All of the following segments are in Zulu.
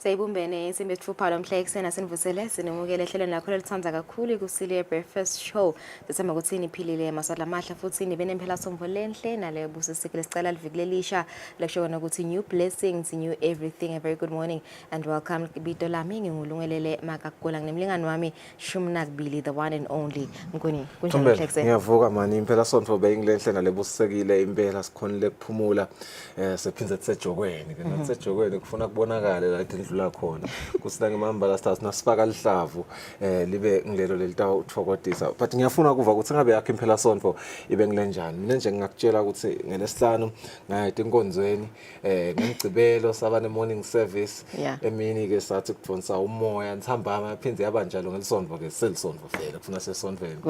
Sayibumbene isimbi esithupha lomhla ekuseni asinivusele sinemukele ehlelweni lakho lelithanza kakhulu Kusile breakfast show. Sithemba ukuthi niphilile maswahla mahla futhi nibe nemphela somvo lenhle nale busisikile sicela livikile lisha lekusho kona ukuthi new blessings, new everything. A very good morning and welcome bito lami ngingulungelele makakugula nginemlingani wami Shumna Kubili, the one and only Mkhweni. Kunjani mhla ekuseni? Ngiyavuka mani impela sonto beyingilenhle nale busisekile impela sikhonile kuphumula sephinze sejokweni ke nasejokweni kufuna kubonakala la indlula khona kusina ngimamba la stars nasifaka lihlavu libe ngilelo lelita uthokodisa but ngiyafuna kuva ukuthi ngabe yakhe impela sonto ibe ngilenjani mina nje ngakutshela ukuthi ngelesihlanu ngayita inkonzweni ngimgcibelo saba ne morning service emini ke sathi kudonsa umoya nithamba amaphindze yabanjalo ngelisonto ke selisonto vele kufuna sesontoveni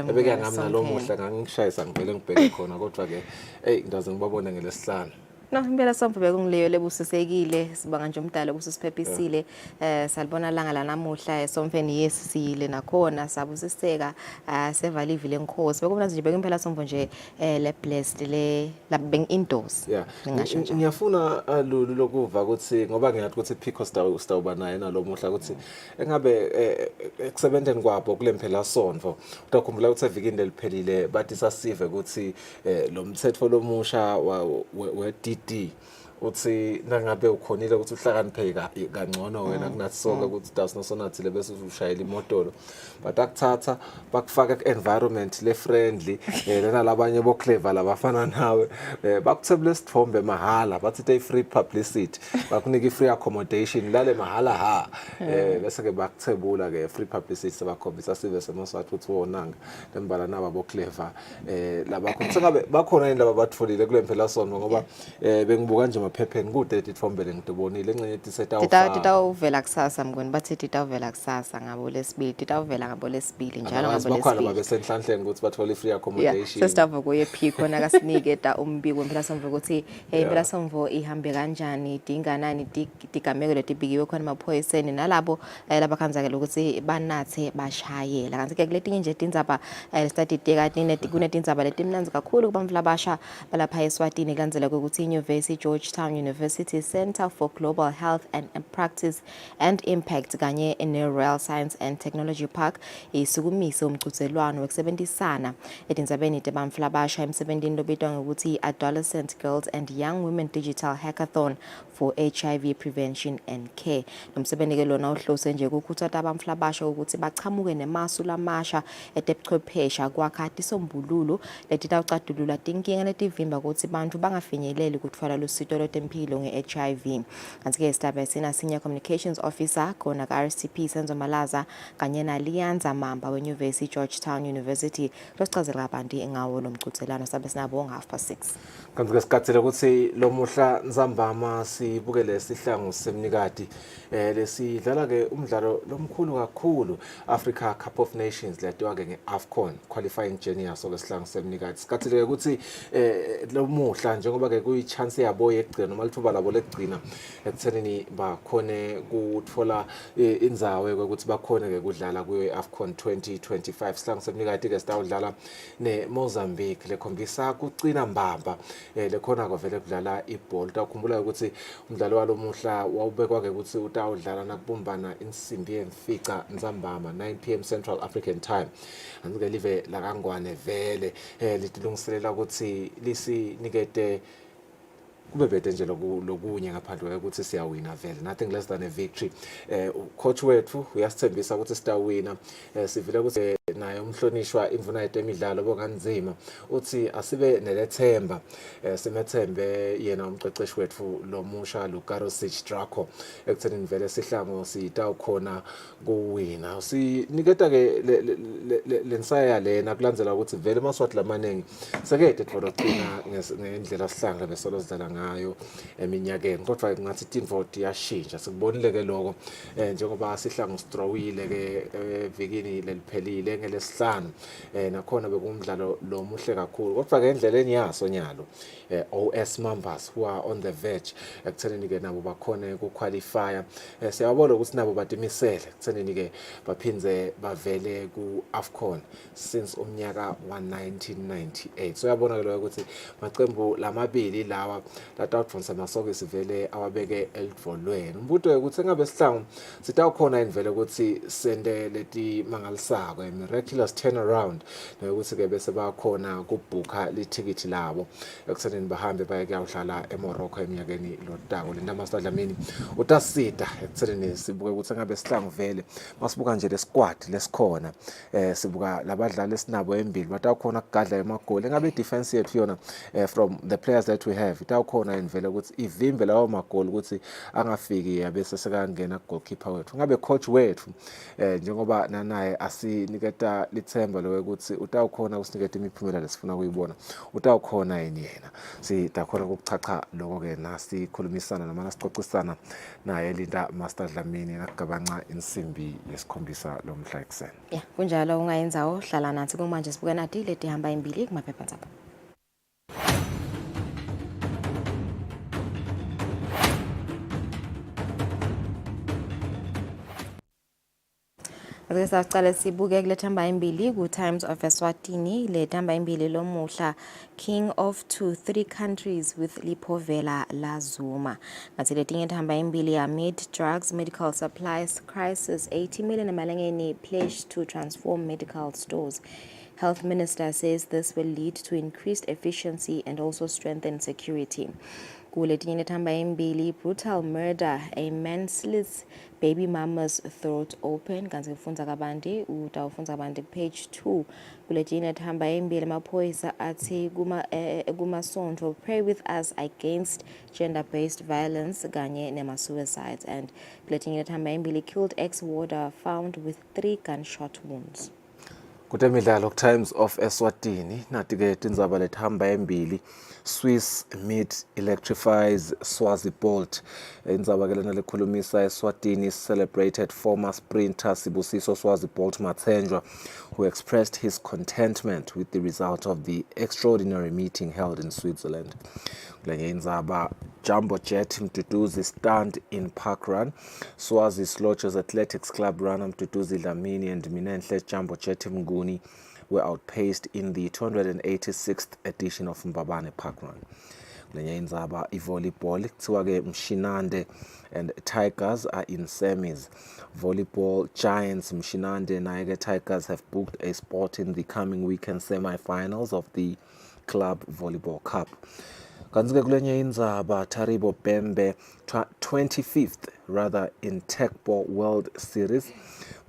ebeke ngami nalo muhla ngangishayisa ngivele ngibheke khona kodwa ke ngidaze ngibabone ngelesihlanu. No, impela somfo bekungileyo lebusisekile sibanga nje umdala ubusisiphepisile salibona langa la namuhla somfeni yesisile nakhona sabusiseka sevalivile enkosi bekubona nje bekumpela somfo nje le blessed le la beng indoors ngingasho nje ngiyafuna lulu lokuva ukuthi ngoba ngiyathi ukuthi Pico Stawuba naye nalomuhla ukuthi engabe ekusebenzeni kwabo kule mphela sonto utakhumbula ukuthi evikini leliphelile bathi sasive ukuthi lo mthetho lomusha we uthi nangabe ukhonile ukuthi uhlakaniphe kangcono wena kunathi sonke ukuthi das nosonathile bese ushayela imotolo but akuthatha bakufaka ku-environment le friendly lena labanye bo clever labafana nawe bakuthebule sithombe mahala bathi they free publicity bakunika free accommodation lale mahala bese ke bakuthebula ke free publicity sebakhombisa sive semoswathi uthi wonanga lembala naba bo clever labakho ngabe bakhona indaba batfolile kule mphela sonto ngoba bengibuka nje phepheni kude dithombele ngidobonile engcenye titawuvela kusasa Mkhweni bathi titawuvela kusasa ngabo lesibili titawuvela ngabo lesibili njalo ngabo lesibili bakhala babesenhlanhleni ukuthi bathole free accommodation sesitava kuye Pico nakasinike ta umbiko impela somvo ukuthi impela somvo ihambe kanjani dinganani digameko letibikiwe khona emaphoyiseni nalabo labakhanzakela ukuthi banathe bashayela kanti ke kuletinye nje tindzaba lesitadideka kunetindzaba letimnanzi kakhulu kubantfu labasha balapha Eswatini kulandzela ukuthi inyuvesi Georgetown University Center for Global Health and Practice and Impact kanye ne-Royal Science and Technology Park isukumise umqhudelwano wekusebenzisana etindzabeni tebantfu labasha emsebentini lobitwa ngokuthi Adolescent Girls and Young Women Digital Hackathon for HIV Prevention and Care. Nomsebenzi ke lona uhlose nje ukukhuthaza abantfu labasha ukuthi bachamuke nemasu lamasha etebuchwephesha kwakhathi sombululo letitawucadulula tinkinga letivimba ukuthi abantu bangafinyeleli ukuthola lusito lwetempilo nge-HIV. Kanti ke isitaba sina Senior Communications Officer khona ka-RCP Senzo Malaza kanye naLianza Mamba weNyuvesi Georgetown University losichazela kabanti ngawo lo mqhudelwano sabe sinabo ngo6:30. Kanti ke sikathile ukuthi lo muhla nzambama sibukele sihlangu semnikati lesidlala ke umdlalo lomkhulu kakhulu Africa Cup of Nations letiwa ke ngeAFCON qualifying journey yaso ke sihlangu semnikati sikathile ukuthi lo muhla njengoba ke kuyichance yabo yekugcina noma lithuba labo lekugcina ekuthenini bakhone kuthola indzawo ukuthi bakhone ke kudlala kuyo AFCON 2025 sihlangu semnikati ke sitawudlala neMozambique lekhombisa kucina mbamba lekhona kwavele kudlala ibhola takhumbula ukuthi umdlalo walomuhla wawubekwa ke ukuthi utawudlala nakubumbana insimbi yemfica nzambama 9 p.m. Central African Time andike live la kangwane vele litilungiselela ukuthi lisinikete kube bede nje lokunye ngaphandle ukuthi siyawina vele nothing less than a victory. Coach wethu uyasithembisa ukuthi sitawina sivile ukuthi naye umhlonishwa imvuna yetemidlalo bonganzima uthi asibe nelethemba simethembe yena umqeqeshi wethu lomusha Lukarosic Draco ekuthenini vele sihlango sitawu khona kuwina siniketa ke lensaya lena kulandzela ukuthi vele maswathi lamanengi sekede tfologcina ngendlela sihlangana besolo sidlala ngayo eminyakeni kodwa ngathi tinvoti yashintsha sikubonile ke lokho njengoba sihlangu strowile ke vikini leliphelile lesihlanu nakhona bekumdlalo lo muhle kakhulu kodwa ke endleleni yaso nyalo OS Mambas who are on the verge ekuthenini ke nabo bakhona ku qualifier siyabona ukuthi nabo batimisele ekuthenini ke baphinze bavele ku AFCON since umnyaka wa 1998 so yabona ke lo ukuthi macembu lamabili lawa latawufonsa masokisi vele awabeke elidvolweni umbuto ukuthi ngabe sihlangu sitawukhona invele ukuthi sende leti mangalisako miraculous turnaround nokuthi ke bese bakhona kubhuka lithikithi labo ekuthenini bahambe baye kuyawudlala eMorocco eminyakeni lodako lento Master Dlamini utasida ekuthenini sibuke ukuthi ngabe sihlangu vele masibuka nje lesquad lesikhona sibuka labadlali esinabo embili batawukhona kugadla emagoli ngabe defense yethu yona from the players that we have itawukhona invele ukuthi ivimbe lawo magoli ukuthi angafiki yabese sekangena goalkeeper wethu ngabe coach wethu njengoba nanaye asiniketa lithemba lo ukuthi utawukhona kusiniketa imiphumela lesifuna kuyibona utawukhona yena sidakhona ukuchacha lokho ke nasikhulumisana noma sixoxisana naye Linda Master Dlamini nakabanca insimbi yesikhombisa lomhla ekseni yeah kunjalo ungayenzawo hlala nathi kumanje sibuka nathi leti hamba imbili kumaphephandaba Ake saqala sibuke kule thamba imbili ku Times of Eswatini le thamba imbili lomuhla King of 3 countries with Lipovela Lazuma ngathi letinye thamba imbili amid drugs medical supplies crisis 80 million amalangeni pledged to transform medical stores. Health Minister says this will lead to increased efficiency and also strengthen security. Kuletinye thamba imbili brutal murder a man slits baby mama's throat open kanti kufunza kabanti utawufunza kabanti page 2 kuletinye thamba imbili amaphoyisa athi kumasonto pray with us against gender based violence kanye nema suicides and kuletinye thamba imbili killed ex-warder found with 3 gunshot wounds. Kutemidlalo Times of Eswatini nathi ke tindzaba lethamba embili Swiss mid electrifies Swazi Bolt indzaba ke lena lekhulumisa Eswatini celebrated former sprinter Sibusiso Swazi Bolt Matsenjwa who expressed his contentment with the result of the extraordinary meeting held in Switzerland. Kulenye indzaba Jumbo Jet Mduduzi stand in park run. Swazi Slochers Athletics Club runner Mduduzi Dlamini and Minenhle Jumbo Jet Mnguni were outpaced in the 286th edition of Mbabane Park Run. Kulenye indzaba volleyball kuthiwa ke Mshinande and Tigers are in semis. Volleyball giants Mshinande naye ke Tigers have booked a spot in the coming weekend semi-finals of the Club Volleyball Cup. Kanzike kulenye indzaba Taribo Bembe 25th rather in Tekball World Series.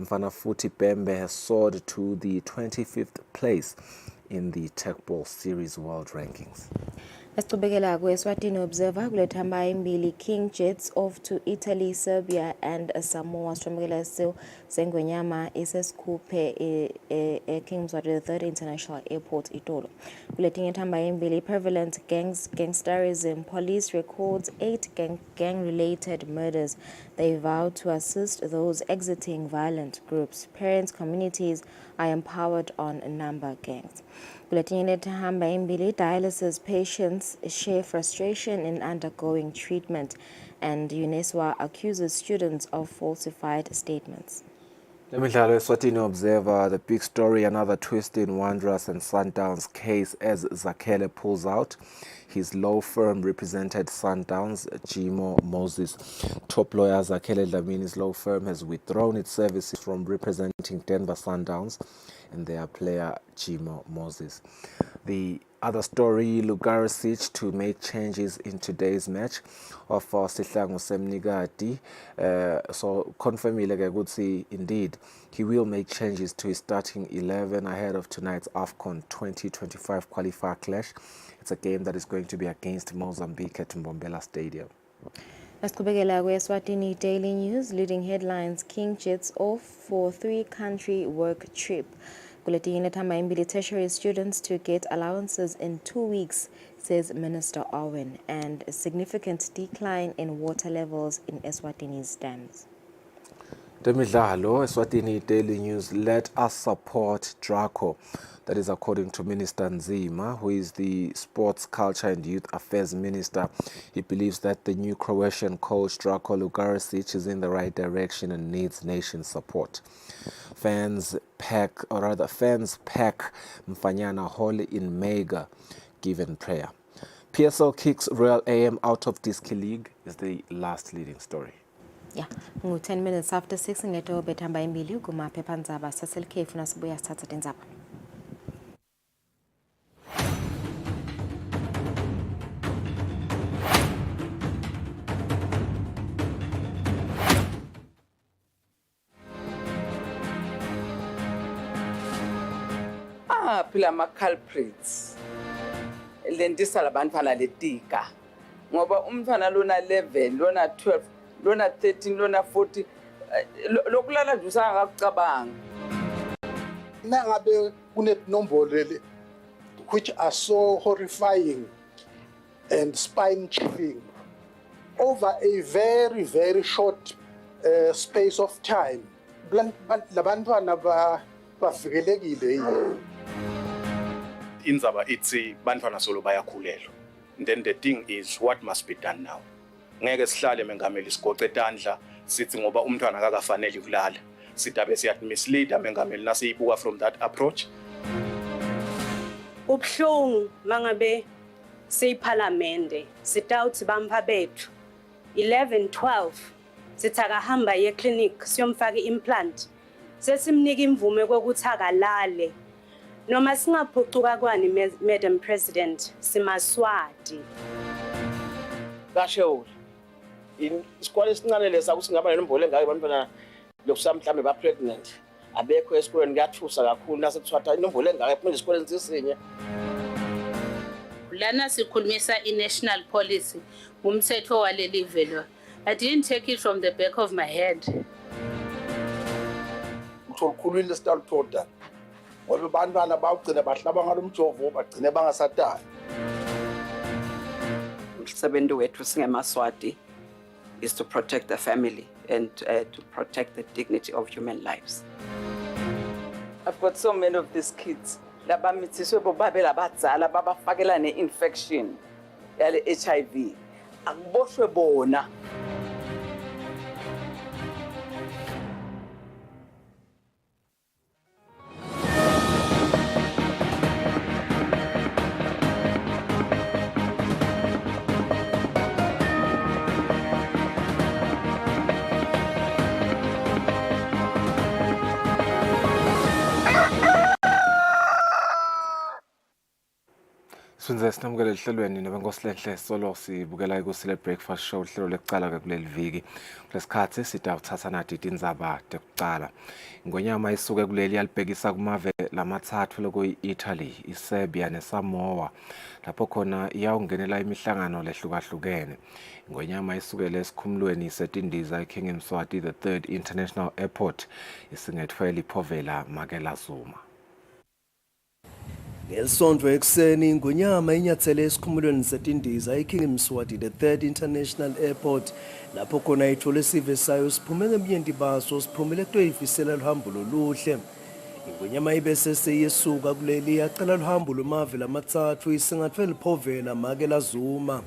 Mfana futhi Bembe has soared to the 25th place in the Tekball Series World Rankings. Esicubekela ku Eswatini Observer kule thamba imbili King jets off to Italy, Serbia and Samoa stromekela sengwenyama isesikhuphe King Mswati III International Airport Itolo. Kule tinye thamba imbili prevalent gangsterism police records 8 gang related murders. They vow to assist those exiting violent groups. Parents communities are empowered on number gangs. Kuletinye thamba imbili dialysis patients share frustration in undergoing treatment and UNESCO accuses students of falsified statements. Lemidlalo Eswatini Observer, the big story, another twist in Wanderers and Sundowns case as Zakhele pulls out. His law firm represented Sundowns, Jimo Moses. Top lawyer Zakhele Dlamini's law firm has withdrawn its services from representing Denver Sundowns and their player Jimo Moses. The other story, Lugarisic to make changes in today's match of Sihlangu Semnigati. So confirmile ke ukuthi indeed he will make changes to his starting 11 ahead of tonight's AFCON 2025 qualifier clash. It's a game that is going to be against Mozambique at Mbombela Stadium. Esicubekela ku Eswatini Daily News leading headlines King jets off for 3-country work trip. Kuletinye thamba imbili tertiary students to get allowances in 2 weeks, says Minister Owen, and a significant decline in water levels in Eswatini's dams. Temidlalo, Eswatini Daily News, let us support Draco. That is according to Minister Nzima, who is the Sports, Culture and Youth Affairs Minister. He believes that the new Croatian coach Draco Lugarisic is in the right direction and needs nation support. Fans pack Mfanyana Hall in Mega, given prayer. PSL kicks Real AM out of Disc League is the last leading story. Yeah, 10 minutes after 6 ngeto betamba imbili kumaphepha ndzaba saselkhefu nasibuya sithatha tindzaba. Phela ama-culprits lentisa labantwana letika ngoba umntwana lona 11 lona 12 lona 13 lona 40 lokulala nje usangacabanga nangabe kunenombolo which are so horrifying and spine-chilling over a very, very short space of time. Labantwana bavikelekile yini? Indzaba ithi bantwana solo bayakhulelwa. Then the thing is what must be done now. Ngeke sihlale mengameli sigoce tandla sithi ngoba umntwana akakafanele kulala. Sidabe siyathi mislead mengameli nasiyibuka from that approach. Ubhlungu mangabe siyiphalamende sitawuthi bampa bethu 11 12 sithaka hamba ye clinic siyomfaka implant sesimnika imvume kokuthi akalale noma singaphucuka kwani Madam President simaswati kasho isikole esincane lesa kusingaba nenombolo engake bantwana lokusamhlambe ba pregnant abekho esikoleni kuyathusa kakhulu nasekuthiwa inombolo engake kumele isikoleni sisinye lana sikhulumisa i-national policy umthetho waleli velo. I didn't take it from the back of my head. Utholukhulile sitaluthoda ngoba bantwana bawugcina bahlaba ngalomjovo bagcine bangasatali. umsebenzi wethu singemaswati is to protect the family and to protect the dignity of human lives. I've got so many of these kids labamithiswe bobabe labadzala babafakela ne-infection yale HIV akuboshwe bona. Sinze sinamukele ehlelweni nebenkosilenhle solo sibukela iKusile breakfast show hlelo lekucala ke kuleli viki kulesikhathi sitawuthatha nathi indzaba tekucala ngonyama isuke kuleli yalibhekisa kumave lamathathu lokuyi-Italy, iSerbia neSamoa lapho khona iyawungenela imihlangano lehlukahlukene. Ngonyama isuke lesikhumulweni setindiza eKing Mswati the 3rd International Airport isingethwe liphovela Makela Zuma. Ngesonto ekseni ngonyama inyathele esikhumulweni setindiza eKing Mswati the 3rd International Airport lapho khona ithole isive sayo siphume ngemyenti baso siphumele kutweyifisela luhambo loluhle. Ingonyama ibese seyesuka kuleli yacela luhambo lomave lamathathu isingathwe liphovela Makela Zuma.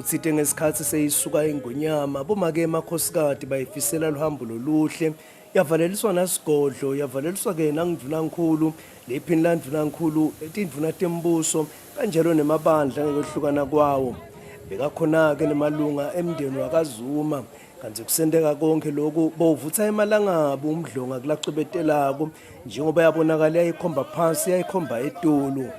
Sithe ngesikhathi seyisuka ingonyama bomake emakhosikazi bayifisela luhambo loluhle yavaleliswa nasigodlo yavaleliswa ke nangidvunankulu lephini landvunankulu etindvuna tembuso kanjalo nemabandla ngekohlukana kwawo bekakhona ke nemalunga emndeni wakaZuma kanti kusendeka konke lokhu bovutha emalangabo umdlonga kulacubetelako njengoba yabonakala yayikhomba phansi yayikhomba etulu.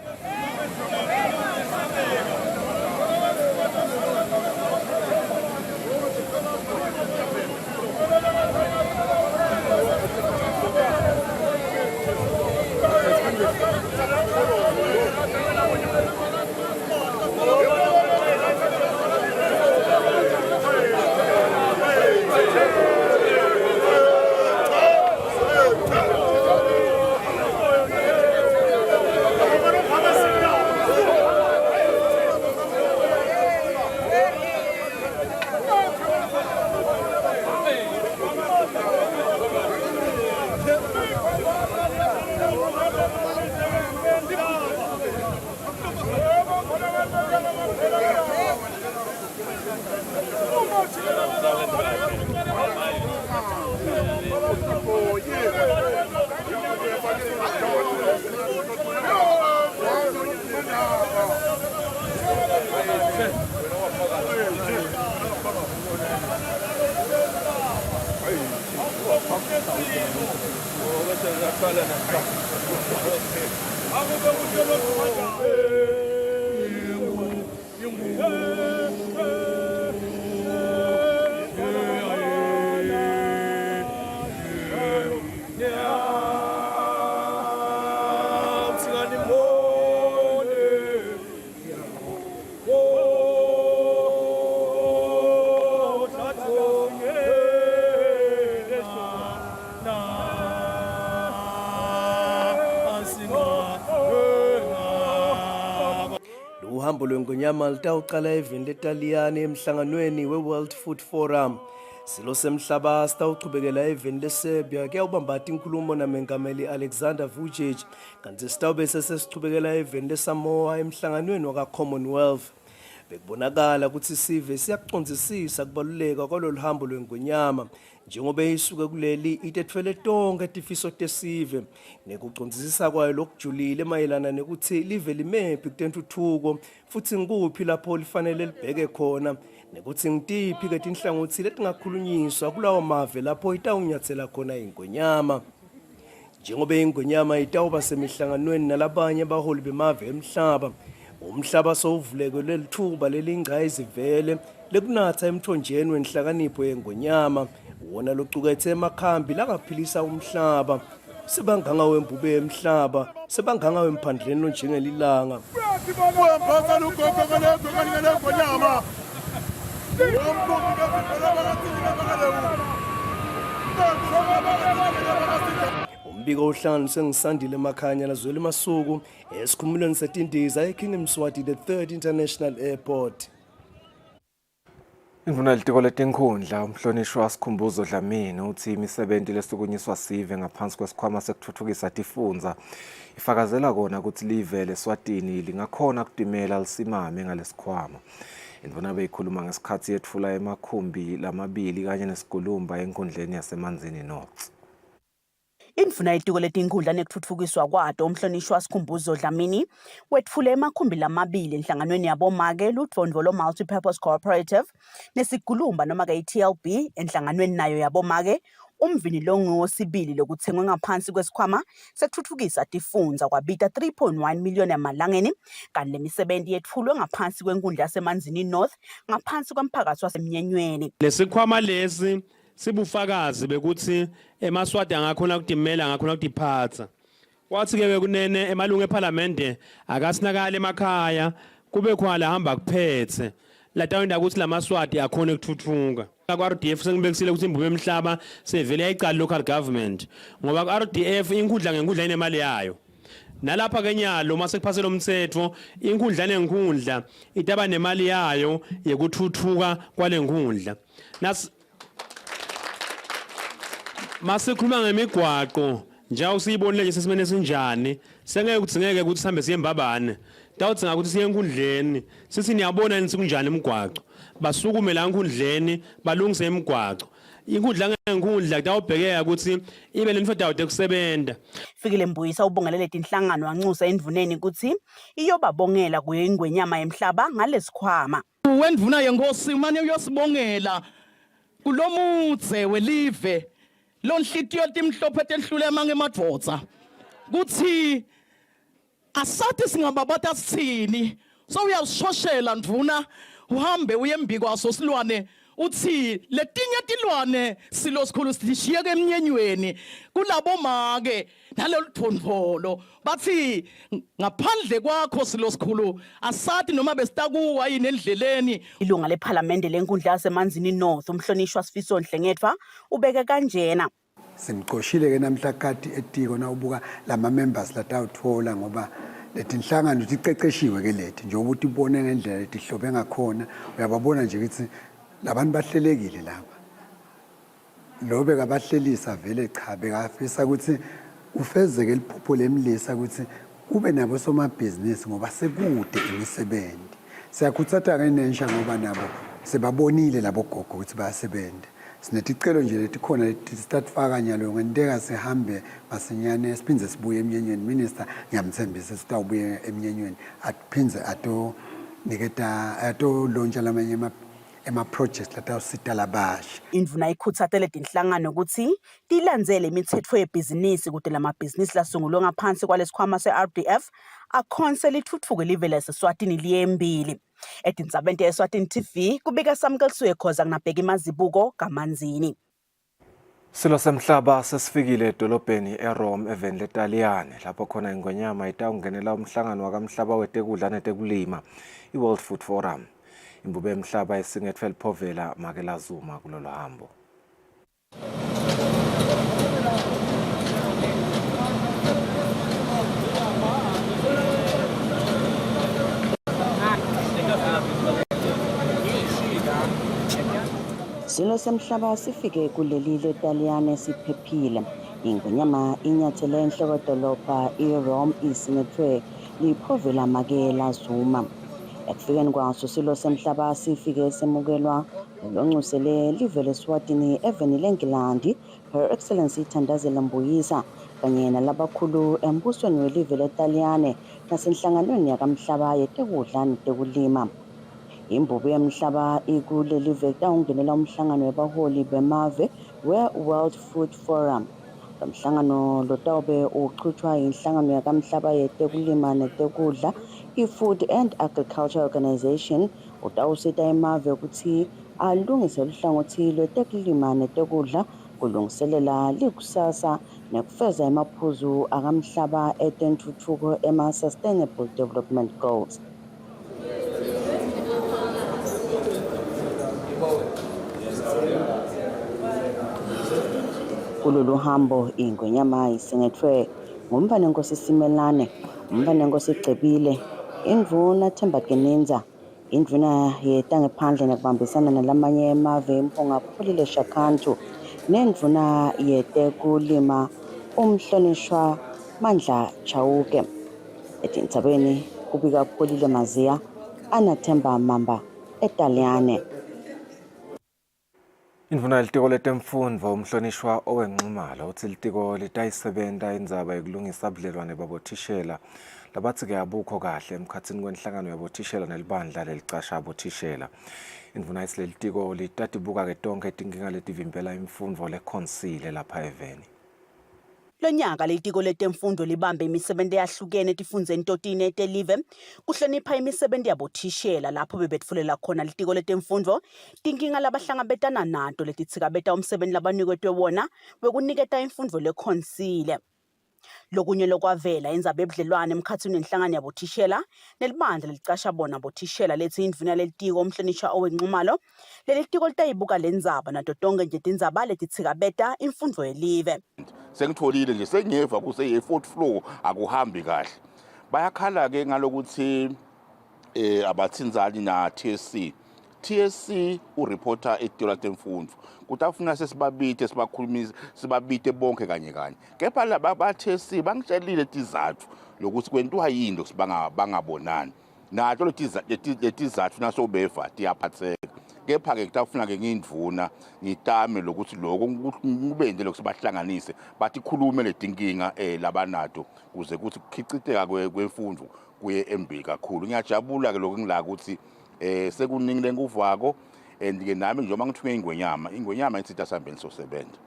Uhambo lweNgonyama litawuqala evini leTaliyane emhlanganweni we-World Food Forum. Silo semhlaba sitawuchubekela evini leSerbia kuyawubambata inkulumo namengameli Alexander Vučić, kanti sitawube sesichubekela evini leSamoa emhlanganweni waka-Commonwealth. Bekubonakala ukuthi sive siyakucondzisisa kubaluleka kwalolu hambo lweNgonyama njengoba isuke kuleli itethwele tonke tifiso tesive nekucondzisisa kwayo lokujulile mayelana nekuthi live limephi kutentuthuko futhi ngikuphi lapho lifanele libheke khona nekuthi ngitiphi ke tinhlangothi letingakhulunyiswa kulawo mave lapho itawunyathela khona iNgonyama. Njengoba iNgonyama itawuba semihlanganweni nalabanye abaholi bemave emhlaba, umhlaba sowuvuleke lelithuba lelingqayizi vele lekunatha emthonjeni wenhlakanipho yeNgonyama wona locukethe emakhambi lakaphilisa umhlaba sebanganga wembube emhlaba sebanganga wemphandleni njengelilanga. Umbiko ohlanganise ngisandile Makhanya nazwele masuku esikhumulweni setindiza eKing Mswati the 3rd International Airport. Indvuna litiko letinkhundla umhlonishwa Sikhumbuzo Dlamini uthi imisebenzi lesukunyiswa sive ngaphansi kwesikhwama sekuthuthukisa tifundza ifakazela kona ukuthi live leSwatini lingakhona kutimela lisimame ngalesikhwama. Indvuna beyikhuluma ngesikhathi yetfula emakhumbi lamabili kanye nesikhulumba enkundleni yasemanzini North. Indvuna yetiko letinkhundla nekuthuthukiswa kwato umhlonishwa Sikhumbuzo Dlamini wetfule emakhumbi lamabili enhlanganweni yabomake Lutvondvolo Multipurpose Cooperative nesigulumba noma ke TLB enhlanganweni nayo yabomake umvini longowosibili lokuthengwe ngaphansi kwesikhwama sekuthuthukisa tifundza kwabita 3.1 million emalangeni kanti lemisebenzi yetfulwe ngaphansi kwenkundla yasemanzini North ngaphansi kwemphakathi wasemnyenyweni. Lesikhwama lesi sibufakazi bekuthi eMaswati angakhona ukutimela angakhona ukutiphatsa. Kwathi ke kunene emalungu eParliament akasinakala emakhaya kube khona hamba kuphethe. Latawenda ukuthi laMaswati akhona ukuthuthuka. Kwa-RDF sengibekisile ukuthi imbube emhlaba sevele yayiqala local government ngoba ku-RDF inkundla ngenkundla inemali yayo. Nalapha kenyalo mase kuphasela umthetho inkundla nenkundla itaba nemali yayo yekuthuthuka kwalenkundla. Masikhuluma ngemigwaqo njengoba usiyibonile nje sesimene sinjani sengeke kudzingeke ukuthi sihambe siye embabane tawudzinga ukuthi siye enkundleni sithi niyabona nithi kunjani imigwaqo basukume la enkundleni balungise imigwaqo inkundla ngenkundla tawubhekeka ukuthi ibe lenifedawo tekusebenta. Fikile Mbuyisa ubongelele tinhlangano wanxusa endvuneni ukuthi iyobabongela kuyo iNgonyama yemhlaba ngalesikhwama. Wendvuna yenkosi manje uyosibongela kulomudze welive lonhlitiyo timhlophe tenhlule emange emadvodza kuthi asathi singababata sithini so uyashoshela ndvuna uhambe uye embikwaso silwane uthi letinye tilwane silo sikhulu sishiyeke emnyenyweni kulabo make naloluthondvolo bathi ngaphandle kwakho silo sikhulu asathi noma besitakuwa yini endleleni. Ilunga leParliament lenkundla yasemanzini North umhlonishwa Sifiso Nhlengethwa ubeke kanjena. Simqoshile ke namhla kati etiko na ubuka lama members latawuthola ngoba letinhlangano tiqeqeshiwe ke lethi nje ukuthi ibone ngendlela letihlobe ngakhona uyababona nje ukuthi labantu bahlelekile laba lobe kabahlelisa vele cha bekafisa ukuthi ufezeke liphupho lemlisa ukuthi kube nabo somabhizinisi ngoba sekude imisebenzi siyakhuthatha ke nensha ngoba nabo sebabonile labo gogo ukuthi bayasebenza. Sineticelo nje letikhona letisitafaka nyalo ngenteka sihambe masinyane siphinze sibuye emnyenyweni. Minister ngiyamthembisa sitawubuye emnyenyweni aphindze ato niketa ato lontsha lamanye ema-projects latawusita labasha. Indvuna ikhuthatele tinhlangano ukuthi tilandzele imitsetfo yebhizinisi kude lamabhizinisi lasungulwe ngaphansi kwalesikhwama se-RDF akhonse litfutfuke live lase-Eswatini liye embili. Etindzabeni te-Eswatini TV kubika Samkelsuye Khoza kunabheka imazibuko kaManzini. Silo semhlaba sesifikile edolobheni eRome eveni leTaliyane lapho khona ingonyama itawungenela umhlangano wakamhlaba wetekudla netekulima iWorld Food Forum. Imbube emhlaba esingethwe liphovela Makela Zuma kulolu hambo. Silo semhlaba sifike kuleli leTaliyane siphephile. Ingonyama inyathele enhloko dolobha iRome isinethwe liphovela Makela Zuma. Ekufikeni kwaso silo semhlaba sifike semukelwa ngolongcusele live leSwatini eveni leNgilandi Her Excellency Thandazela Mbuyisa kanye nalabakhulu embusweni welive leTaliyane nasenhlanganweni yakamhlaba yetekudla netekulima. Imbubu yemhlaba ikuleli vekta ungenela umhlangano wabaholi bemave we-World Food Forum. Lo mhlangano lotawube uchithwa inhlangano yakamhlaba yetekulima netekudla i-Food and Agriculture Organization utawusita emave ukuthi alungise luhlangothi lwetekulima netekudla kulungiselela likusasa nekufeza emaphuzu akamhlaba etentuthuko ema-Sustainable Development Goals. Kulolu hambo ingonyama isingethwe ngumbanenkosi Simelane, umbanenkosi Gcebile, indvuna Themba Geninza, indvuna yetangephandle nekubambisana nalamanye emave impunga Pholile Shakhantu, nendvuna yetekulima umhlonishwa Mandla Chauke. Etindzabeni kubika Pholile Maziya, Anathemba Mamba, eTaliyane. Indvuna litiko letemfundvo umhlonishwa owenqumala uthi litiko litayisebenta indzaba yokulungisa budlelwane babothishela labathi-ke abukho kahle emkhatsini kwenhlangano yabothishela nelibandla lelicasha abothishela. Indvuna leli tiko litatibuka-ke tonke tinkinga letivimbela imfundvo lekhonsile lapha eveni. Lonyaka litiko letemfundo libambe imisebenti eyahlukene etifundeni totini etelive kuhlonipha imisebenti yabothishela lapho bebetfulela khona litiko letemfundo tinkinga labahlangabetana nato letitsikabeta umsebenzi labaniketwe wona wekuniketa imfundo lekhonsile. Lokunye lokwavela indzaba yebudlelwane emkhatsini wenhlangano yabothishela nelibandla lelicasha bona bothishela lethi indvuna lelitiko umhlonishwa owenqumalo leli tiko litayibuka lendzaba nato tonke nje tindzaba letitsikabeta imfundo yelive. Sengitholile nje sengiyeva kuse ye-4th floor akuhambi kahle. Bayakhala ke ngalokuthi abathinzani na TSC. TSC ureporter etitola temfundo. Kutafuna sesibabite sibakhulumisa sibabite bonke kanye kanye. Kepha laba ba TSC bangitshelile tizathu lokuthi kwentwa yini bangabonani. Nato letizathu naso beva tiyaphatheka. Kepha ke kutafuna ke ngindvuna ngitame lokuthi lokho kubende lokuthi bahlanganise bathi khulume letinkinga labanato kuze kuthi kukhiciteka kwemfundo kuye embili kakhulu. Ngiyajabula ke lokho ngila ukuthi sekuningile nguvako and ke nami njengoba ngithuke ingonyama insitha sambeni sosebenza.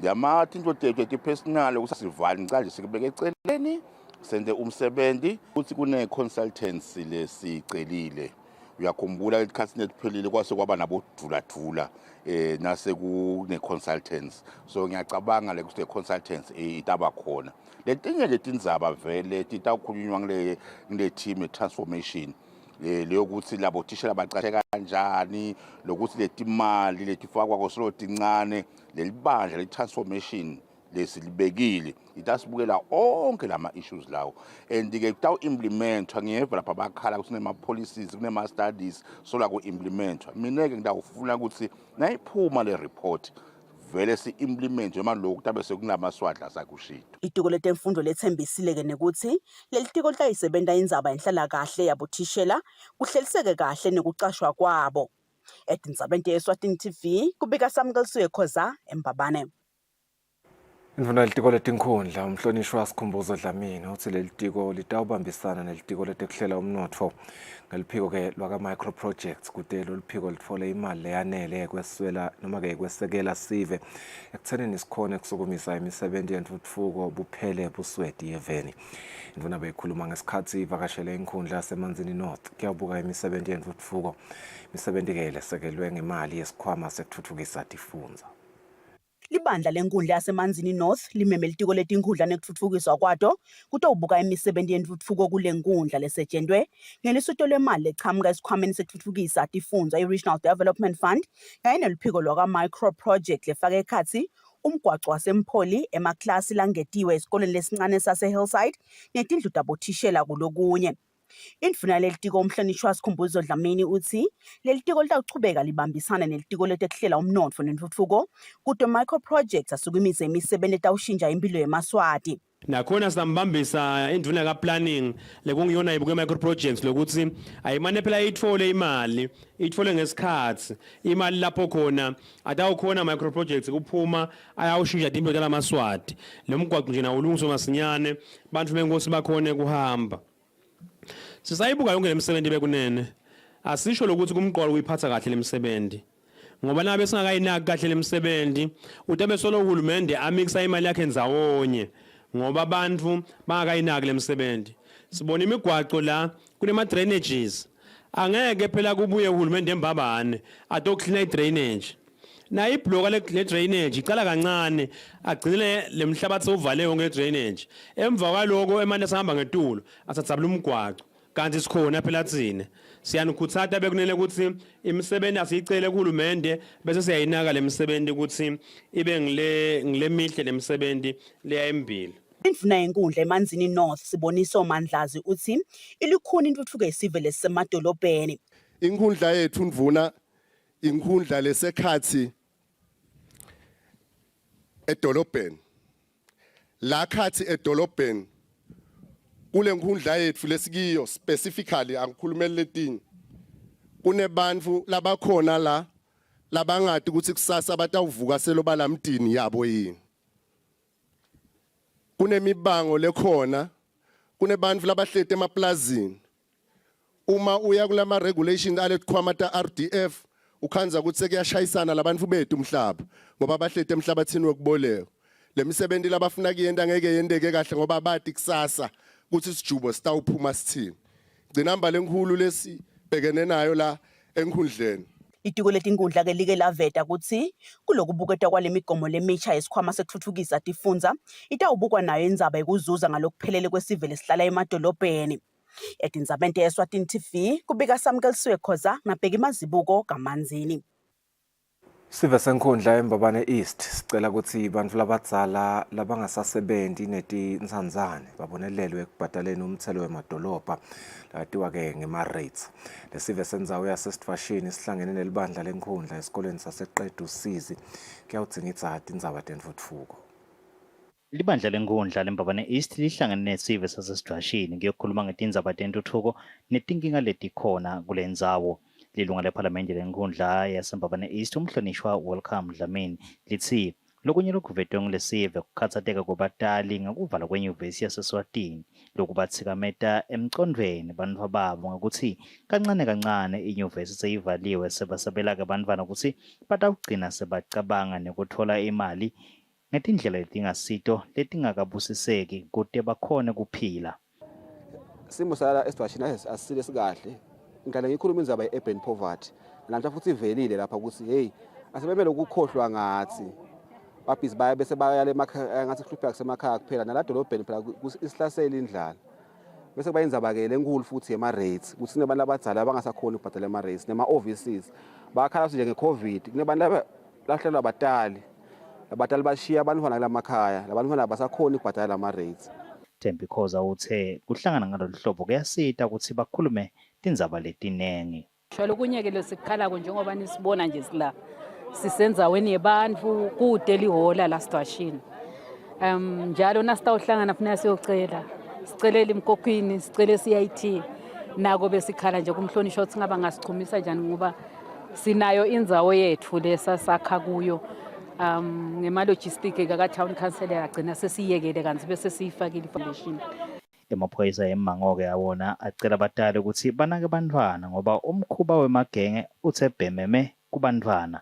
Lama tinto tete personal ukusivali ngicanje sikubeke eceleni sende umsebenzi ukuthi kune consultancy lesicelile. Uyakhumbula isikhathi nesiphelile kwase kwaba nabodula nase kune consultants. So ngiyacabanga le ukuthi consultants itaba khona. Letinye letindzaba vele titakhulunywa ngile team transformation. Leyo ukuthi labothishela abaqashe kanjani lokuthi letimali letifakwa kosolo tincane lelibandla le-transformation lesilibekile itasibukela onke lama issues lawo and ke kutawu implementwa ngiyeva lapha bakhala ukuthi kunema policies kunema studies sola ku implementwa. Mina ke ngidawufuna ukuthi nayiphuma le report vele si-implement noma lokhu tabe sekunamaswadla sakushito. Itiko letemfundo lethembisile ke nekuthi leli tiko litayisebenta indzaba yenhlala kahle yabothishela kuhleliseke kahle nekucashwa kwabo. Etindzabeni te-Eswatini TV kubika Samkelsuye Khoza eMbabane. Indvuna litiko letinkhundla umhlonishwa Sikhumbuzo Dlamini uthi leli tiko litawubambisana nelitiko letekuhlela umnotfo ngeliphiko ke lwaka micro projects kude lo liphiko litfole imali leyanele kweswela noma ke kwesekela sive ekuthenini sikhone kusukumisa imisebenzi yentuthuko buphele buswedi yeveni. Indvuna beyikhuluma ngesikhathi ivakashele inkhundla yasemanzini North kuyabuka imisebenzi yentuthuko imisebenzi ke lesekelwe ngemali yesikhwama sekuthuthukisa tifundza. Libandla lenkundla yasemanzini North limeme litiko letinkhundla nekutfutfukiswa kwato kutawubuka imisebenzi yentuthuko kule nkundla lesetshentwe ngelisuto lemali lechamuka esikhwameni sekutfutfukisa tifundza i-Regional Development Fund kanye neliphiko lwaka micro project lefake ekhatsi umgwaco wasempholi emaklasi langetiwe esikoleni lesincane sase-Hillside netindlu tabothishela kulokunye. Indvuna lelitiko umhlonishwa Sikhumbuzo Dlamini uthi lelitiko litawuchubeka libambisana nelitiko letekuhlela umnotfo nentuthuko kuto micro projects asukumise imisebenzi etawushintsha impilo yeMaswati. Nakhona sambambisa indvuna ka planning lekungiyona ibuke micro projects lokuthi ayimane phela itfole imali itfole ngesikhathi imali lapho khona atawukhona micro projects kuphuma ayawushintsha impilo yalaMaswati lomgwaqo nje nawulungiswa masinyane bantu benkosi bakhone kuhamba. Sisayibuka yonke lemisebenzi bekunene asisho lokuthi kumqolo uyiphatha kahle lemisebenzi ngoba nabe singakayinaki kahle lemisebenzi utabe solo uhulumende amixa imali yakhe ndzawonye ngoba abantu bangakayinaki lemisebenzi. Sibona imigwaqo la kunema drainages angeke phela kubuye uhulumende embabane atoklina idrainage na ibloka le drainage icala kancane agcine lemhlabathi ovale yonke drainage emva kwaloko emanje sihamba ngetulo asatsabula umgwaqo kanti sikhona phela tsine siyanikhuthata bekunele ukuthi imisebenzi asiyicele kuhulumende bese siyayinaka lemisebenzi ukuthi ibe ngile mihle lemisebenzi leyayembili. Indvuna yenkundla emanzini North Siboniso Mandlazi uthi ilikhuni intuthuko yesive lesemadolobheni. Inkundla yethu ndvuna inkundla lesekhathi edolobheni la khathi edolobheni kule nkundla yethu lesikiyo specifically angikhulumeli letinye kunebantu labakhona la labangadi ukuthi kusasa batawuvuka seloba lamdini yabo yini kunemibango lekhona kunebantu labahlete emaplazini uma uya kulama regulation aletikhwama ta RDF ukhanza ukuthi sekuyashayisana labantu bethu umhlaba ngoba bahlete emhlabathini wokuboleka lemisebenzi labafuna kuyenda ngeke yendeke kahle ngoba bathi kusasa ukuthi sijubo sitawuphuma sithini gcinamba lenkulu lesibhekene nayo la enkhundleni. Itiko letinkundla ke like laveta ukuthi kulokubuketa kwalemigomo lemisha yesikhwama sekuthuthukisa tifundza itawubukwa nayo indzaba ekuzuza ngalokuphelele kwesive lesihlala emadolobheni. Etindzabeni Eswatini TV kubika Samkelisiwe Khoza ngabheka imazibuko kaManzini. Sive senkhundla eMbabane East sicela ukuthi abantu labadzala labangasasebenzi netinsanzane babonelelwe ekubhadaleni umthelo wemadolobha latiwa ke ngema rates. Lesive sendzawo yasesifashini sihlangene nelibandla lenkhundla esikoleni saseqeda usizi kuyawudzingidza tindzaba tentfutfuko. Libandla lenkundla leMbabane East lihlangene nesive sasesifashini kuyokhuluma ngetindzaba tentuthuko netinkinga letikhona kule ndzawo. Lilunga lephalamende lenkundla yaseMbabane East umhlonishwa Welcome Dlamini lithi lokunye lokuvetwe ngilesive kukhatsateka kubatali ngakuvala kwenyuvesi yaseSwatini lokubathikameta emcondweni bantfu babo ngokuthi kancane inyuvesi seyivaliwe sebasabela ke bantfwana ukuthi batawugcina sebacabanga nekuthola imali ngetindlela letingasito letingakabusiseki kude bakhone kuphila. Simo sala esitwashini asisile sikahle ngicela ngikhuluma indzaba ye-urban poverty namhla futhi ivelile lapha ukuthi hey asebebele ukukhohlwa ngathi babhizi baya bese bayale emakhaya ngathi kuhlupha kusemakhaya kuphela naladolobheni phela isihlasela indlala bese kuba indzaba ke lenkulu futhi yema rates ukuthi kunebantu abadzala abangasakhona ukubhadala ama rates nema overseas bakhala nje ngeCovid kunebantu lahlelwa abatali bashiya abantwana kulamakhaya labantwana abasakhona ukubhadala ama rates. Thembi Khoza uthe kuhlangana ngalolu hlobo kuyasita ukuthi bakhulume tindzaba letinengi. Lokunye ke lesikhala njengoba nisibona nje sila sisenzaweni yebantu kude lihola la sitwashini. Njalo nasitawuhlangana funa siyocela sicelela imkokhwini sicele CIT nako besikhala nje kumhlonishwa ukuthi ngaba ngasichumisa njani ngoba sinayo indzawo yethu lesasakha kuyo ngema-logistic kaka-town councillor agcina sesiyekele kanti bese siyifakile i-foundation. Emaphoyisa eMangoke awona acela abatali ukuthi banake bantwana ngoba umkhuba wemagenge uthe bhememe kubantwana.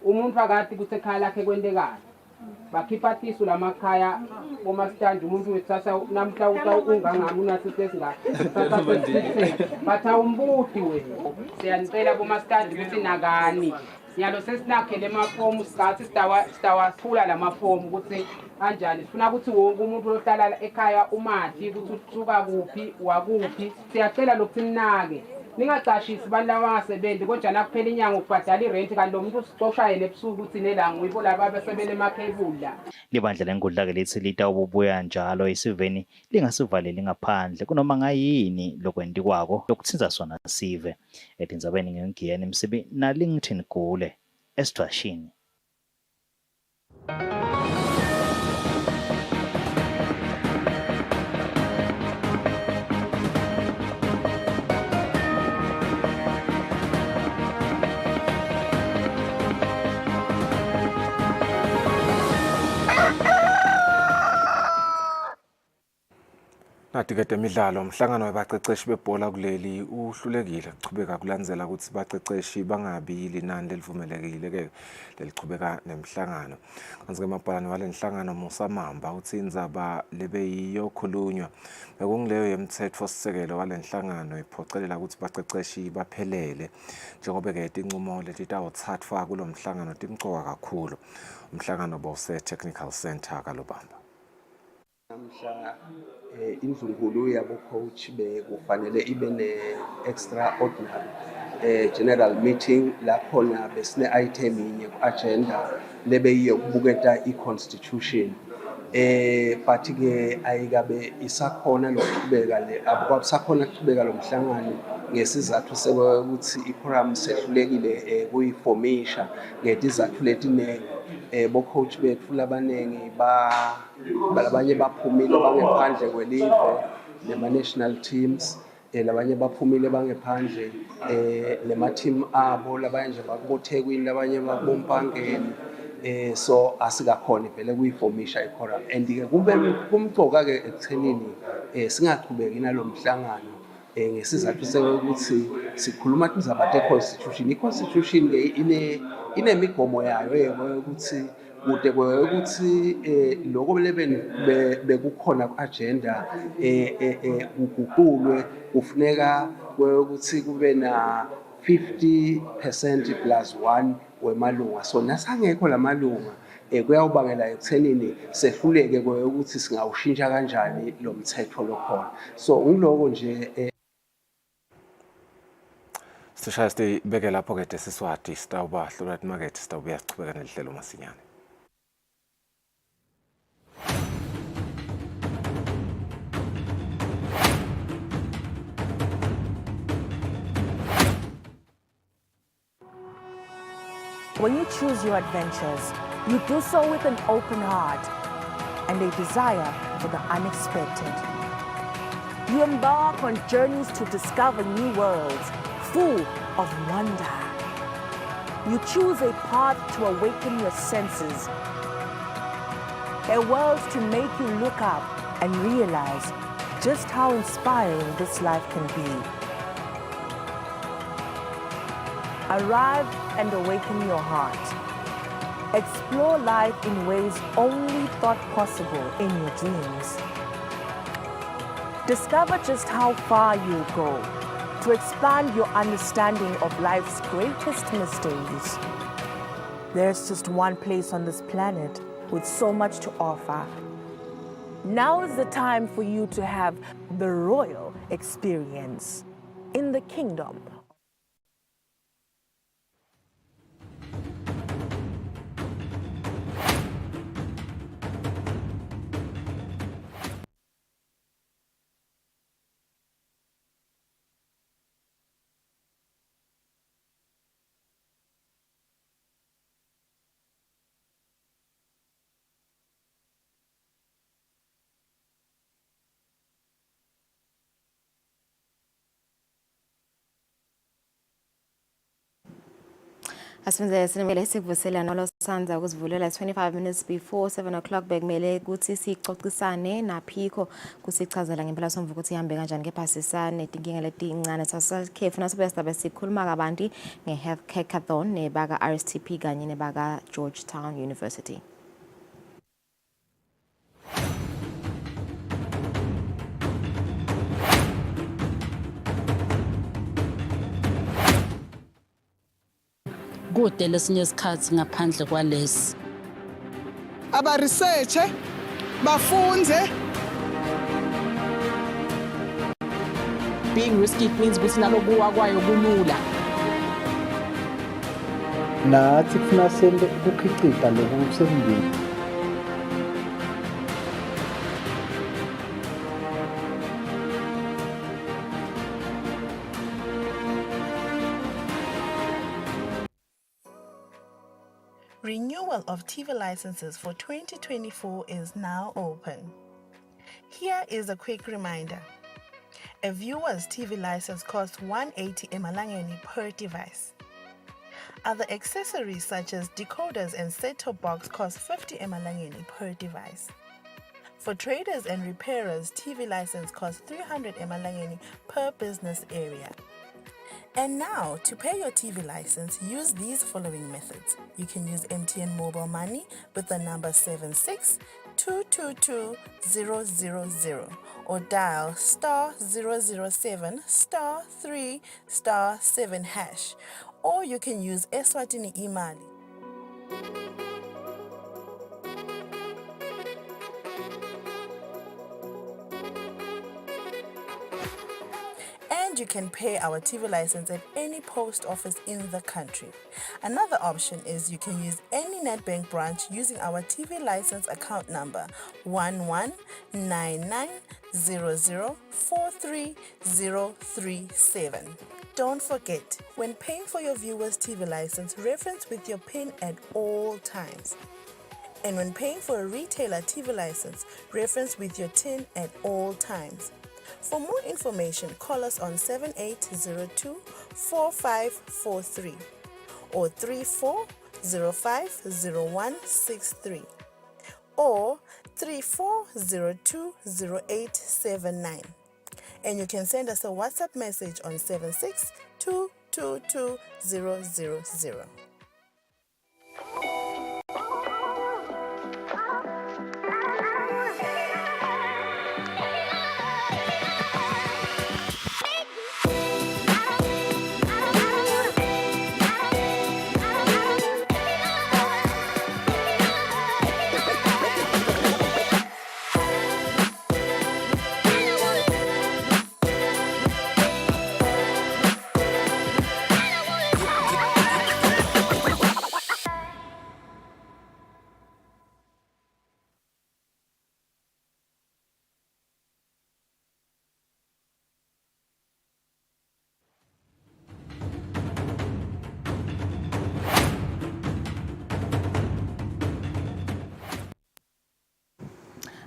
Umuntu akade kuthi ekhaya lakhe kwentekayo bakhipha tisu lamakhaya bomastandi umuntu wethatha namhla ungangami unasitesi batha umbuti wena siyanicela bomastandi ukuthi nakani siyalo sesinakhele emafomu sikathi sitawathula lamafomu ukuthi kanjani sifuna ukuthi wonke umuntu ohlala ekhaya umathi ukuthi usuka kuphi wakuphi siyacela lokhu ninake ningacashisi abantu labangasebenzi kodwa nakuphela inyanga ukubhadala irent kanti lo muntu usixoshayele ebusuku uthi nelanga uyibo laba besebele emakhebula. Libandla lenkundla-ke lithi litawububuya njalo isiveni lingasivaleli ngaphandle kunoma ngayini lokwentikwako lokuthinza sona sive. Etindzabeni ngengiyeni Msibi naLington Gule eSidwashini. Nathi-ke temidlalo umhlangano wabaqeqeshi bebhola kuleli uhlulekile kuchubeka kulandzela ukuthi baqeqeshi bangabi linani lelivumelekile-ke lelichubeka nemhlangano. Kanti-ke emabhalane walenhlangano Musa Mamba uthi indzaba lebeyiyokhulunywa bekungileyo yemtsetfosisekelo walenhlangano iphocelela ukuthi baqeqeshi baphelele njengoba-ke tinqumo letitawutsatfwa kulo mhlangano timcoka kakhulu. Umhlangano bose-Technical Center kaLobamba. Namhla indlunkulu yabo coach bekufanele ibe ne-extraordinary general meeting lakhona besine item inye ku-agenda lebeyiyokubuketa i-constitution but ke ayikabe isakhona lokuqhubeka akusakhona ukuqhubeka lo mhlangano ngesizathu sekuthi i-quorum sehlulekile kuyiformisha ngetizathu letiningi. Bo coach bethu labanengi labanye baphumile bangephandle kwelive nema-national teams labanye baphumile bangephandle nema-team abo labanye nje bakuboThekwini labanye bakuboMpangeni so asikakhona vele kuyiformisha i-quorum and-ke kumcoka-ke ekuthenini singaqhubeki nalo mhlangano ngesizathu sekuthi sikhuluma tindzaba te-constitution. I-constitution-ke inemigomo yayo ukuthi kude ukuthi lokho bekukhona ku-agenda kuguqulwe kufuneka ukuthi kube na 50% plus 1 wemalunga. So nasangekho lamalunga kuyawubangela ekuthenini sehluleke ukuthi singawushintsha kanjani lo mthetho lokhona. So ngiloko nje Sishaya sibeke lapho-ke tesiswati sitawuba hlula timakethe sitawubuya sichubeka nelihlelo masinyane. When you choose your adventures, you do so with an open heart and a desire for the unexpected. You embark on journeys to discover new worlds full of wonder. You choose a path to awaken your senses, a world to make you look up and realize just how inspiring this life can be. Arrive and awaken your heart. Explore life in ways only thought possible in your dreams. Discover just how far you'll go to expand your understanding of life's greatest mysteries. There's just one place on this planet with so much to offer. Now is the time for you to have the royal experience in the kingdom. Asifunze sinemele sikuvusela nolosanza ukuzivulela 25 minutes before 7 o'clock bekumele ukuthi sixoxisane naphiko kusichazela ngempela somvu ukuthi ihambe kanjani kephasisane izinkinga letincane sasikhefu nasobe sikhuluma kabanti ngehealth hackathon nebaka RSTP kanye nebaka Georgetown University. Kude lesinye isikhathi ngaphandle kwalesi aba research bafunze. Being risky means ukuthi nalokuwa kwayo kulula. Nathi kufuna sente ukukhicita lokhu sekungeni. Renewal of TV licenses for 2024 is now open. Here is a quick reminder. A viewer's TV license costs 180 emalangeni per device. Other accessories such as decoders and set-top box cost 50 emalangeni per device. For traders and repairers, TV license costs 300 emalangeni per business area. And now, to pay your TV license, use these following methods. You can use MTN Mobile Money with the number 762222000 or dial *007 *3 *7#. Or you can use Eswatini Imali. And you can pay our TV license at any post office in the country. Another option is you can use any NetBank branch using our TV license account number 119900430037. Don't forget, when paying for your viewer's TV license, reference with your PIN at all times. And when paying for a retailer TV license, reference with your TIN at all times. For more information, call us on 7802-4543 or 34050163 or 34020879. And you can send us a WhatsApp message on 762222000.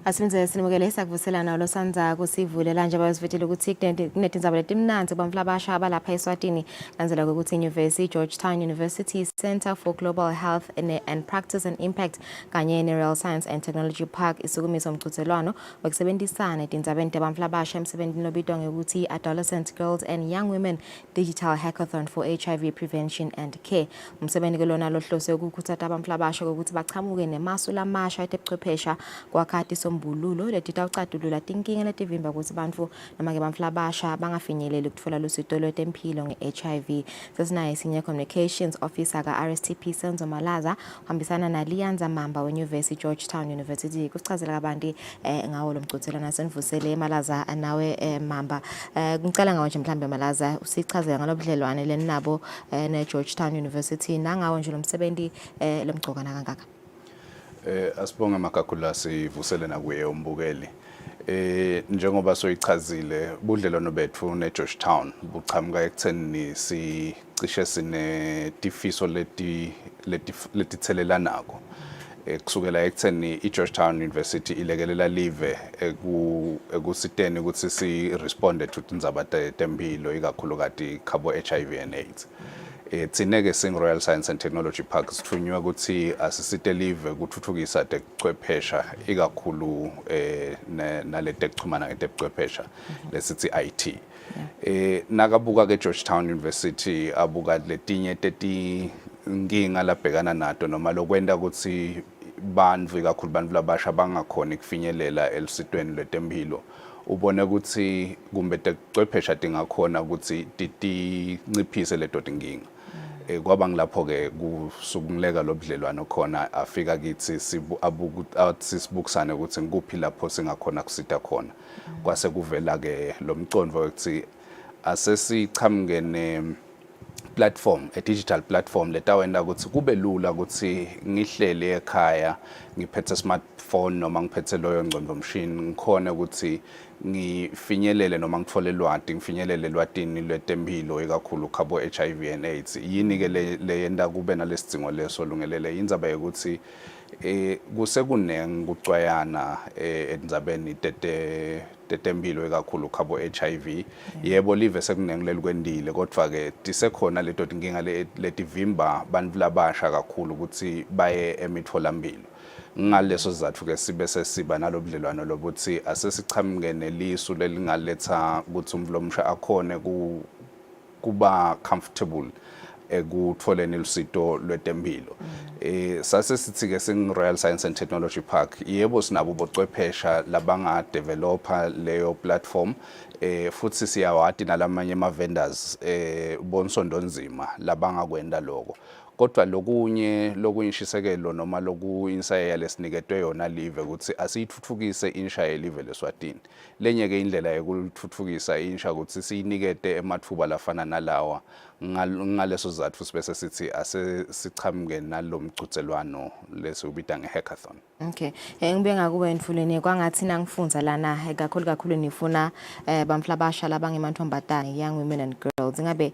Asifunze sinimukele isakuvuselana losanza kusivulela nje abayosivethela ukuthi kunetindzaba letimnanzi kubamfla abasha abalapha eSwatini kanzela ukuthi iNyuvesi Georgetown University Center for Global Health and Practice and Impact kanye neReal Science and Technology Park isukumisa umqhudelwano wokusebenzisana etindzabeni tebamfla abasha emsebentini lobitwa ngokuthi Adolescent Girls and Young Women Digital Hackathon for HIV Prevention and Care. Umsebenzi kolona lohlose ukukhuthaza abamfla abasha ukuthi bachamuke nemasu lamasha etebuchwephesha kwakhathi sombululo letitawucatulula tinkinga letivimba ukuthi bantfu noma ke bamfla abasha bangafinyeleli ukuthola lusito lwetempilo nge-HIV. Sesinaye senior communications officer ka RSTP Senzo Malaza uhambisana naLianza Mamba weNyuvesi Georgetown University kusichazela kabanti ngawo lo mqhudelwano senivusele Malaza nawe Mamba. Ngicela ngawo nje mhlambe Malaza usichazela ngalobudlelwane lenabo neGeorgetown University nangawo nje lo msebenzi lomgcokana kangaka. Asibonga Makakula sivusele nakuye umbukeli. Njengoba soyichazile budlelwano bethu neGeorgetown buchamuka ekutheni sicishe sine tifiso letithelelanako. Kusukela ekutheni iGeorgetown University ilekelela live ekusiteni ukuthi si responde to tindzaba tempilo ikakhulukati khabo HIV and AIDS. Thine-ke sing-Royal Science and Technology Park sithunywa ukuthi asisite live kuthuthukisa tebuchwephesha ikakhulu nale tekuchumana ngetebuchwephesha lesithi IT. Nakabuka ke Georgetown University abuka letinye tetinkinga labhekana nato noma lokwenta ukuthi bantfu ikakhulu bantfu labasha bangakhoni kufinyelela elusitweni lwetemphilo. Ubone ukuthi kumbe tebuchwephesha tingakhona ukuthi titinciphise leto tinkinga. Kwaba ngilapho ke kusukuleka lobudlelwano khona afika kithi sibukisane ukuthi ngikuphi lapho singakhona kusita khona. Kwase kuvela ke lo mcondvo ukuthi asesichamuke ne platform, a digital platform letawenda ukuthi kube lula ukuthi ngihlele ekhaya ngiphethe smartphone noma ngiphethe loyo ngcondo machine ngikhona ukuthi ngifinyelele noma ngithole lwati ngifinyelele lwatini lwetemphilo ekakhulu khabo HIV and AIDS. Yini ke le yenda kube nalesidingo leso lungelele indzaba yokuthi kusekunenge kucwayana endzabeni tetemphilo ekakhulu khabo HIV. Yebo live sekunenge kwendile kodwa ke tisekhona leto tinkinga letivimba bantfu labasha kakhulu ukuthi baye emitfolamphilo. Ngaleso sizathu ke sibe sesiba nalobudlelwano lobuthi asesichamuke nelisu lelingaletha ukuthi umntfu lomsha akhone kuba comfortable ekutfoleni lusito lwetemphilo. Sase sithi ke sing-Royal Science and Technology Park yebo sinabo bochwephesha labanga-developer leyo platform futhi siyawati nalamanye ama-vendors bonsondonzima labangakwenda lokho. Kodwa lokunye inshisekelo noma insaya lesiniketwe yona live ukuthi asiyithuthukise insha yelive leSwatini. Lenye ke indlela yokuthuthukisa insha ukuthi siyinikete emathuba lafana nalawa ngaleso sizathu bese sithi asesichamuke nalomgcutselwano lesubita ngehackathon. Okay. Ngibeka kuwe Mfuleni kwangathi nangifunza lana kakhulu nifuna bamfla basha labangemantfombatana young women and girls. Ngabe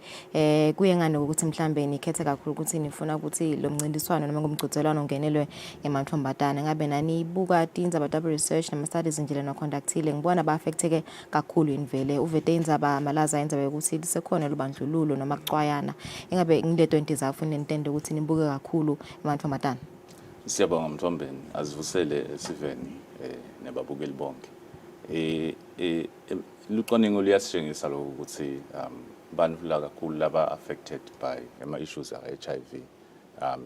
kuye ngani ukuthi mhlambe nikhethe kakhulu ukuthi nifuna ukuthi lo mncintiswano noma ngomgcutselwano ungenelwe emantfombatana. Ngabe nani ibuka tindzaba double research nama studies njalo no conductile ngibona ba affecteke kakhulu invele uvete indzaba malaza indzaba ukuthi lisekhona lobandlululo noma kucwayana. Ngabe ngileto into izafuna nintende ukuthi nibuke kakhulu emantfombatana. Siyabonga Mthombeni azivusele esiveni nebabukeli bonke. Lucwaningo liyasitshengisa lokho ukuthi bantfu la kakhulu laba affected by ama issues of HIV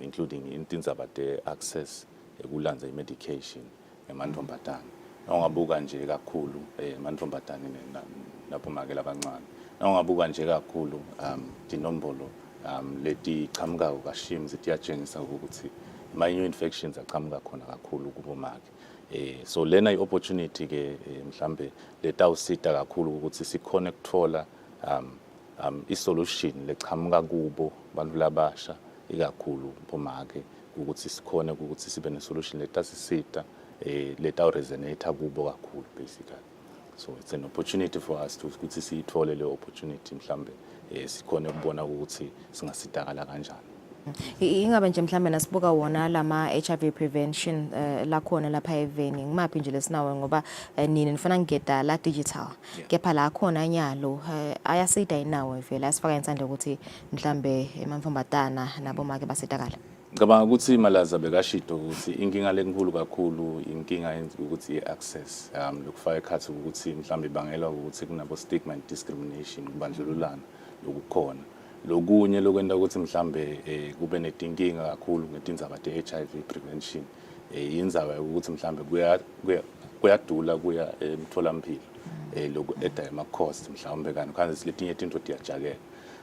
including indzaba te access ekulandza medication emantfombatana. Nawungabuka nje kakhulu emantfombatana napomake labancane. Nawungabuka nje kakhulu tinombolo leti chamuka ukashim zitiyatshengisa ukuthi my infections aqhamuka khona kakhulu kubomake. So lena i-opportunity ke mhlambe letawusita kakhulu ukuthi sikhone kuthola i-solution leqhamuka kubo bantu labasha ikakhulu bomake ukuthi sikhone ukuthi sibe ne-solution letasisita letaw-resonate kubo kakhulu basically. So it's an opportunity for us to ukuthi siyithole le opportunity mhlambe sikhone ukubona ukuthi singasitakala kanjani. Ingabe nje mhlambe nasibuka wona lama HIV prevention lakhona lapha eveni ngimaphi nje lesinawe ngoba nini nifuna ngigeda la digital kepha la khona nyalo ayasida inawe vele asifaka insande ukuthi mhlambe emantfombatana nabo make basitakala. Ngicabanga ukuthi malaza bekashito ukuthi inkinga lenkulu kakhulu inkinga ukuthi i-access lokufaka ekhathi ukuthi mhlambe bangela ukuthi kunabo stigma and discrimination kubandlululana lokukhona. Lokunye lokwenda ukuthi mhlambe kube netinkinga kakhulu ngetindzaba te-HIV prevention indzaba ukuthi mhlambe kuyadula kuya emtholampilo lokhu eda ama-cost mhlawumbe kanti khanze siletinye tinto tiyajakela.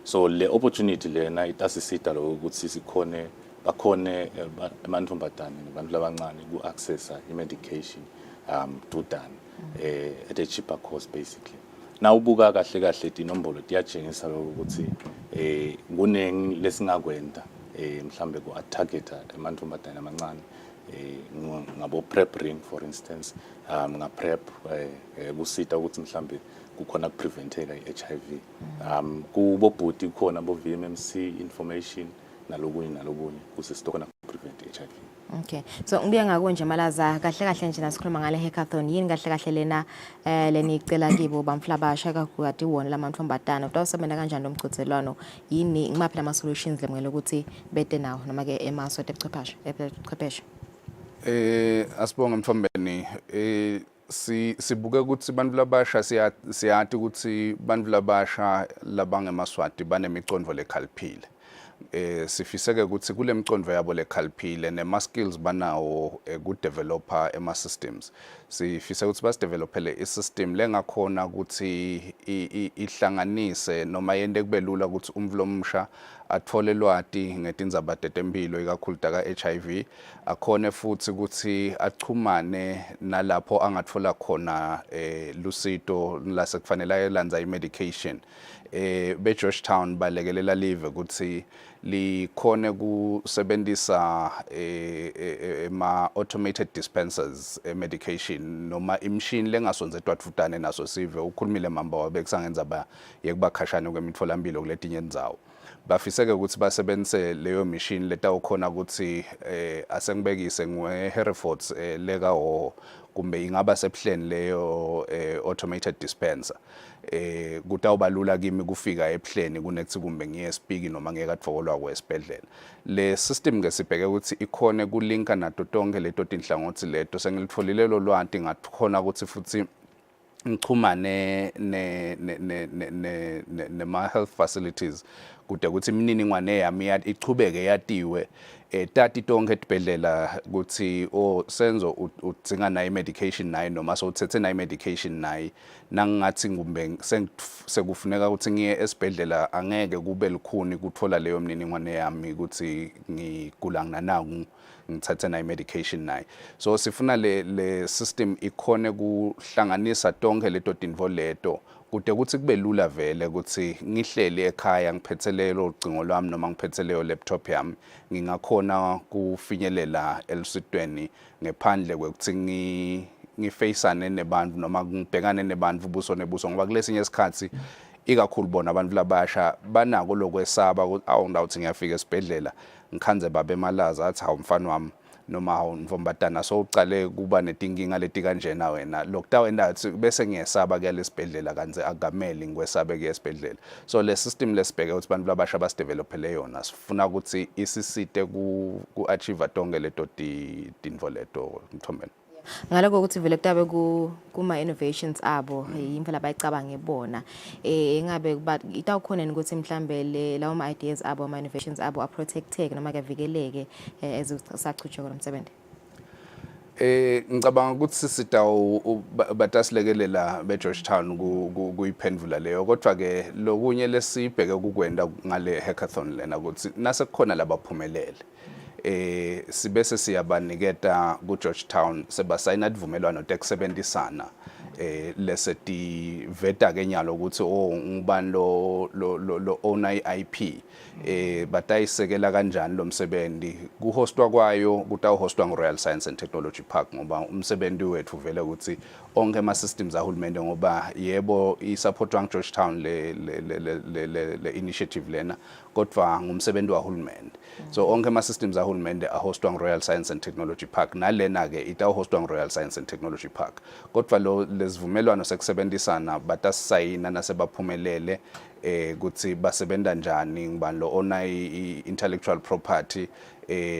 So le opportunity lena itasisita lokho ukuthi sikhone bakhone emantfombatane nabantu labancane ku-accessa i-medication dudane at a cheaper cost basically. Na ubuka kahle kahle tinombolo tiyatshengisa lokho ukuthi kunengi lesingakwenda mhlambe ku targeta emantfombatane amancane ngabo prep ring for instance nga prep kusita ukuthi mhlambe kukhona kupreventeka i-HIV kubo bhuti kukhona bo VMMC information nalokunye kusisitokona prevent HIV. Okay. So ngibuye ngakunje Malaza kahle kahle nje nasikhuluma ngale hackathon yini kahle kahle lena leni icela kibo bamfla basha kakhulu wona lamantombazana utawusebenza kanjani lomqhudelwano yini ngimaphi lama solutions lemngela ukuthi bete nawo noma ke emaso ebuchwepheshe asibonga Mthombeni sibuke ukuthi bantu labasha siyathi ukuthi bantu labasha labangemaswati banemicondvo lekhaliphile sifiseke ukuthi kule micondvo yabo lekhaliphile nema skills banawo ku developer ema systems sifisa ukuthi basidevelopele isystem lengakhona ukuthi ihlanganise noma yende kubelula ukuthi umvlo omsha athole lwati ngetindzaba tetempilo ikakhulu taka HIV akhone futhi ukuthi achumane nalapho angathola khona lusito lase kufanele ayelandza i-medication be Georgetown balekelela live ukuthi likhone kusebenzisa ma automated dispensers medication noma imshini lengasonzetwa thutane naso sive ukhulumile mamba wabekusangenza ba yekubakhashana kwemitfolamphilo kuletinye indzawo bafiseke ukuthi basebenzise leyo machine letawukhona ukuthi asengibekise ngeHerefords lekawo kumbe ingaba sebuhleni leyo automated dispenser kutawubalula kimi kufika ebuhleni kunethi kumbe ngiye speak noma ngeke atfokolwa kwesibhedlela le system ke sibheke ukuthi ikhone kulinka nato tonke leto tinhlangothi leto sengilitfolile lo lwanti ngakhona ukuthi futhi ngichumane nema health facilities kude ukuthi imininingwane yami ichubeke yatiwe tati tonke tibhedlela ukuthi senzo udzinga nayo medication nayo noma sowuthethe nayo medication nayo nangathi ngumbe sekufuneka ukuthi ngiye esibhedlela angeke kube lukhuni kuthola leyo mininingwane yami ukuthi ngigula nginanaku ngithathe nayo medication nayo so sifuna le system ikhone kuhlanganisa tonke leto tinvo leto kude ukuthi kube lula vele ukuthi ngihleli ekhaya ngiphethelelo ucingo lwami noma ngiphethelelo laptop yami ngingakhona kufinyelela elusitweni ngephandle kwekuthi ngifaceane nebantu noma ngibhekane nebantu ubuso nebuso ngoba kulesinye isikhathi ikakhulu bona abantu labasha banako lokwesaba ukuthi awungawuthi ngiyafika esibhedlela ngikhanze babe malaza athi hawu mfana wami noma hawu mvombatana so ucale kuba netinkinga leti kanjena wena lokutawenda bese ngiyesaba kuya lesibhedlela kanze agameli ngikwesabe kuya esibhedlela so le system lesibheke ukuthi bantu labasha basidevelopele yona sifuna ukuthi isisite ku achieve tonke leto tinvo leto Mthombeni ngaloko ukuthi vele kutabe kuma innovations abo impela bayicabange bona engabe itawukhona ukuthi mhlambe lawo ma ideas abo ama innovations abo protecteke noma kavikeleke ezisachutshwa komsebenzi ngicabanga ukuthi sitawu batasilekelela be Georgetown kuyiphendula leyo kodwa ke lokunye lesibheke kukwenda ngale hackathon lena ukuthi nase kukhona labaphumelele sibese siyabaniketa ku Georgetown sebasayina ivumelwano tekusebenzisana leseti veta ke nyalo ukuthi ngubani lo owner IP batayisekela kanjani lo msebenzi kuhostwa kwayo kutawuhostwa ngeRoyal Science and Technology Park ngoba umsebenzi wethu vele ukuthi onke ama systems ahulumende ngoba yebo isupportwa ngeGeorgetown le initiative lena kodwa ngumsebenzi wahulumende so onke ama systems ahulumende ahostwa ngeRoyal Science and Technology Park nalena ke itawuhostwa ngeRoyal Science and Technology Park kodwa lo lesivumelwano sekusebenzisana batasayina nasebaphumelele ukuthi basebenta njani ngibani lo owner intellectual property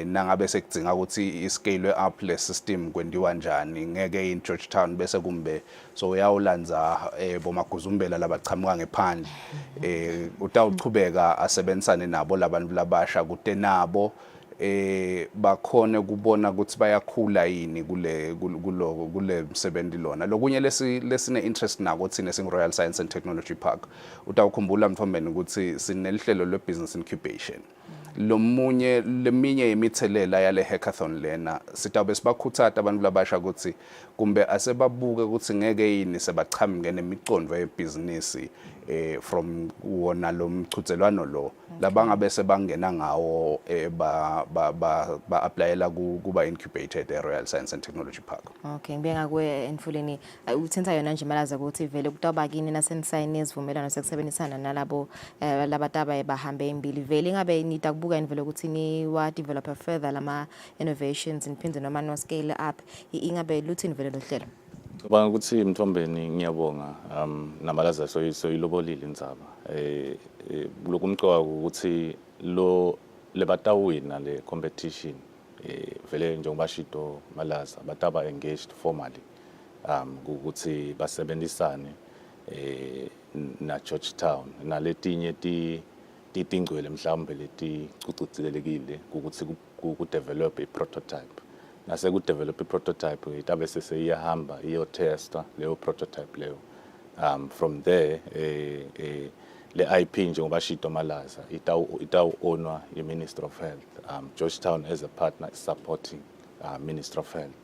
nangabe sekudzinga ukuthi iscale up le system kwendiwa njani ngeke in Georgetown bese kumbe so uyawulandza bomaguzumbela labachamuka ngephandle utawuchubeka asebenzisane nabo labantu labasha kude nabo bakhone kubona ukuthi bayakhula yini kule msebenzi lona lokunye lesine interest nako thina sing Royal Science and Technology Park utawukhumbula Mthombeni ukuthi sinelihlelo le business incubation leminye imithelela yale hackathon lena sitabe sibakhuthatha abantu labasha ukuthi kumbe asebabuke ukuthi ngeke yini sebachamuke nemicondvo yebusiness from wona lo mchuthelwano lo labangabe sebangena ngawo ba applyela kuba incubated Royal Science and Technology Park. Okay, ngibeka kuwe Entfuleni uthenza yona nje malaza ukuthi vele kutoba kini nasenisayini isivumelwano sekusebenzisana nalabo labataba bahambe embili vele ingabe nita kubuka invele ukuthi ni wa developer further lama innovations niphinde noma no scale up ingabe luthini vele lo hlelo. Ngicabanga ukuthi Mthombeni ngiyabonga namalaza soyilobolile indzaba lokumcoka ukuthi lo lebatawina le competition vele njengoba shito malaza bataba engaged formally ukuthi basebenzisane na Georgetown naletinye titingcwele mhlawumbe leti cucuthelekile ukuthi ku develop a prototype nase ku develop a prototype itabe sesiyahamba iyo testa leyo prototype leyo from there le IP njengoba shito malaza itawu ownwa ye Minister of Health. Georgetown as a partner is supporting Minister of Health.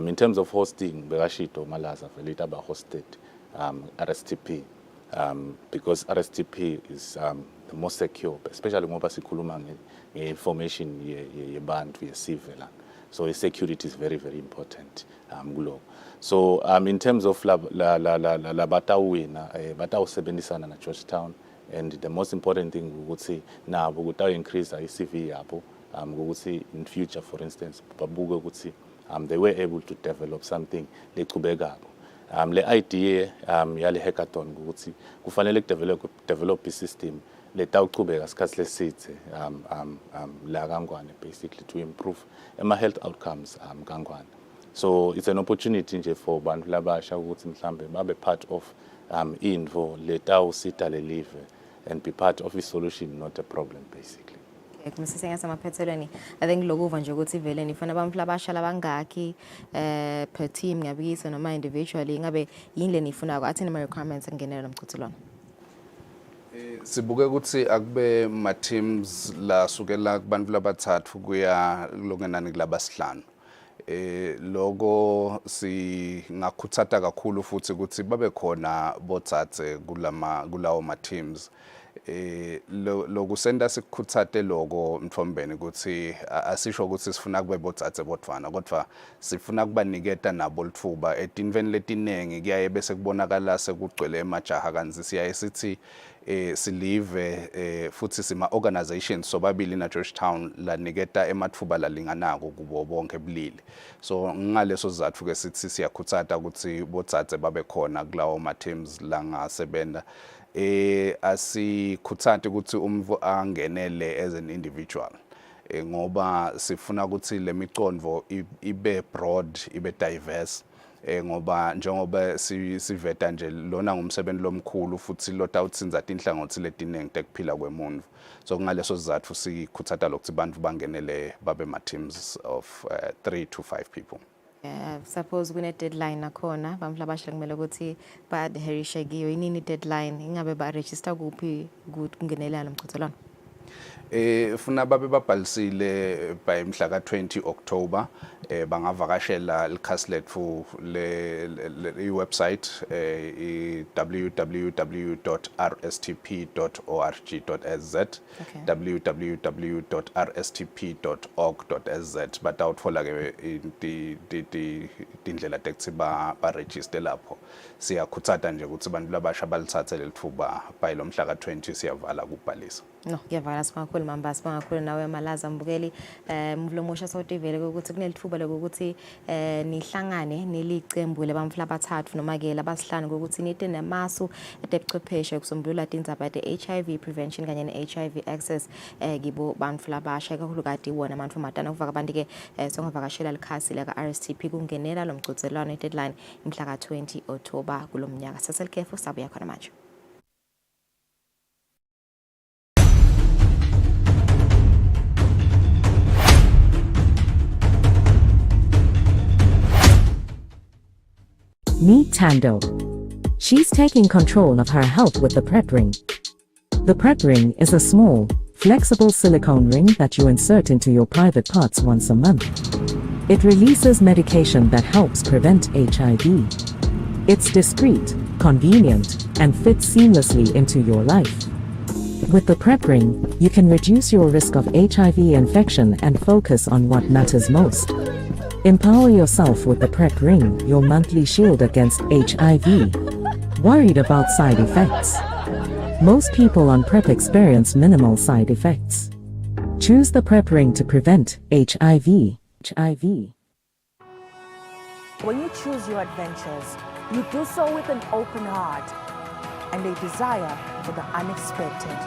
In terms of hosting bekashito malaza vele itaba hosted RSTP because RSTP is the most secure, especially ngoba sikhuluma nge-information yebantu ye-civil. So security is very, very important. So in terms of la batawina, batawusebenzisana na Georgetown, and the most important thing we would say now we would increase ICV yabo. We would say in future, for instance, babuga would say they were able to develop something like kubega. Le idea yale hackathon would say kufanele develop a system leta uqhubeka sikhathi lesithe la kangwane basically to improve my health outcomes kangwane. So it's an opportunity nje for bantu labasha ukuthi mhlambe babe part of info leta usita le live and be part of the solution, not a problem basically. Kumsisenge samaphethelweni I think lokuva nje ukuthi vele nifana abantu labasha labangaki per team ngabikisa noma individually ngabe yini le nifunako athini ama requirements angenela nomchuthelwano. Sibuke ukuthi akube ma teams la sukela kubantu labathathu kuya lokungenani kulabasihlanu. Logo singakhuthata kakhulu futhi ukuthi babe khona botsatse kulawo ma teams. Lokusenda sikhuthate logo Mthombeni ukuthi asisho ukuthi sifuna kube botsatse bodvana kodwa sifuna kubaniketa nabo lithuba etinveni letinengi kuyaye bese kubonakala sekugcwele emajaha kanzi siyaye sithi silive futhi sima organizations sobabili na Georgetown laniketa emathuba lalinganako kubo bonke bulili. So ngaleso sizathu ke sithi siyakhuthata ukuthi botsatse babe khona kulawo ma teams la ngasebenza. Asikhuthati ukuthi umvu angenele as an individual ngoba sifuna ukuthi le micondvo ibe broad ibe diverse ngoba njengoba siveta nje lona ngumsebenzi lomkhulu futhi lota utsinza tinhlangothi letinengi tekuphila kwemuntu. So ngaleso sizathu sikhuthata lokuthi bantu bangenele babe ma teams of 3 to 5 people. Suppose kune deadline nakhona bamhla labasha kumele ukuthi ba adherishe kiyo inini deadline ingabe ba register kuphi kungenelana nomchuthelwano. Funa babe babhalisile by mhla ka 20 October bangavakashela ikhasi lethu le website www.rstp.org.sz www.rstp.org.sz batawuthola ke indlela tekuthi ba register lapho. Siyakhuthata nje ukuthi abantu labasha balithathe lelithuba by lo mhla ka 20 siyavala ukubhalisa. No, ngiyavakala sibakhulu mamba sibakhulu nawe malaza mbukeli mvlomusha sawutivele ukuthi kunelithuba lokuthi nihlangane nilicembu lebamfu labathathu noma ke labasihlanu ukuthi nite namasu etebuchwepheshe kusombulula indzaba HIV prevention kanye ne-HIV access kibo bantu labasha kakhulukati wona abantu matana kuvaka abantu ke songavakashela likhasi la RSTP kungenela lo mchuthelwano deadline imhla ka 20 October kulomnyaka. Saselkefu sabuya khona manje. Meet Tando. She's taking control of her health with the PrEP ring. The PrEP ring is a small, flexible silicone ring that you insert into your private parts once a month. It releases medication that helps prevent HIV. It's discreet, convenient, and fit seamlessly into your life. With the PrEP ring, you can reduce your risk of HIV infection and focus on what matters most. Empower yourself with the PrEP ring, your monthly shield against HIV. Worried about side effects? Most people on PrEP experience minimal side effects. Choose the PrEP ring to prevent HIV. When you choose your adventures, you do so with an open heart and a desire for the unexpected.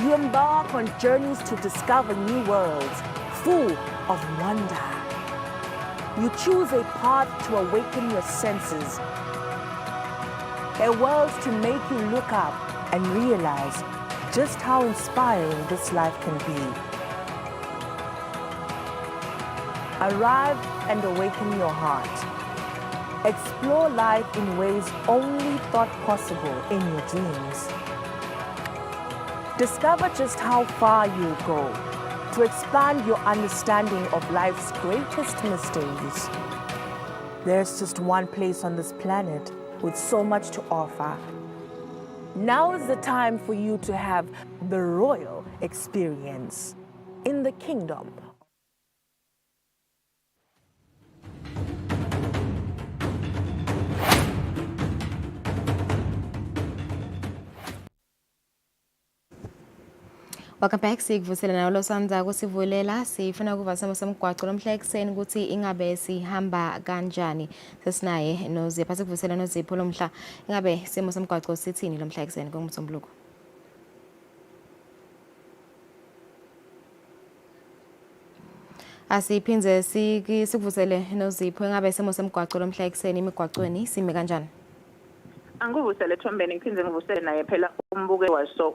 You embark on journeys to discover new worlds full of wonder. You choose a path to awaken your senses, a world to make you look up and realize just how inspiring this life can be. Arrive and awaken your heart. Explore life in ways only thought possible in your dreams. Discover just how far you'll go to expand your understanding of life's greatest mysteries. There's just one place on this planet with so much to offer. Now is the time for you to have the royal experience in the kingdom. Welcome back. Sikuvusela nawo losanza kusivulela sifuna ukuva simo somgwaqo nomhla ekseni ukuthi ingabe sihamba kanjani. Sesinaye noZipho sikuvusela noZipho lomhla. Ingabe simo somgwaqo sithini lomhla ekseni ngoMsombuluko? Asiphinze sikuvusele noZipho ingabe simo somgwaqo lomhla ekseni imigwaqweni sime kanjani? Angivusele Thombeni ngiphinze ngivusele naye phela umbuke waso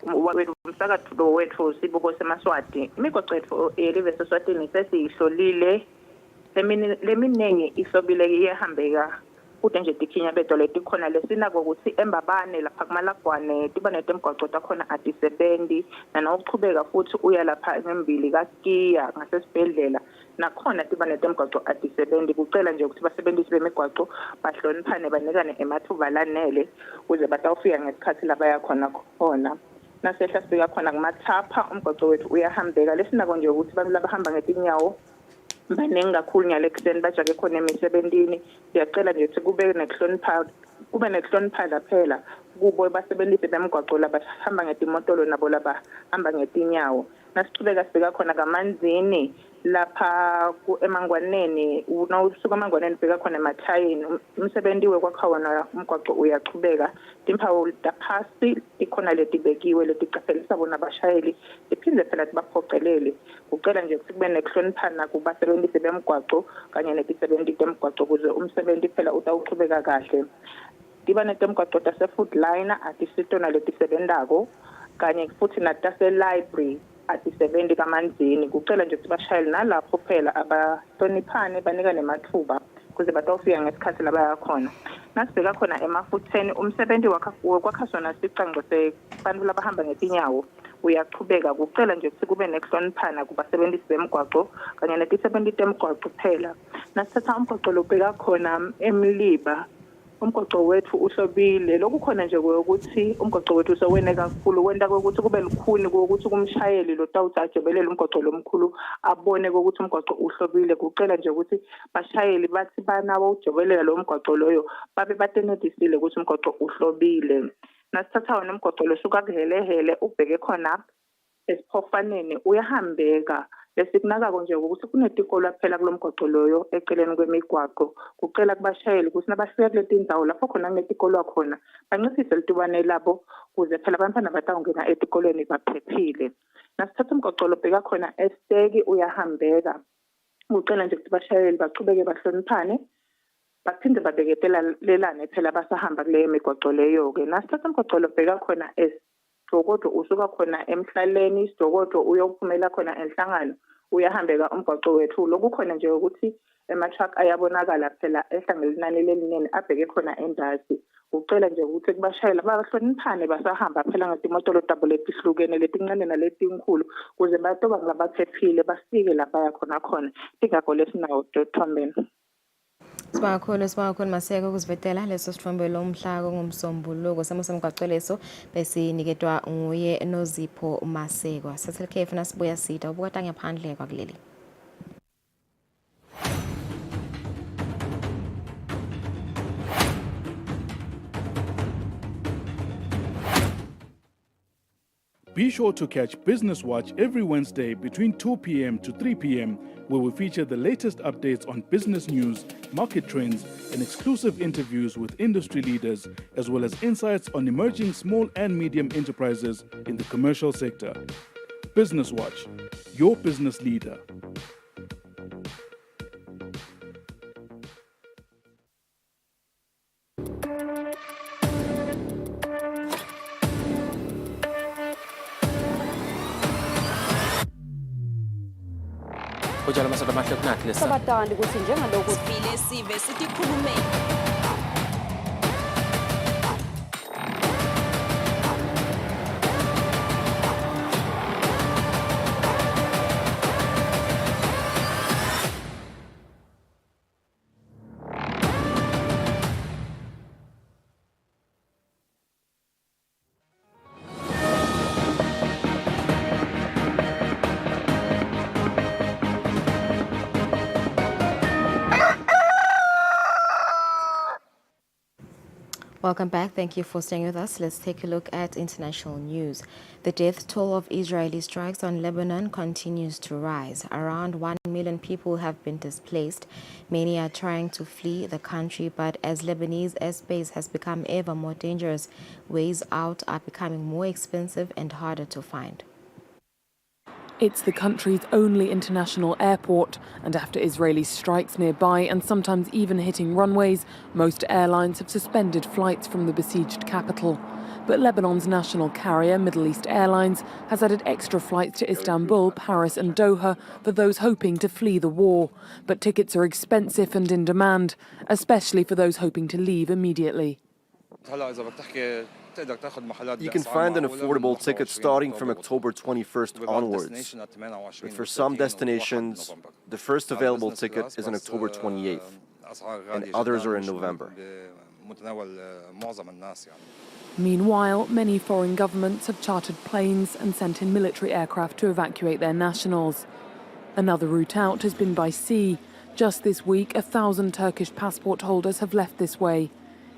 umsakatho wethu sibuko seMaswati. Imigwaqo yethu elive seSwatini sesiyihlolile leminingi ihlobile iyahambeka kude nje tikhinya bedole tikhona lesinako ukuthi embabane lapha kumalagwane tiba netemgwaqo takhona atisebenzi nanokuchubeka futhi uya lapha ngembili kaSkiya ngasesibhedlela nakhona tiba netemgwaqo atisebenzi kucela nje ukuthi basebenzise bemigwaqo bahloniphane banikane emathuba lanele ukuze batawufika ngesikhathi la baya khona nasehla sifika khona kumathapha umgwaqo wethu uyahambeka lesinako nje ukuthi abantu labahamba ngetinyawo baningi kakhulu nyalekuseni bajake khona emisebenzini siyacela nje ukuthi kube nehlonipha phela kubo basebenzise bemgwaqo labahamba ngetimotolo nabo labahamba ngetinyawo nasichubeka sibeka khona kamanzini lapha emangwaneni usuka emangwaneni bheka khona emathayini umsebenzi wekwakha wona umgwaqo uyachubeka timpawu taphasi ikhona letibekiwe letiqaphelisa bona abashayeli iphinde phela sibaphoqelele ucela nje ukuthi kube nehloniphana kubasebenzisi bemgwaqo kanye netisebenzi temgwaqo ukuze umsebenzi phela utawuchubeka kahle tiba netemgwaqo tase-food liner atisitona letisebenzako kanye futhi natase-library atisebenzi kamanzini kucela nje ukuthi bashayeli nalapho phela abahloniphane banika nemathuba ukuze batawufika ngesikhathi la bayakhona nasibheka khona emafutheni umsebenzi wakwakha sona sicango sebantu labahamba ngetinyawo uyachubeka kucela nje ukuthi kube nehloniphana kubasebenzisi bemgwaqo kanye netisebenzi temgwaqo phela nasithatha umgwaqo lobheka khona eMliba umgwaqo wethu uhlobile lokukhona nje ukuthi umgwaqo wethu sowene kakhulu wenda ukuthi kube lukhuni ukuthi kumshayeli lo tawuthi ajobelela umgwaqo lomkhulu abone ukuthi umgwaqo uhlobile kucela nje ukuthi bashayeli bathi banawo ujobelela lo mgwaqo loyo babe batenedisile ukuthi umgwaqo uhlobile nasithatha wona umgwaqo lo suka kuhelehele ubheke khona esiphofaneni uyahambeka lesikunaka nje ukuthi kunetikolo phela kulomgwaqo loyo eceleni kwemigwaqo kucela kubashayeli ukuthi nabafika kuleti ndawo lapho khona kunetikolo khona banciphise litubane labo kuze phela abantwana batawungena etikolweni baphephile nasithatha umgwaqo lobheka khona esiteki uyahambeka ucela nje ukuthi bashayeli bachubeke bahloniphane baphinde babeketelelane phela basahamba kuleyo migwaqo leyo-ke nasithatha umgwaqo lobheka khona Sokoto usuka khona emhlaleni Sokoto uyophumela khona enhlangano uyahambeka umgwaqo wethu lokukhona nje ukuthi ama-truck ayabonakala phela ehlangelinani lelinene abheke khona endazi ucela nje ukuthi kubashayela bahloniphane basahamba phela ngetimotolo tabo letihlukene letincane naletinkulu ukuze batoba ngabaphephile basike lapha yakhona khona ingakho lesinawo Thombeni. Sibonga kakhulu Maseko ukusivetela leso sithombe lomhla ngomsombuluko semgwaqo leso besiniketwa nguye Nozipho Maseko. Saselekhefu nasibuya sida ubukata ngaphandle kwakuleli. Be sure to catch Business Watch every Wednesday between 2 p.m. to 3 p.m., where we feature the latest updates on business news, market trends, and exclusive interviews with industry leaders, as well as insights on emerging small and medium enterprises in the commercial sector. Business Watch, your business leader. Ujala masada mahle kunathi lesa. Sabatandi ukuthi njengalokhu sivile sive sithi khulumeni. Welcome back. Thank you for staying with us. Let's take a look at international news. The death toll of Israeli strikes on Lebanon continues to rise. Around 1 million people have been displaced. Many are trying to flee the country, but as Lebanese airspace has become ever more dangerous, ways out are becoming more expensive and harder to find. It's the country's only international airport, and after Israeli strikes nearby and sometimes even hitting runways, most airlines have suspended flights from the besieged capital. But Lebanon's national carrier, Middle East Airlines, has added extra flights to Istanbul, Paris and Doha for those hoping to flee the war. But tickets are expensive and in demand, especially for those hoping to leave immediately. You can find an affordable ticket starting from October 21st onwards. But for some destinations, the first available ticket is on October 28th, and others are in November. Meanwhile, many foreign governments have chartered planes and sent in military aircraft to evacuate their nationals. Another route out has been by sea. Just this week, 1,000 Turkish passport holders have left this way.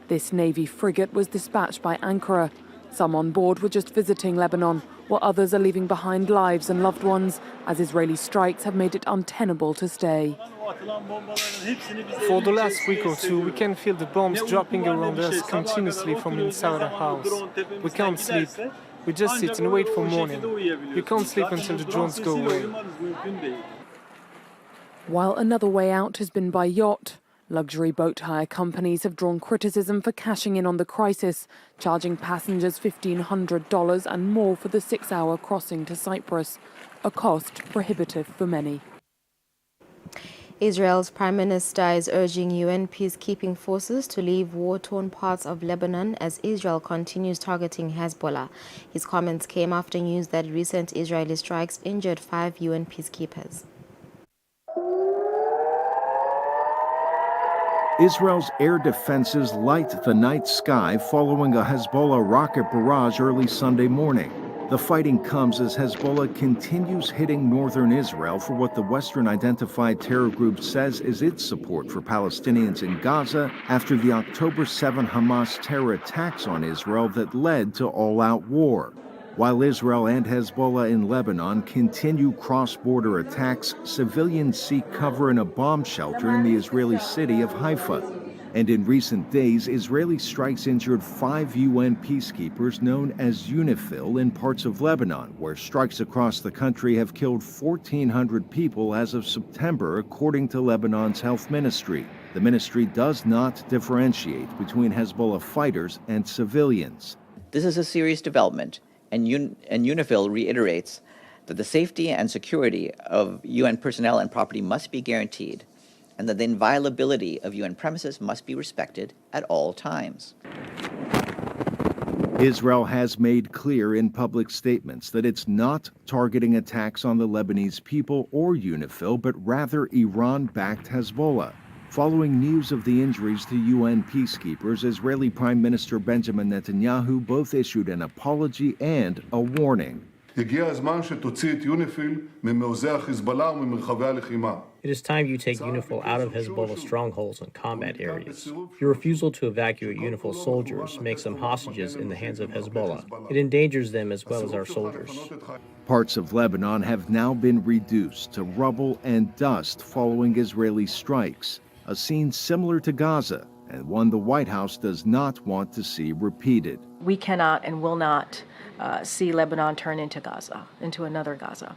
This Navy frigate was dispatched by Ankara. Some on board were just visiting Lebanon, while others are leaving behind lives and loved ones, as Israeli strikes have made it untenable to stay. For the last week or two, we can feel the bombs dropping around us continuously from inside our house. We can't sleep. We just sit and wait for morning. You can't sleep until the drones go away. While another way out has been by yacht, luxury boat hire companies have drawn criticism for cashing in on the crisis, charging passengers $1,500 and more for the 6-hour crossing to Cyprus, a cost prohibitive for many. Israel's Prime Minister is urging UN peacekeeping forces to leave war-torn parts of Lebanon as Israel continues targeting Hezbollah. His comments came after news that recent Israeli strikes injured 5 UN peacekeepers. Israel's air defenses light the night sky following a Hezbollah rocket barrage early Sunday morning. The fighting comes as Hezbollah continues hitting northern Israel for what the Western-identified terror group says is its support for Palestinians in Gaza after the October 7 Hamas terror attacks on Israel that led to all-out war. While Israel and Hezbollah in Lebanon continue cross-border attacks, civilians seek cover in a bomb shelter in the Israeli city of Haifa. And in recent days, Israeli strikes injured 5 UN peacekeepers known as UNIFIL in parts of Lebanon, where strikes across the country have killed 1,400 people as of September, according to Lebanon's health ministry. The ministry does not differentiate between Hezbollah fighters and civilians. This is a serious development. And UNIFIL reiterates that the safety and security of UN personnel and property must be guaranteed, and that the inviolability of UN premises must be respected at all times. Israel has made clear in public statements that it's not targeting attacks on the Lebanese people or UNIFIL, but rather Iran-backed Hezbollah. Following news of the injuries to UN peacekeepers, Israeli Prime Minister Benjamin Netanyahu both issued an apology and a warning. It is time you take UNIFIL out of Hezbollah strongholds and combat areas. Your refusal to evacuate UNIFIL soldiers makes them hostages in the hands of Hezbollah. It endangers them as well as our soldiers. Parts of Lebanon have now been reduced to rubble and dust following Israeli strikes, a scene similar to Gaza and one the White House does not want to see repeated. We cannot and will not see Lebanon turn into Gaza, into another Gaza.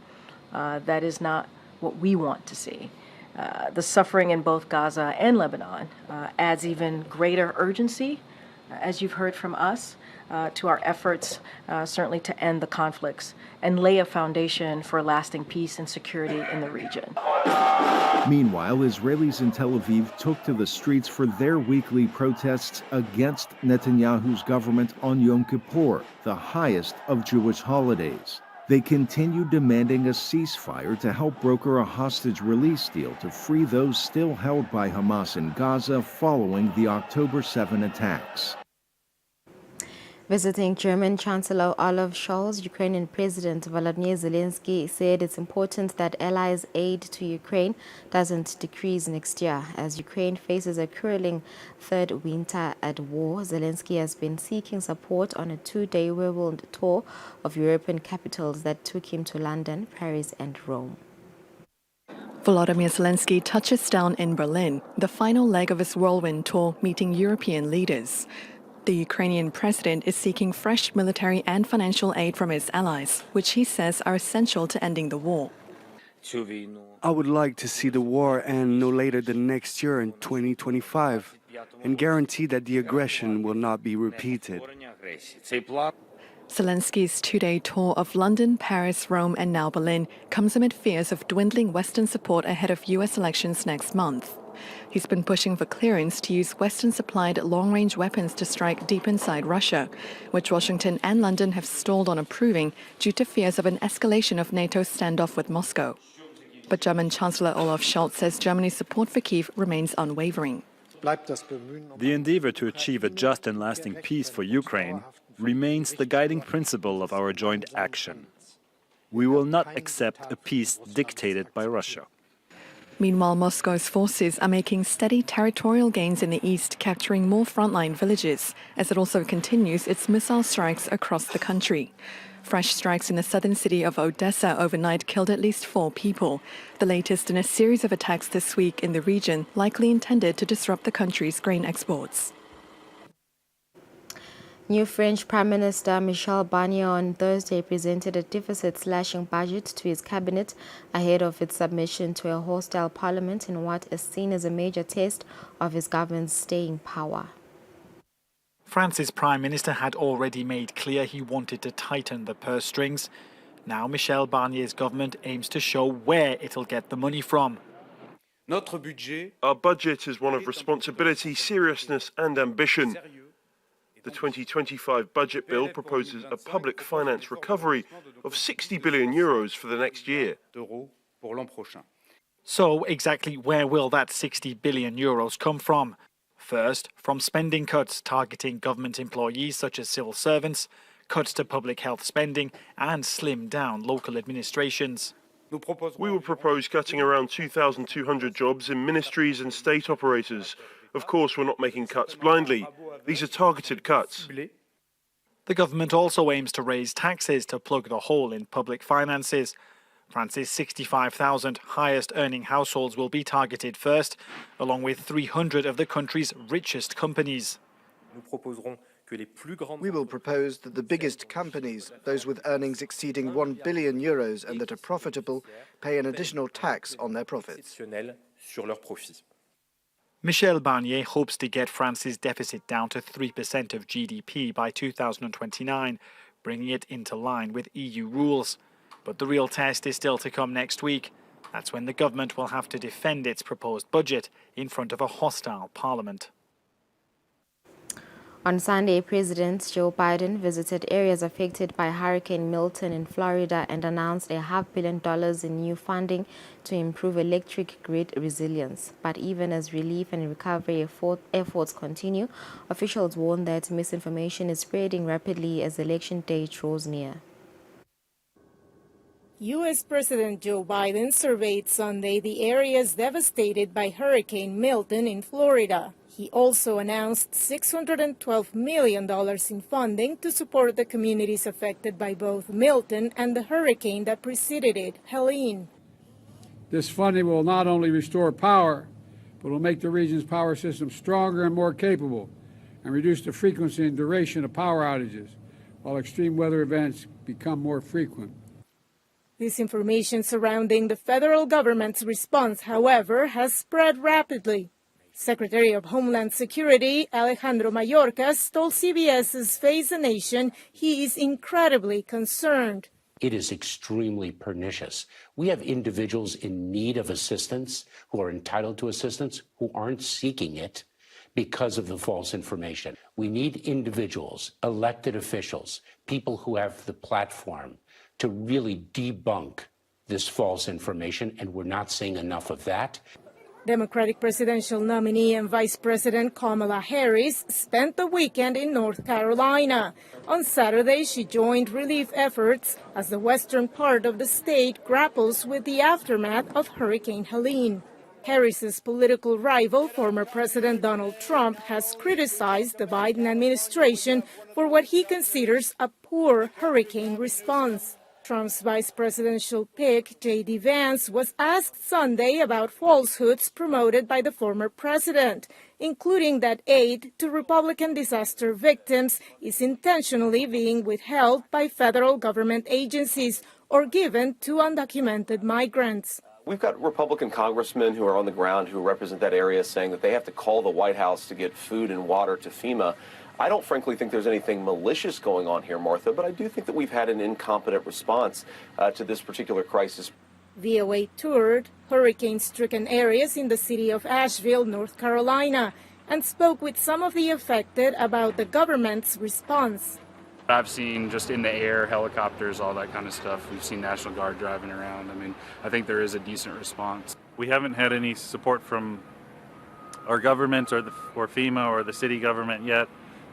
That is not what we want to see. The suffering in both Gaza and Lebanon adds even greater urgency, as you've heard from us, to our efforts certainly to end the conflicts and lay a foundation for lasting peace and security in the region. Meanwhile, Israelis in Tel Aviv took to the streets for their weekly protests against Netanyahu's government on Yom Kippur, the highest of Jewish holidays. They continue demanding a ceasefire to help broker a hostage release deal to free those still held by Hamas in Gaza following the October 7 attacks. Visiting German Chancellor Olaf Scholz, Ukrainian President Volodymyr Zelensky said it's important that allies' aid to Ukraine doesn't decrease next year. As Ukraine faces a crueling third winter at war, Zelensky has been seeking support on a two-day whirlwind tour of European capitals that took him to London, Paris and Rome. Volodymyr Zelensky touches down in Berlin, the final leg of his whirlwind tour meeting European leaders. The Ukrainian president is seeking fresh military and financial aid from his allies, which he says are essential to ending the war. I would like to see the war end no later than next year in 2025 and guarantee that the aggression will not be repeated. Zelensky's two-day tour of London, Paris, Rome and now Berlin comes amid fears of dwindling Western support ahead of US elections next month. He's been pushing for clearance to use Western-supplied long-range weapons to strike deep inside Russia, which Washington and London have stalled on approving due to fears of an escalation of NATO's standoff with Moscow. But German Chancellor Olaf Scholz says Germany's support for Kyiv remains unwavering. The endeavor to achieve a just and lasting peace for Ukraine remains the guiding principle of our joint action. We will not accept a peace dictated by Russia. Meanwhile, Moscow's forces are making steady territorial gains in the east, capturing more frontline villages, as it also continues its missile strikes across the country. Fresh strikes in the southern city of Odessa overnight killed at least 4 people, the latest in a series of attacks this week in the region, likely intended to disrupt the country's grain exports. New French Prime Minister Michel Barnier on Thursday presented a deficit-slashing budget to his cabinet ahead of its submission to a hostile parliament in what is seen as a major test of his government's staying power. France's Prime Minister had already made clear he wanted to tighten the purse strings. Now Michel Barnier's government aims to show where it'll get the money from. Our budget is one of responsibility, seriousness and ambition. The 2025 budget bill proposes a public finance recovery of 60 billion euros for the next year. So exactly where will that 60 billion euros come from? First, from spending cuts targeting government employees such as civil servants, cuts to public health spending and slim down local administrations. We will propose cutting around 2,200 jobs in ministries and state operators. Of course, we're not making cuts blindly. These are targeted cuts. The government also aims to raise taxes to plug the hole in public finances. France's 65,000 highest-earning households will be targeted first, along with 300 of the country's richest companies. We will propose that the biggest companies, those with earnings exceeding 1 billion euros and that are profitable, pay an additional tax on their profits. Michel Barnier hopes to get France's deficit down to 3% of GDP by 2029, bringing it into line with EU rules. But the real test is still to come next week. That's when the government will have to defend its proposed budget in front of a hostile parliament. On Sunday, President Joe Biden visited areas affected by Hurricane Milton in Florida and announced $500 million in new funding to improve electric grid resilience. But even as relief and recovery efforts continue, officials warn that misinformation is spreading rapidly as election day draws near. U.S. President Joe Biden surveyed Sunday the areas devastated by Hurricane Milton in Florida. He also announced $612 million in funding to support the communities affected by both Milton and the hurricane that preceded it, Helene. This funding will not only restore power, but will make the region's power system stronger and more capable and reduce the frequency and duration of power outages while extreme weather events become more frequent. Disinformation surrounding the federal government's response, however, has spread rapidly. Secretary of Homeland Security Alejandro Mayorkas told CBS's Face the Nation he is incredibly concerned. It is extremely pernicious. We have individuals in need of assistance who are entitled to assistance who aren't seeking it because of the false information. We need individuals, elected officials, people who have the platform to really debunk this false information, and we're not seeing enough of that. Democratic presidential nominee and Vice President Kamala Harris spent the weekend in North Carolina. On Saturday, she joined relief efforts as the western part of the state grapples with the aftermath of Hurricane Helene. Harris's political rival, former President Donald Trump, has criticized the Biden administration for what he considers a poor hurricane response. Trump's vice presidential pick, J.D. Vance, was asked Sunday about falsehoods promoted by the former president, including that aid to Republican disaster victims is intentionally being withheld by federal government agencies or given to undocumented migrants. We've got Republican congressmen who are on the ground who represent that area saying that they have to call the White House to get food and water to FEMA. I don't frankly think there's anything malicious going on here, Martha, but I do think that we've had an incompetent response to this particular crisis. VOA toured hurricane-stricken areas in the city of Asheville, North Carolina, and spoke with some of the affected about the government's response. I've seen just in the air, helicopters, all that kind of stuff. We've seen National Guard driving around. I mean, I think there is a decent response. We haven't had any support from our government or FEMA or the city government yet,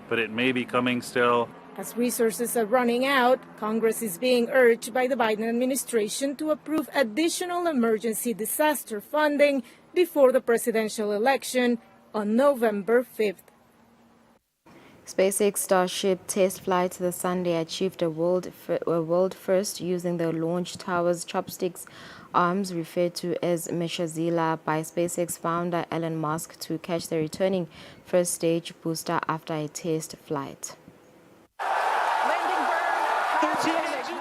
but it may be coming still. As resources are running out, Congress is being urged by the Biden administration to approve additional emergency disaster funding before the presidential election on November 5th. SpaceX Starship test flight this Sunday achieved a world first using the launch tower's chopsticks arms referred to as Meshazila by SpaceX founder Elon Musk to catch the returning first stage booster after a test flight.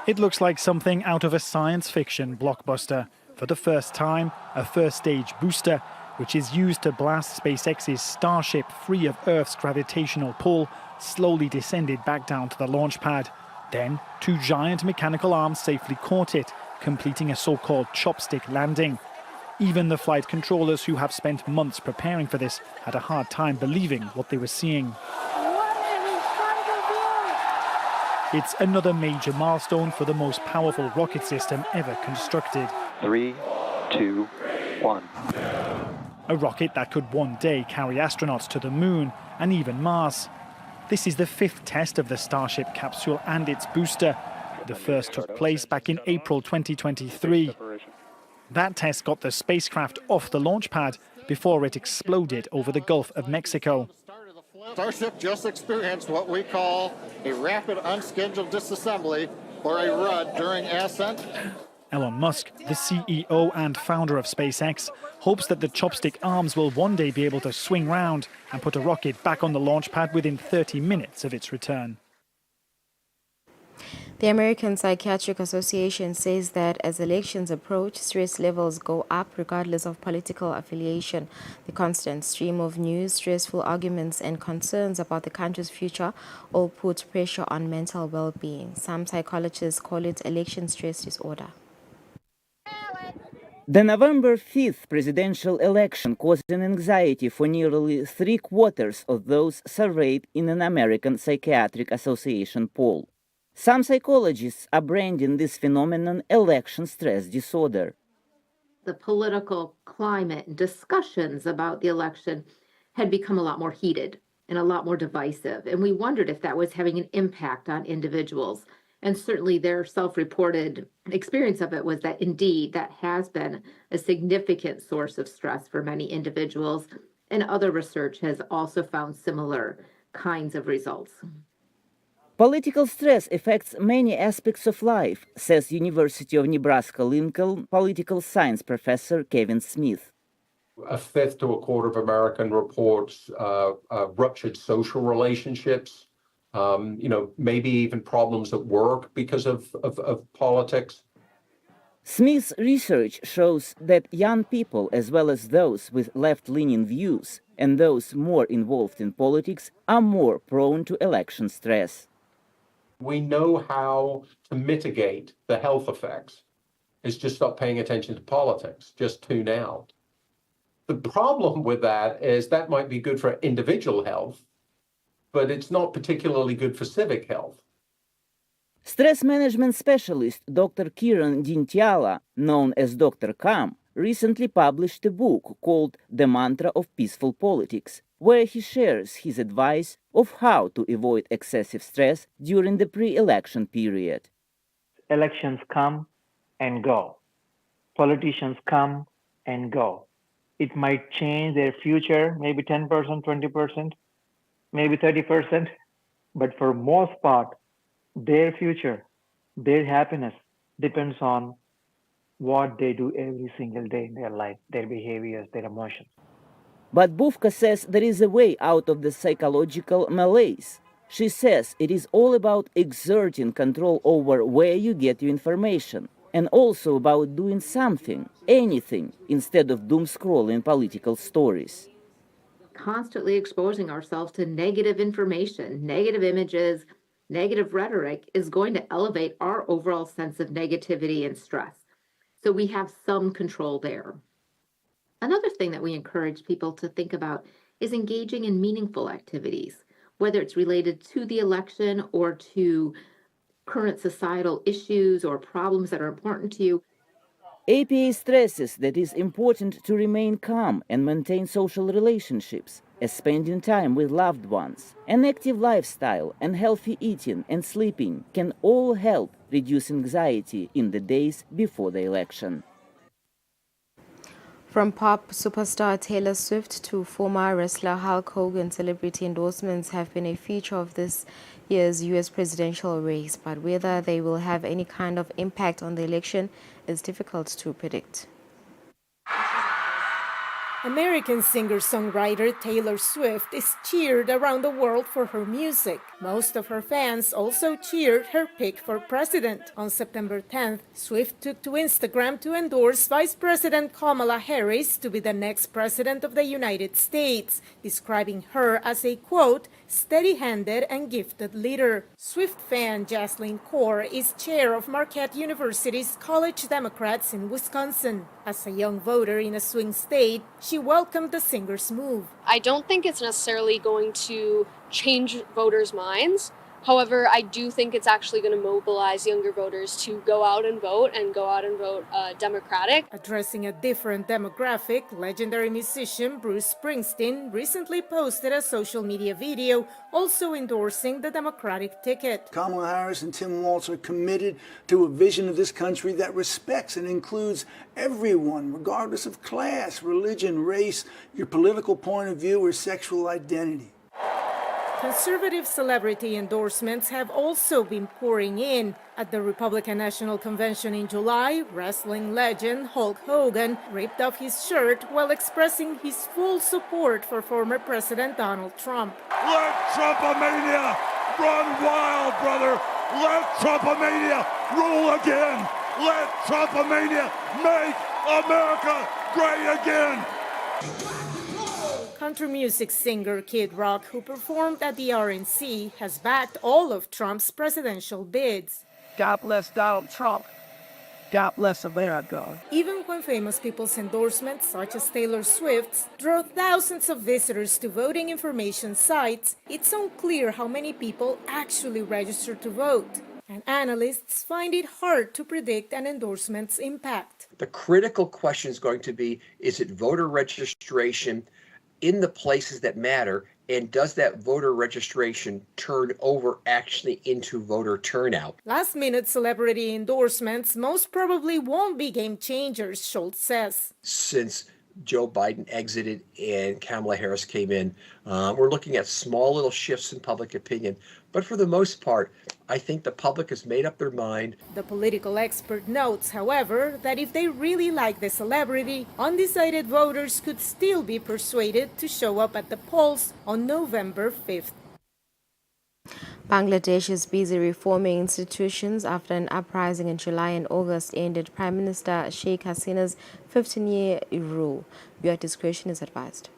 It looks like something out of a science fiction blockbuster. For the first time, a first stage booster, which is used to blast SpaceX's Starship free of Earth's gravitational pull, slowly descended back down to the launch pad. Then, two giant mechanical arms safely caught it, completing a so-called chopstick landing. Even the flight controllers, who have spent months preparing for this, had a hard time believing what they were seeing. It's another major milestone for the most powerful rocket system ever constructed. 3, 2, 1. A rocket that could one day carry astronauts to the moon and even Mars. This is the fifth test of the Starship capsule and its booster. The first took place back in April 2023. That test got the spacecraft off the launch pad before it exploded over the Gulf of Mexico. Starship just experienced what we call a rapid unscheduled disassembly, or a RUD, during ascent. Elon Musk, the CEO and founder of SpaceX, hopes that the chopstick arms will one day be able to swing round and put a rocket back on the launch pad within 30 minutes of its return. The American Psychiatric Association says that as elections approach, stress levels go up regardless of political affiliation. The constant stream of news, stressful arguments, and concerns about the country's future all put pressure on mental well-being. Some psychologists call it election stress disorder. The November 5th presidential election caused an anxiety for nearly 3/4 of those surveyed in an American Psychiatric Association poll. Some psychologists are branding this phenomenon election stress disorder. The political climate and discussions about the election had become a lot more heated and a lot more divisive. And we wondered if that was having an impact on individuals. And certainly their self-reported experience of it was that indeed that has been a significant source of stress for many individuals. And other research has also found similar kinds of results. Political stress affects many aspects of life, says University of Nebraska-Lincoln political science professor Kevin Smith. A fifth to a quarter of American reports ruptured social relationships, maybe even problems at work because of politics. Smith's research shows that young people, as well as those with left-leaning views and those more involved in politics, are more prone to election stress. We know how to mitigate the health effects. It's just stop paying attention to politics, just tune out. The problem with that is that might be good for individual health, but it's not particularly good for civic health. Stress management specialist Dr. Kiran Dintyala, known as Dr. Kam, recently published a book called The Mantra of Peaceful Politics, where he shares his advice of how to avoid excessive stress during the pre-election period. Elections come and go. Politicians come and go. It might change their future, maybe 10%, 20%, maybe 30%, but for most part, their future, their happiness depends on what they do every single day in their life, their behaviors, their emotions. But Bufka says there is a way out of the psychological malaise. She says it is all about exerting control over where you get your information, and also about doing something, anything, instead of doom-scrolling political stories. Constantly exposing ourselves to negative information, negative images, negative rhetoric is going to elevate our overall sense of negativity and stress. So we have some control there. Another thing that we encourage people to think about is engaging in meaningful activities, whether it's related to the election or to current societal issues or problems that are important to you. APA stresses that it is important to remain calm and maintain social relationships, as spending time with loved ones. An active lifestyle and healthy eating and sleeping can all help reduce anxiety in the days before the election. From pop superstar Taylor Swift to former wrestler Hulk Hogan, celebrity endorsements have been a feature of this year's U.S. presidential race, but whether they will have any kind of impact on the election is difficult to predict. American singer-songwriter Taylor Swift is cheered around the world for her music. Most of her fans also cheered her pick for president. On September 10th, Swift took to Instagram to endorse Vice President Kamala Harris to be the next president of the United States, describing her as a, quote, steady-handed and gifted leader. Swift fan Jaslyn Kaur is chair of Marquette University's College Democrats in Wisconsin. As a young voter in a swing state, she welcomed the singer's move. I don't think it's necessarily going to change voters' minds. However, I do think it's actually going to mobilize younger voters to go out and vote Democratic. Addressing a different demographic, legendary musician Bruce Springsteen recently posted a social media video also endorsing the Democratic ticket. Kamala Harris and Tim Walz are committed to a vision of this country that respects and includes everyone, regardless of class, religion, race, your political point of view, or sexual identity. Conservative celebrity endorsements have also been pouring in. At the Republican National Convention in July, wrestling legend Hulk Hogan ripped off his shirt while expressing his full support for former President Donald Trump. Let Trumpomania run wild, brother! Let Trumpomania rule again! Let Trumpomania make America great again! Country music singer Kid Rock, who performed at the RNC, has backed all of Trump's presidential bids. God bless Donald Trump. God bless America. Even when famous people's endorsements, such as Taylor Swift's, draw thousands of visitors to voting information sites, it's unclear how many people actually register to vote. And analysts find it hard to predict an endorsement's impact. The critical question is going to be, is it voter registration in the places that matter, and does that voter registration turn over actually into voter turnout? Last-minute celebrity endorsements most probably won't be game changers, Schultz says. Since Joe Biden exited and Kamala Harris came in, we're looking at small little shifts in public opinion. But for the most part, I think the public has made up their mind. The political expert notes, however, that if they really like the celebrity, undecided voters could still be persuaded to show up at the polls on November 5th. Bangladesh is busy reforming institutions after an uprising in July and August ended Prime Minister Sheikh Hasina's 15-year rule. Viewer discretion is advised.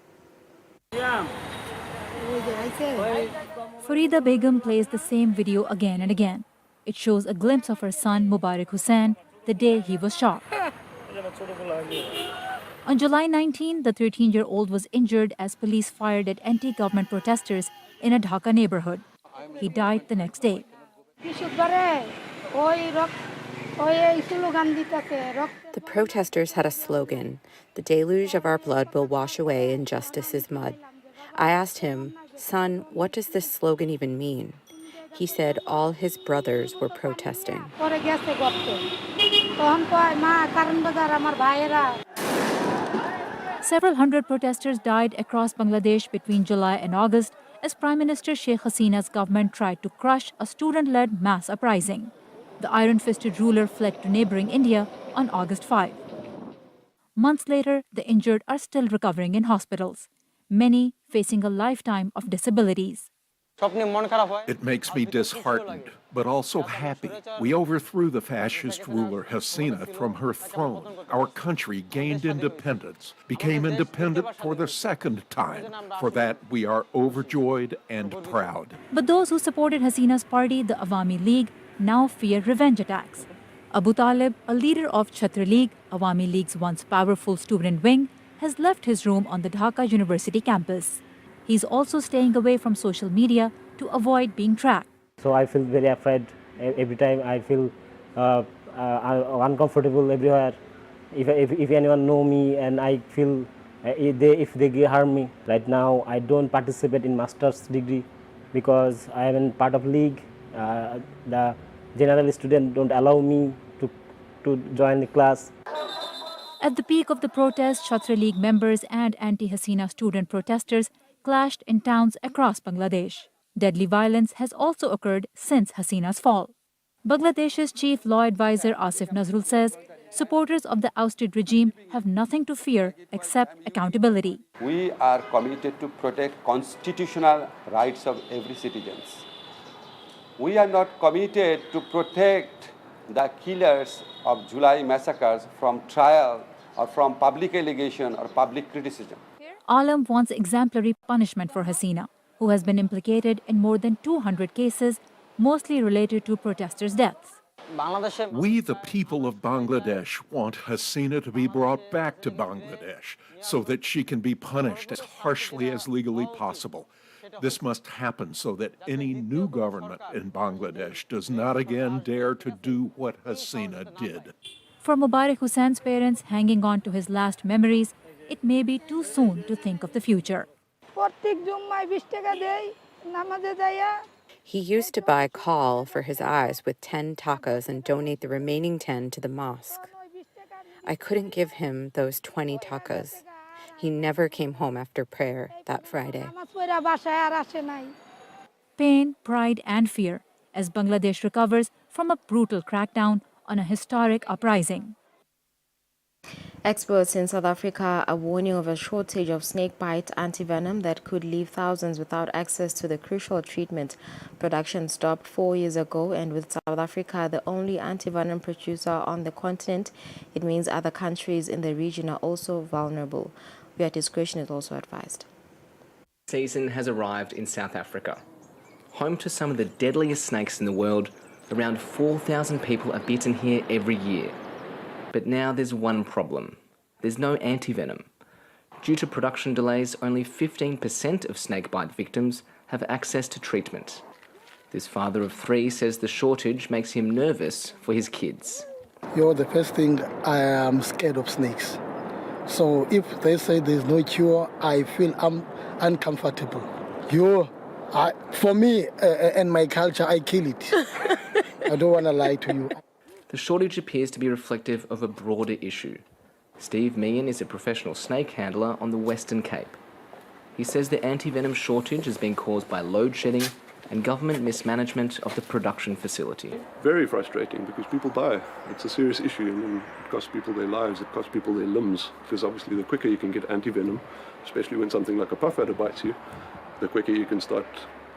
Farida Begum plays the same video again and again. It shows a glimpse of her son Mubarak Hussain the day he was shot. On July 19, the 13-year-old was injured as police fired at anti-government protesters in a Dhaka neighborhood. He died the next day. The protesters had a slogan, "The deluge of our blood will wash away injustice's mud." I asked him, "Son, what does this slogan even mean?" He said all his brothers were protesting. Several hundred protesters died across Bangladesh between July and August as Prime Minister Sheikh Hasina's government tried to crush a student-led mass uprising. The iron-fisted ruler fled to neighboring India on August 5. Months later, the injured are still recovering in hospitals, many facing a lifetime of disabilities. It makes me disheartened, but also happy. We overthrew the fascist ruler Hasina from her throne. Our country gained independence, became independent for the second time. For that, we are overjoyed and proud. But those who supported Hasina's party, the Awami League, now fear revenge attacks. Abu Talib, a leader of Chhatra League, Awami League's once powerful student wing, has left his room on the Dhaka University campus. He's also staying away from social media to avoid being tracked. So I feel very afraid every time. I feel uncomfortable everywhere. If anyone know me, and I feel if they harm me. Right now, I don't participate in master's degree because I am in part of league. The general student don't allow me to join the class. At the peak of the protest, Chhatra League members and anti-Hasina student protesters clashed in towns across Bangladesh. Deadly violence has also occurred since Hasina's fall. Bangladesh's chief law advisor Asif Nazrul says supporters of the ousted regime have nothing to fear except accountability. We are committed to protect constitutional rights of every citizen. We are not committed to protect the killers of July massacres from trial or from public allegation or public criticism. Alam wants exemplary punishment for Hasina, who has been implicated in more than 200 cases, mostly related to protesters' deaths. We, the people of Bangladesh, want Hasina to be brought back to Bangladesh so that she can be punished as harshly as legally possible. This must happen so that any new government in Bangladesh does not again dare to do what Hasina did. For Mubarak Hussein's parents hanging on to his last memories, it may be too soon to think of the future. He used to buy caul for his eyes with 10 takas and donate the remaining 10 to the mosque. I couldn't give him those 20 takas. He never came home after prayer that Friday. Pain, pride, and fear as Bangladesh recovers from a brutal crackdown on a historic uprising. Experts in South Africa are warning of a shortage of snakebite antivenom that could leave thousands without access to the crucial treatment. Production stopped 4 years ago, and with South Africa the only antivenom producer on the continent, it means other countries in the region are also vulnerable. Viewer discretion is also advised. Season has arrived in South Africa. Home to some of the deadliest snakes in the world, around 4,000 people are bitten here every year. But now there's one problem. There's no antivenom. Due to production delays, only 15% of snakebite victims have access to treatment. This father of 3 says the shortage makes him nervous for his kids. The first thing, I am scared of snakes. So if they say there's no cure, I feel uncomfortable. For me and my culture, I kill it. I don't want to lie to you. The shortage appears to be reflective of a broader issue. Steve Meehan is a professional snake handler on the Western Cape. He says the antivenom shortage has been caused by load shedding and government mismanagement of the production facility. Very frustrating because people die. It's a serious issue and it costs people their lives, it costs people their limbs, because obviously the quicker you can get antivenom, especially when something like a puff adder bites you, the quicker you can start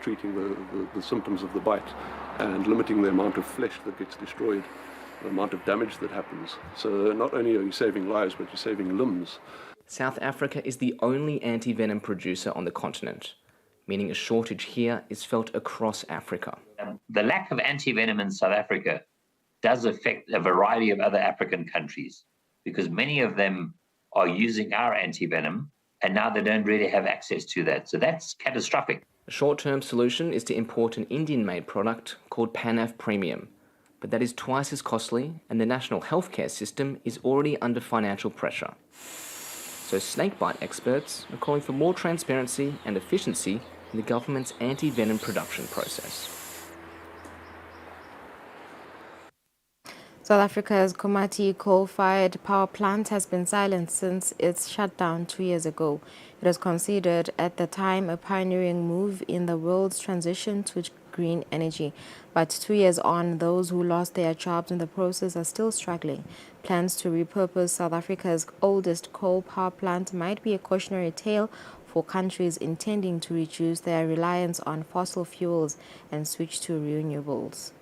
treating the symptoms of the bite and limiting the amount of flesh that gets destroyed, the amount of damage that happens. So not only are you saving lives, but you're saving limbs. South Africa is the only antivenom producer on the continent, meaning a shortage here is felt across Africa. The lack of antivenom in South Africa does affect a variety of other African countries because many of them are using our antivenom and now they don't really have access to that. So that's catastrophic. A short-term solution is to import an Indian-made product called Panaf Premium, but that is twice as costly and the national healthcare system is already under financial pressure. So snakebite experts are calling for more transparency and efficiency in the government's anti-venom production process. South Africa's Komati coal-fired power plant has been silent since its shutdown 2 years ago. It was considered at the time a pioneering move in the world's transition to green energy. But 2 years on, those who lost their jobs in the process are still struggling. Plans to repurpose South Africa's oldest coal power plant might be a cautionary tale for countries intending to reduce their reliance on fossil fuels and switch to renewables.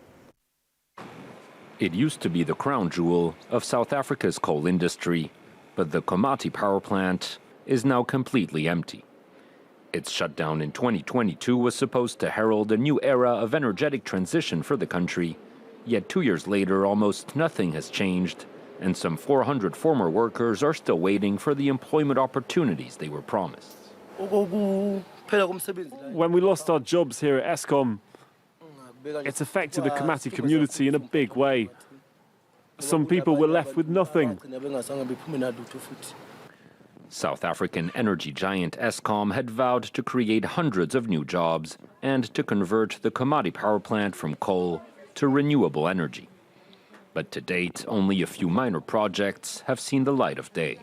It used to be the crown jewel of South Africa's coal industry, but the Komati power plant is now completely empty. Its shutdown in 2022 was supposed to herald a new era of energetic transition for the country, yet 2 years later almost nothing has changed, and some 400 former workers are still waiting for the employment opportunities they were promised. When we lost our jobs here at Eskom, it's affected the Komati community in a big way. Some people were left with nothing. South African energy giant Eskom had vowed to create hundreds of new jobs and to convert the Komati power plant from coal to renewable energy. But to date, only a few minor projects have seen the light of day,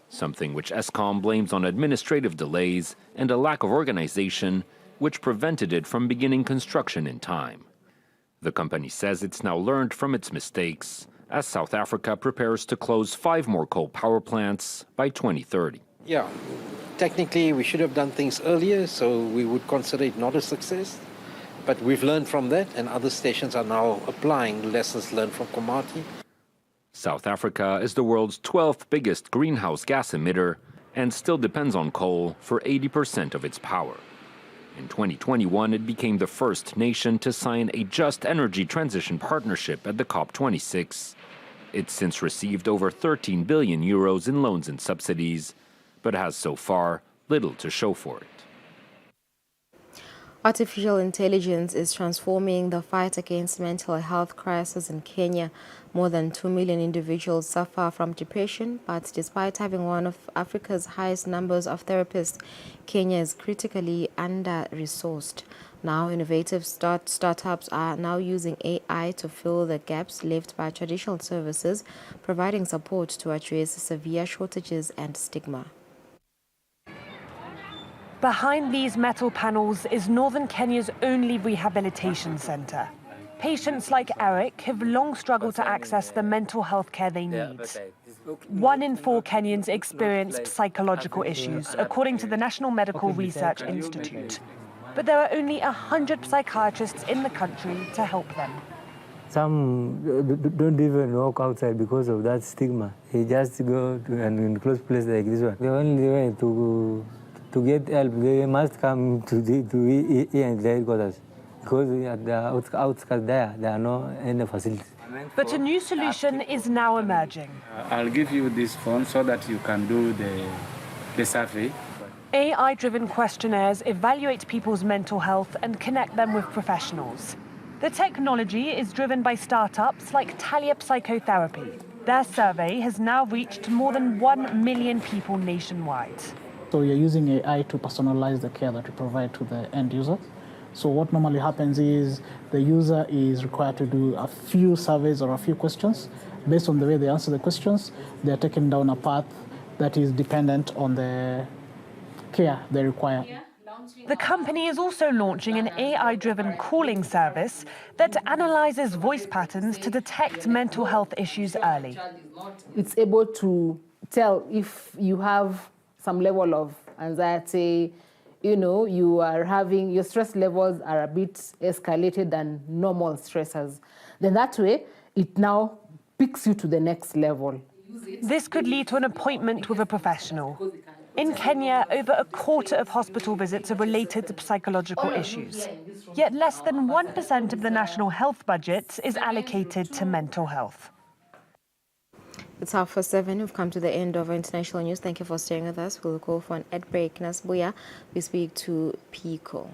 something which Eskom blames on administrative delays and a lack of organization which prevented it from beginning construction in time. The company says it's now learned from its mistakes as South Africa prepares to close 5 more coal power plants by 2030. Yeah, technically we should have done things earlier, so we would consider it not a success. But we've learned from that, and other stations are now applying lessons learned from Komati. South Africa is the world's 12th biggest greenhouse gas emitter and still depends on coal for 80% of its power. In 2021, it became the first nation to sign a just energy transition partnership at the COP26. It's since received over 13 billion euros in loans and subsidies, but has so far little to show for it. Artificial intelligence is transforming the fight against mental health crisis in Kenya. More than 2 million individuals suffer from depression, but despite having one of Africa's highest numbers of therapists, Kenya is critically under-resourced. Now, innovative startups are now using AI to fill the gaps left by traditional services, providing support to address severe shortages and stigma. Behind these metal panels is northern Kenya's only rehabilitation centre. Patients like Eric have long struggled to access the mental health care they need. 1 in 4 Kenyans experience psychological issues, according to the National Medical Research Institute. But there are only 100 psychiatrists in the country to help them. Some don't even walk outside because of that stigma. They just go to an enclosed place like this one. The only way to get help, they must come to here and headquarters, because at the outskirts there are no any facilities. But a new solution is now emerging. I'll give you this phone so that you can do the survey. AI-driven questionnaires evaluate people's mental health and connect them with professionals. The technology is driven by startups like Talia Psychotherapy. Their survey has now reached more than 1 million people nationwide. So we are using AI to personalize the care that we provide to the end user. So what normally happens is the user is required to do a few surveys or a few questions. Based on the way they answer the questions, they are taken down a path that is dependent on the care they require. The company is also launching an AI-driven calling service that analyzes voice patterns to detect mental health issues early. It's able to tell if you have some level of anxiety, your stress levels are a bit escalated than normal stressors. Then that way, it now picks you to the next level. This could lead to an appointment with a professional. In Kenya, over a quarter of hospital visits are related to psychological issues. Yet less than 1% of the national health budget is allocated to mental health. It's 7:30. We've come to the end of our international news. Thank you for staying with us. We'll go for an ad break. Nasbuya, we speak to Pico.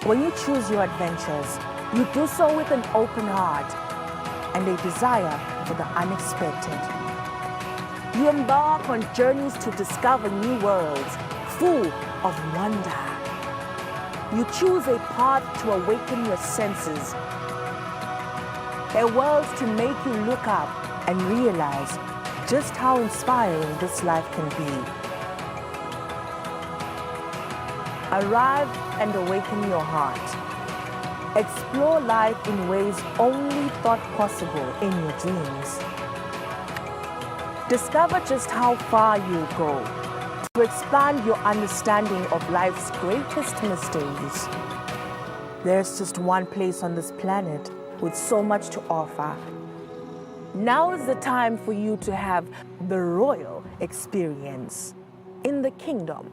When you choose your adventures, you do so with an open heart and a desire for the unexpected. You embark on journeys to discover new worlds full of wonder. You choose a path to awaken your senses, a world to make you look up and realize just how inspiring this life can be. Arrive and awaken your heart. Explore life in ways only thought possible in your dreams. Discover just how far you'll go to expand your understanding of life's greatest mysteries. There's just one place on this planet with so much to offer. Now is the time for you to have the royal experience in the kingdom.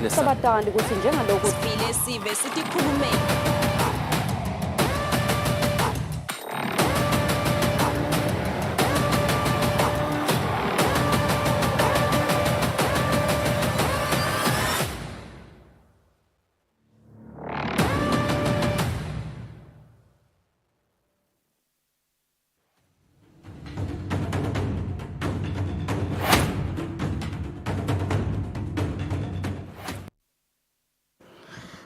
Sabatandi ukuthi njengalokho sifile sive sikhulume.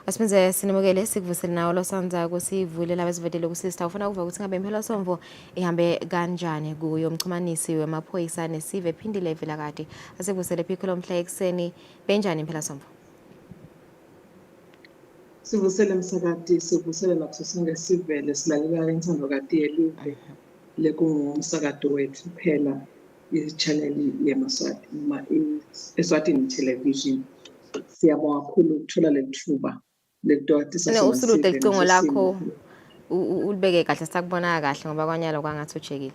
Asibenze sinimukele sikuvusele nawo losanza kusivulela abazivedele kusista ufuna ukuva ukuthi ngabe impela somvo ihambe kanjani kuyo umxhumanisi wemaphoyisa nesive ephindile evela kade asekuvusele phikho lomhla ekseni benjani impela somvo sivusele msakati sivusele nakuso sonke sivele silalela insando kade yelive lekungumsakati wethu phela i-channel yemaswati noma Eswatini television siyabonga kakhulu ukuthola lethuba usulude icingo lakho ulibeke kahle sitakubona kahle ngoba kwanyalo kwangathi ujekile.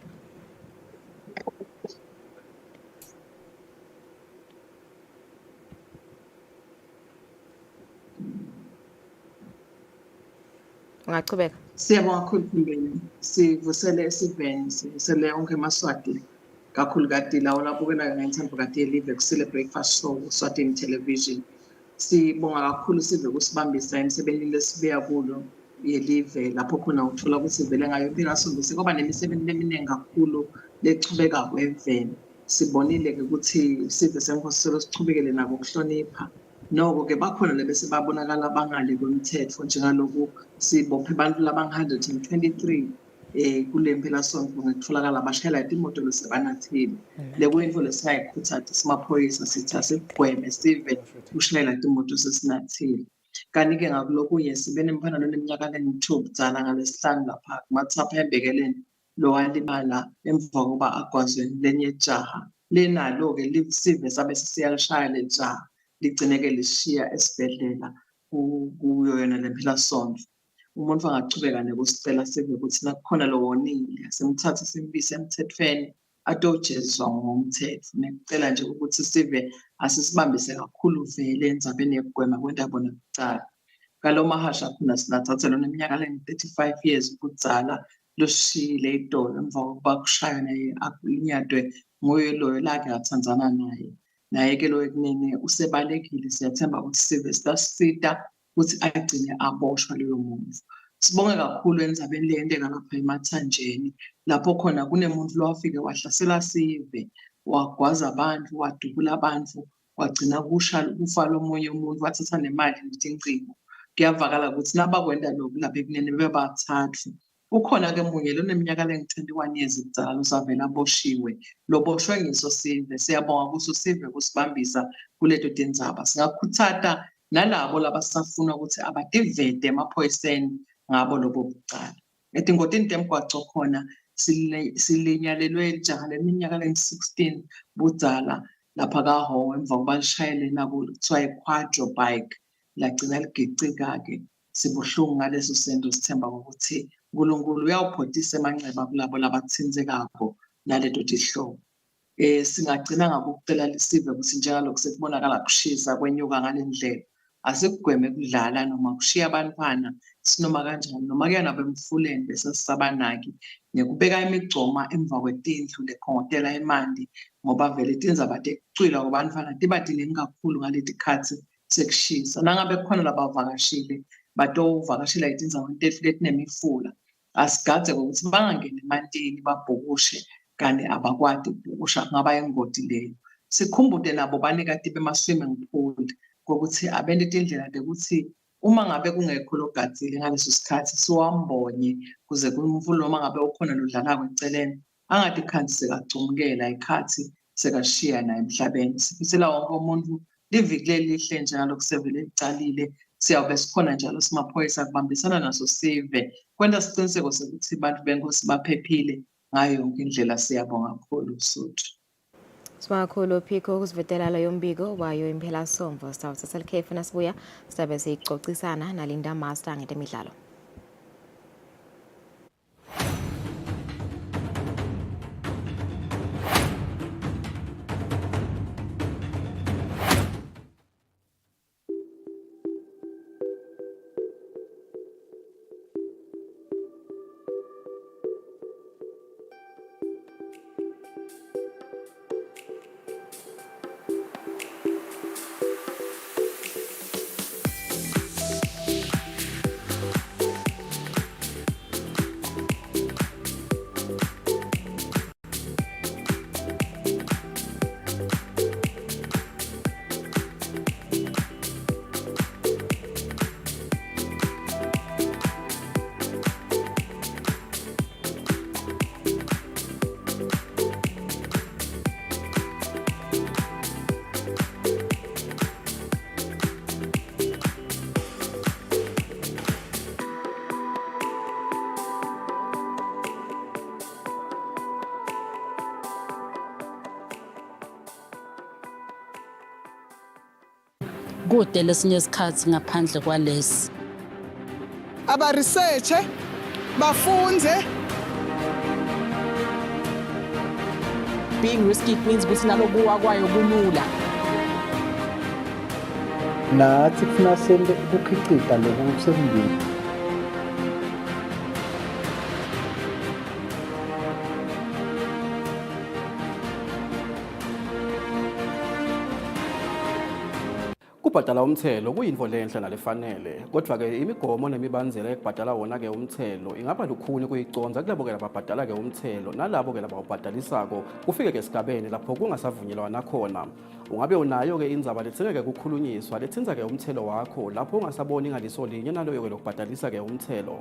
Ungachubeka. Siyabonga kakhulu Mfundeni. Sivusele esiveni, sivusele onke emaswati. Kakhulu kati lawo labukela ngentando kati yelive Kusile breakfast show Eswatini television. Sibonga kakhulu sive kusibambisa emsebenzini lesibuya kulo yelive lapho khona uthola ukuthi vele ngayo impikasonto ngoba nemisebenzi eminingi kakhulu lechubeka kweveni. Sibonile ke ukuthi sive senkoselo sichubekele nabo ukuhlonipha. Noko ke bakhona lebese babonakala bangale kwemthetho njengaloku sibophe abantu labang-123 kule mpelasonto ngokutholakala bashayela imoto besebanathile. Lekuyinto lesingayikhuthaza simaphoyisa sithi asigweme sive ushayela imoto sesinathile. Kanti-ke ngakulokunye sibe nemfana neminyaka engu-2 ubudala ngalesihlanu lapha kumathapha embekeleni lo walimala emva kokuba agwazwe lenye ijaha. Lenalo-ke sive sabe sisiyalishaya le jaha ligcineke lishiya esibhedlela kuyo yona le mpelasonto. Umuntu angachubeka nekusicela sive ukuthi nakukhona lo wonile simthathe simbise emthethweni atojeziswa ngomthetho. Nekucela nje ukuthi sive asisibambise kakhulu vele endzabeni yokugwema kwendaba nakucala. Ngalo mahasha khona sinathatha lona iminyaka engu-35 years ubudzala loshiyile idolo emva kokuba kushaywa naye akulinyadwe nguye loyo lake athandzana naye. Naye-ke lo ekunene usebalekile siyathemba ukuthi sive sitasita ukuthi agcine aboshwa leyo muntu. Sibonge kakhulu endzabeni leyenteka lapha emathanjeni lapho khona kunemuntu lowafike wahlasela sive wagwaza abantu wadubula abantu wagcina kufa lomunye umuntu wathatha nemali netincingo. Kuyavakala ukuthi nabakwenda lokhu lapha ekunene bebathathu. Ukhona-ke munye loneminyaka engu-21 years ubudala usavele aboshiwe. Loboshwe ngiso sive. Siyabonga kuso sive kusibambisa kuleto tindzaba. Singakhuthaza nalabo labasafuna ukuthi abativete emaphoyiseni ngabo lobo bucala. Etingodini temgwaco khona silinyalelwe ijaha leminyaka engu-16 budzala lapha kaHhowe emva kokuba lishayele nabo kuthiwa i-quadro bike lagcina ligicika-ke. Sibuhlungu ngaleso sento sithemba ukuthi uNkulunkulu uyawuphothisa emanxeba kulabo labathintekako naleto tihlobo. Singagcina ngakucela sive ukuthi njengalokhu sekubonakala kushisa kwenyuka ngale ndlela asikugweme kudlala noma kushiya abantwana sinoma kanjani noma kuya nabo emfuleni bese sisabanaki nekubeka imigcoma emva kwetindlu lekhongotela imandi ngoba vele tindzaba tekucwila kwabantwana tiba tiningi kakhulu ngaleti khathi sekushisa. Nangabe kukhona labavakashile batovakashela itindzaba letinemifula asigadze ukuthi bangangeni emantini babhukushe kanti abakwati ukubhukusha kungaba ingoti leyo. Sikhumbule nabo banikati bema-swimming pool kokuthi abende tindlela tekuthi uma ngabe kungekho logadzile ngaleso sikhathi siwambonye kuze kumvula noma ngabe ukhona lodlalako eceleni angatikhansi sekacumukela ikhathi sekashiya naye emhlabeni. Sifisela wonke umuntu liviki lelihle njalo kusevele licalile. Siyawube sikhona njalo simaphoyisa kubambisana naso sive kwenta siciniseko sokuthi abantu benkosi baphephile ngayo yonke indlela. Siyabonga kakhulu Suthu. Sibonga kakhulu Phiko ukusivetela lo yombiko wayo impelasonto. Sithatha ikhefu nasibuya sizabe sicocisana naLinda Master ngetemidlalo. kude lesinye isikhathi ngaphandle kwalesi aba research bafunze. Being risky means ukuthi nalokuwa kwayo kulula. Nathi kufuna sente ukukhicita lokhu kusembili. Ukubhadala umthelo kuyinto lenhle nalefanele kodwa ke imigomo nemibanzela ekubhadala wona ke umthelo ingaba lukhuni kuyiconza kulabo ke lababhadala ke umthelo nalabo ke labawubhadalisako kufike ke esigabeni lapho kungasavunyelwana khona. Ungabe unayo ke indzaba lethengeke kukhulunyiswa lethinza ke umthelo wakho lapho ungasaboni ngaliso linye naloyo ke lokubhadalisa ke umthelo.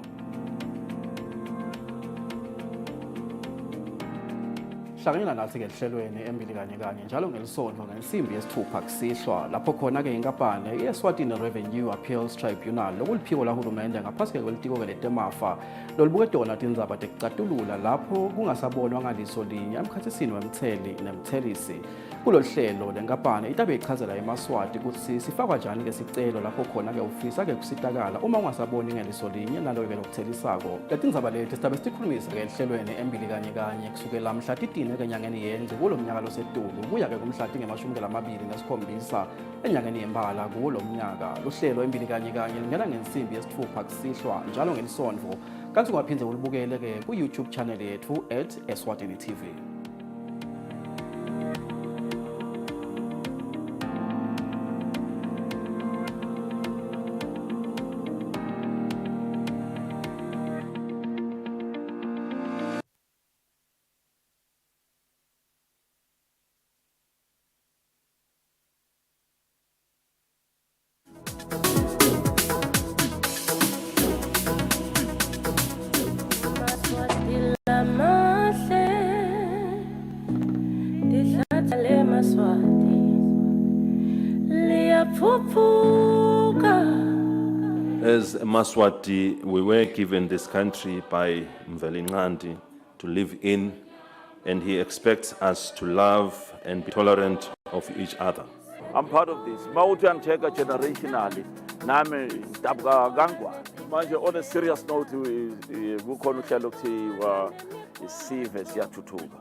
Hlanganyela nathi ke lihlelweni embili kanye njalo ngelisonto ngensimbi yesithupha kusihlwa lapho khona ke inkampani iEswatini Revenue Appeals Tribunal lokuliphiko lahulumende ngaphasi ke kwelitiko ke letemafa lolubuke dona tindzaba tekucatulula lapho kungasabonwa ngaliso linye emkhathisini wemtheli nemthelisi. Kulolu hlelo lenkampani itabe ichazela eMaswati ukuthi sifakwa njani ke sicelo lapho khona ke ufisa ke kusitakala uma ungasaboni ngeliso linye naloyo ke lokuthelisako. Letindzaba leti sitabe sikhulumisa ke lihlelweni embili kanye kusukela mhla titine ke enyangeni yenje kulo mnyaka losetulu kuya ke kumhla tinge-27 enyangeni yembala kulo mnyaka. Luhlelo embili kanye lingena ngensimbi yesithupha kusihlwa njalo ngelisonto kanti ungaphinde ulibukele ke ku-YouTube channel yethu @Eswatini TV. As Maswati, we were given this country by Mvelinqandi to live in, and he expects us to love and be tolerant of each other. I'm part of this. Mawuthi angitsheka generationally, nami dabuka kangwane. Manje on a serious note, kukhona uhlelo kuthiwa isive siyathuthuka.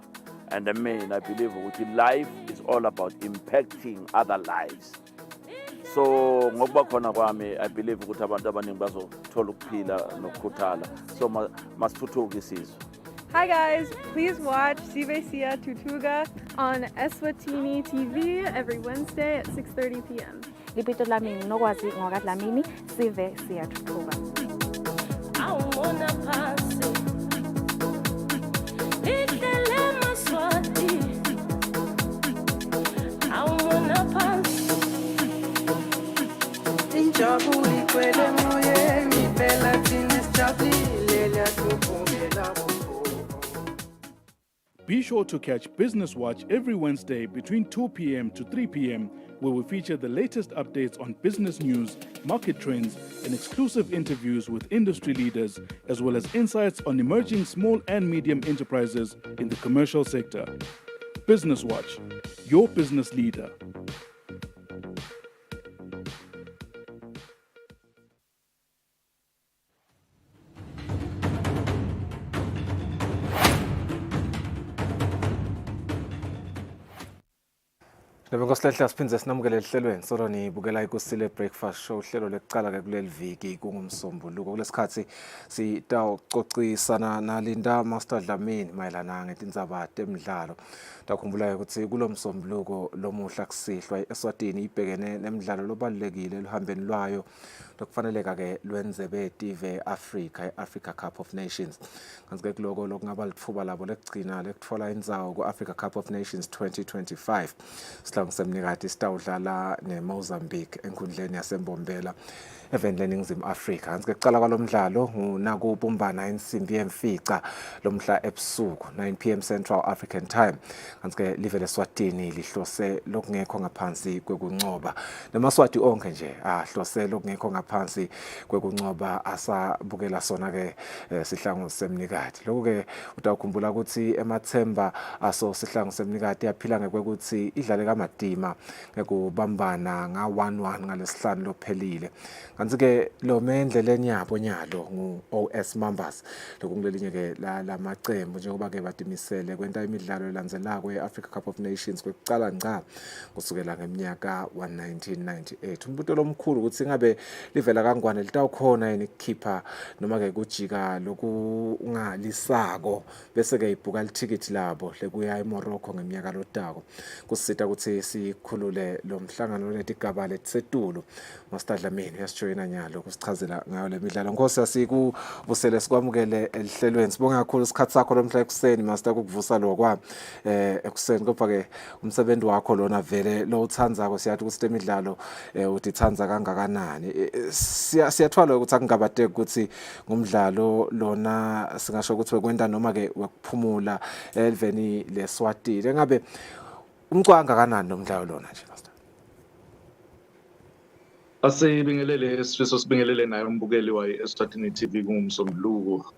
And I believe ukuthi life is all about impacting other lives. So ngokuba khona kwami I believe ukuthi abantu abaningi bazothola ukuphila nokukhuthala. So masithuthuke isizwe. Hi guys, please watch Sive Siya Tutuga on Eswatini TV every Wednesday at 6:30 p.m. Lipito lami nginokwazi ngokadlamini Sive Siya Tutuga. Be sure to catch Business Watch every Wednesday between 2 p.m. to 3 p.m. where we feature the latest updates on business news, market trends, and exclusive interviews with industry leaders, as well as insights on emerging small and medium enterprises in the commercial sector. Business Watch, your business leader. Ngosihlehla siphindze sinamukele lihlelweni solo nibukela ikusile breakfast show uhlelo lekucala ke kuleli viki kungumsombuluko kulesikhathi sitawucocisana naLinda Master Dlamini mayelana ngetindzaba temidlalo. Takhumbula ukuthi kulomsombuluko lomuhla kusihlwa eSwatini ibhekene nemidlalo lobalekile luhambeni lwayo lokufaneleka ke lwenzebe TV Africa Cup of Nations. Kanti ke lokho lokungaba lithuba labo lekugcina lekuthola indzawo ku-Africa Cup of Nations 2025. Semnikati sitawudlala neMozambique enkundleni yaseMbombela eventeni eNingizimu Afrika. Kanti ke kucala kwalomdlalo unakubumbana insimbi yemfica lomhla ebusuku 9 p.m. Central African Time. Kanti ke live leSwatini lihlose lokungekho ngaphansi kwekuncoba. NamaSwati onke nje ahlose lokungekho ngaphansi kwekuncoba asabukela sona ke sihlangu semnikati. Lokho ke utawukhumbula ukuthi emathemba aso sihlangu semnikati yaphila ngekwekuthi idlale kamadima ngekubambana nga 1-1 ngalesihlanu lophelile. kanti-ke lo mendleleni yabo nyalo ngu-OS Mambas lokhu ngilelinye-ke lamacembu njengoba-ke badimisele kwenta imidlalo elandzelako ye-Africa Cup of Nations kwekucala ngca kusukela ngeminyaka wa-1998. Umbuto lomkhulu ukuthi ingabe livela kangwane litawukhona yini kukhipha noma-ke kujika lokungalisako bese-ke ibhuka lithikithi labo lekuya eMorocco ngeminyaka lotako. Kusita ukuthi sikhulule lo mhlangano netigaba letisetulu. Master Dlamini yasijoyina nyalo kusichazela ngayo le midlalo. Nkosi asikuvusele sikwamukele elihlelweni. Sibonga kakhulu isikhathi sakho lomhla ekuseni Master kukuvusa lokwa ekuseni kodwa-ke umsebenzi wakho lona vele lo uthandzako siyathi ukuthi imidlalo utithandza kangakanani. Siyathwala ukuthi akungabateki ukuthi ngumdlalo lona singasho ukuthi wekwenta noma-ke wekuphumula eliveni leSwatini. Engabe umcwanga kanani nomdlalo lona nje Master? Asibingelele sifiso sibingelele naye umbukeli wayo Eswatini TV kungumsombuluko.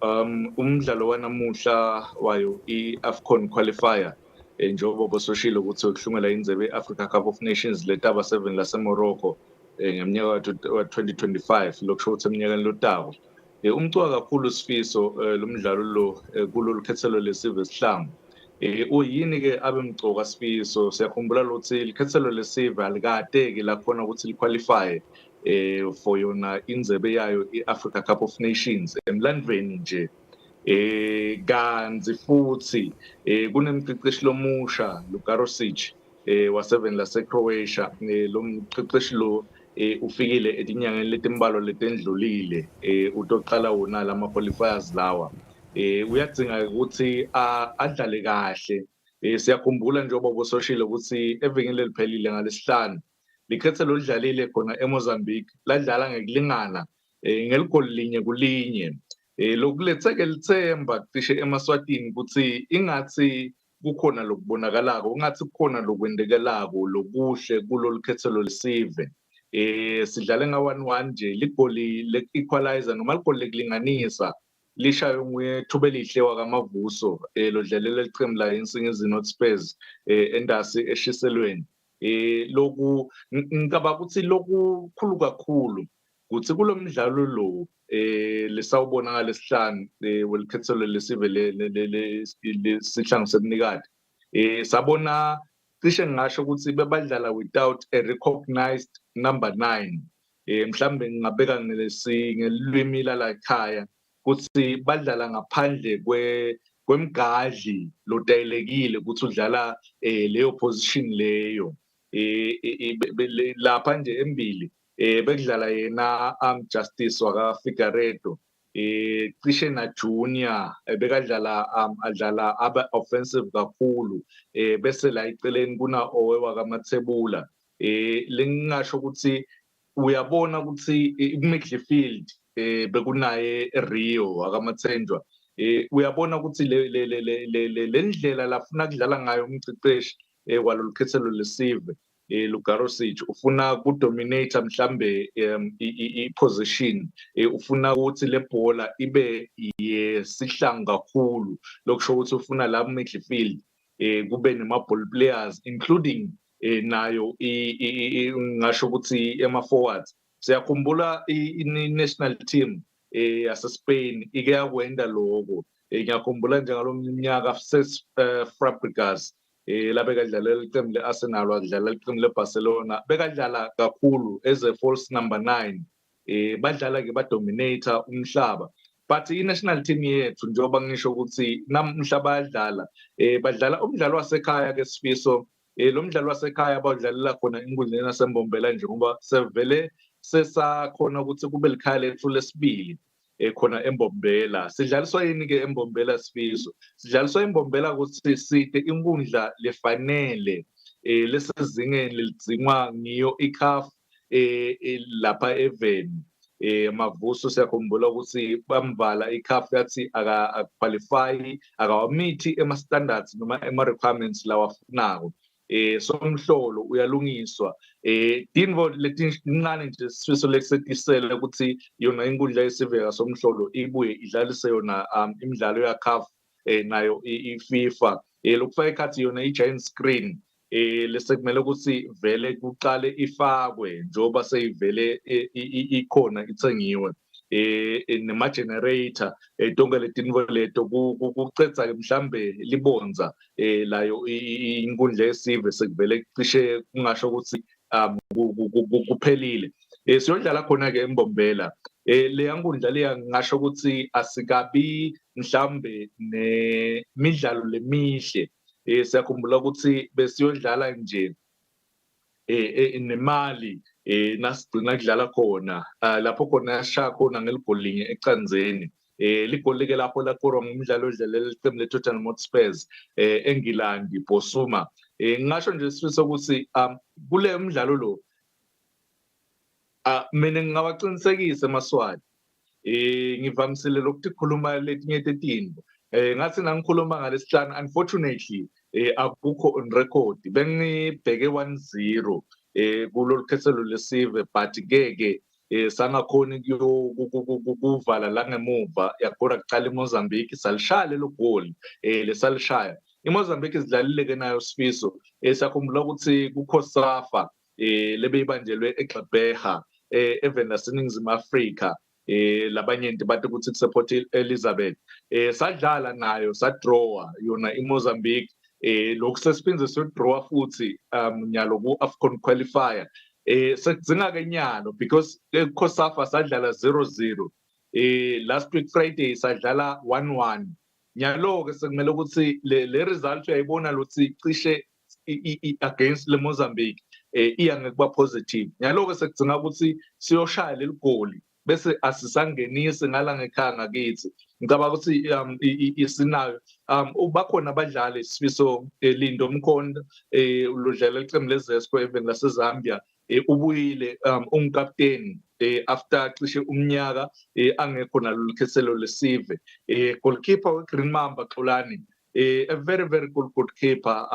Umdlalo wanamuhla wayo i-AFCON qualifier njengoba bososhilo ukuthi ukuhlungela indlebe i-Africa Cup of Nations letaba 7 laseMorocco ngeminyaka wa-2025 lokusho ukuthi eminyakeni lotako. Umcwaka kakhulu sifiso lo mdlalo lo kulolu khethelo lesive esihlangu. Uyini-ke abemgcoka sifiso siyakhumbula ukuthi likhethelo lesive alikadeki lakhona ukuthi liqualify for yona indlebe yayo i-Africa Cup of Nations emlandweni nje. Kanzi futhi kunemqeqeshi lomusha Lukarosic wa-7 lase-Croatia. Lo mqeqeshi lo ufikile etinyangeni letimbalwa letendlulile utoqala wona lama qualifiers lawa. Uyadzinga ukuthi adlale kahle. Siyakhumbula njengoba bososhilo ukuthi evekini leliphelile ngalesihlanu likhethelo lidlalile khona eMozambique ladlala ngekulingana ngeligoli linye kulinye. Lokuletheke lithemba cishe eMaswatini ukuthi ingathi kukhona lokubonakalako, ungathi kukhona lokwendekelako lokuhle kulolu khethelo lesive. Sidlale nga-1-1 nje ligoli le-equalizer noma ligoli lekulinganisa lishayo nguye Thuba elihle wakamavuso lodlalela iqembu la Insingizini Hotspurs endasi eshiselweni. Lokhu ngicabanga ukuthi lokhu khulu kakhulu kuthi kulo mdlalo lo lesawubona ngalesihlanu welikhethelo lesive lesihlangu sebunikati. Sabona cishe ngisho ukuthi bebadlala without a recognized number 9. Mhlambe ngingabeka ngelilwimi lalakhaya ukuthi badlala ngaphandle kwemgadli lotayelekile ukuthi udlala leyo position leyo. Lapha nje embili bekudlala yena Justice waka Figueiredo cishe na Junior bekadlala adlala aba offensive kakhulu bese la iceleni kuna Owe wakamathebula. Lengingasho ukuthi uyabona ukuthi midfield bekunaye eRio akamathenjwa. Uyabona ukuthi le ndlela lafuna kudlala ngayo umceceshi walolu khethelo lesive Lukarosic ufuna kudominate mhlambe i-position, ufuna ukuthi le bhola ibe yesihlangu kakhulu lokusho ukuthi ufuna la midfield kube nema-ball players including nayo ngasho ukuthi ema-forwards. Siyakhumbula i-national team yase-Spain ike yakwenda lokho. Ngiyakhumbula njengalo mnyaka Fabregas labekadlalela iqembu le-Arsenal wadlalela iqembu le-Barcelona bekadlala kakhulu as a false number 9. Badlala-ke badominata umhlaba. But i-national team yethu njengoba ngisho ukuthi namhla bayadlala badlala umdlalo wasekhaya-ke Sifiso. Lo mdlalo wasekhaya bawudlalela khona enkundleni yaseMbombela njengoba sevele sesakhona ukuthi kube likhaya lethu lesibili khona eMbombela. Sidlaliswa yini-ke eMbombela Sifiso? Sidlaliswa eMbombela ukuthi side inkundla lefanele lesezingeni lelidzingwa ngiyo iCAF lapha eveni. Mavuso siyakhumbula ukuthi bamvala iCAF yathi akaqualify akawamithi ema-standards noma ema-requirements lawafunako. Somhlolo uyalungiswa. Tinvo letincane nje Sifiso lekusetisele ukuthi yona inkundla yesiveka somhlolo ibuye idlalise yona imidlalo yaCAF nayo iFIFA lokufaka ikhathi yona i-giant screen lesekumele ukuthi vele kuqale ifakwe njoba seyivele ikhona ithengiwe nema generator tonke letinto leto kucetha ke mhlambe libonza layo inkundla yesive sekuvele cishe kungasho ukuthi kuphelile siyodlala khona ke embombela le nkundla leya ngisho ukuthi asikabi mhlambe nemidlalo lemihle siyakhumbula ukuthi besiyodlala nje nemali nasigcina kudlala khona lapho khona yashaya khona ngeligoli ecanzeni ligoli ke lapho lakorwa ngumdlalo odlalela iqembu leTottenham Hotspurs eNgilandi Bosuma ngisho nje sifisa ukuthi kule mdlalo lo mina ngingawaqinisekisa emaswati ngivamisile lokuthi khuluma letinye tetinto ngathi nangikhuluma ngalesihlanu unfortunately akukho on record bengibheke 1-0 kulolu khethelo lesive but ke sangakhoni kuvala la ngemuva yakora kuqala eMozambique salishaya lo goal lesalishaya iMozambique izidlalile ke nayo Sifiso sakhumbula ukuthi kukho safa lebeyibanjelwe eGqeberha even naseNingizimu Afrika labanye bathi ukuthi kusupport Elizabeth sadlala nayo sadrawa yona iMozambique lokhu sesiphinde sodrawa futhi nyalo ku-AFCON qualifier sekudzinga ke nyalo because eKhosafa sadlala 0-0 last week Friday sadlala 1-1 nyalo ke sekumele ukuthi le result uyayibona lokuthi cishe against le Mozambique iya ngekuba positive nyalo ke sekudzinga ukuthi siyoshaya leli goli bese asisangenise ngala ngekhaya ngakithi ngicabanga ukuthi isinayo bakhona abadlali Sifiso Lindo Mkhonda ulodlala iqembu leZesco even laseZambia ubuyile ungikapteni after cishe umnyaka angekho nalo likheselo lesive goalkeeper weGreen Mamba Xolani a very good goalkeeper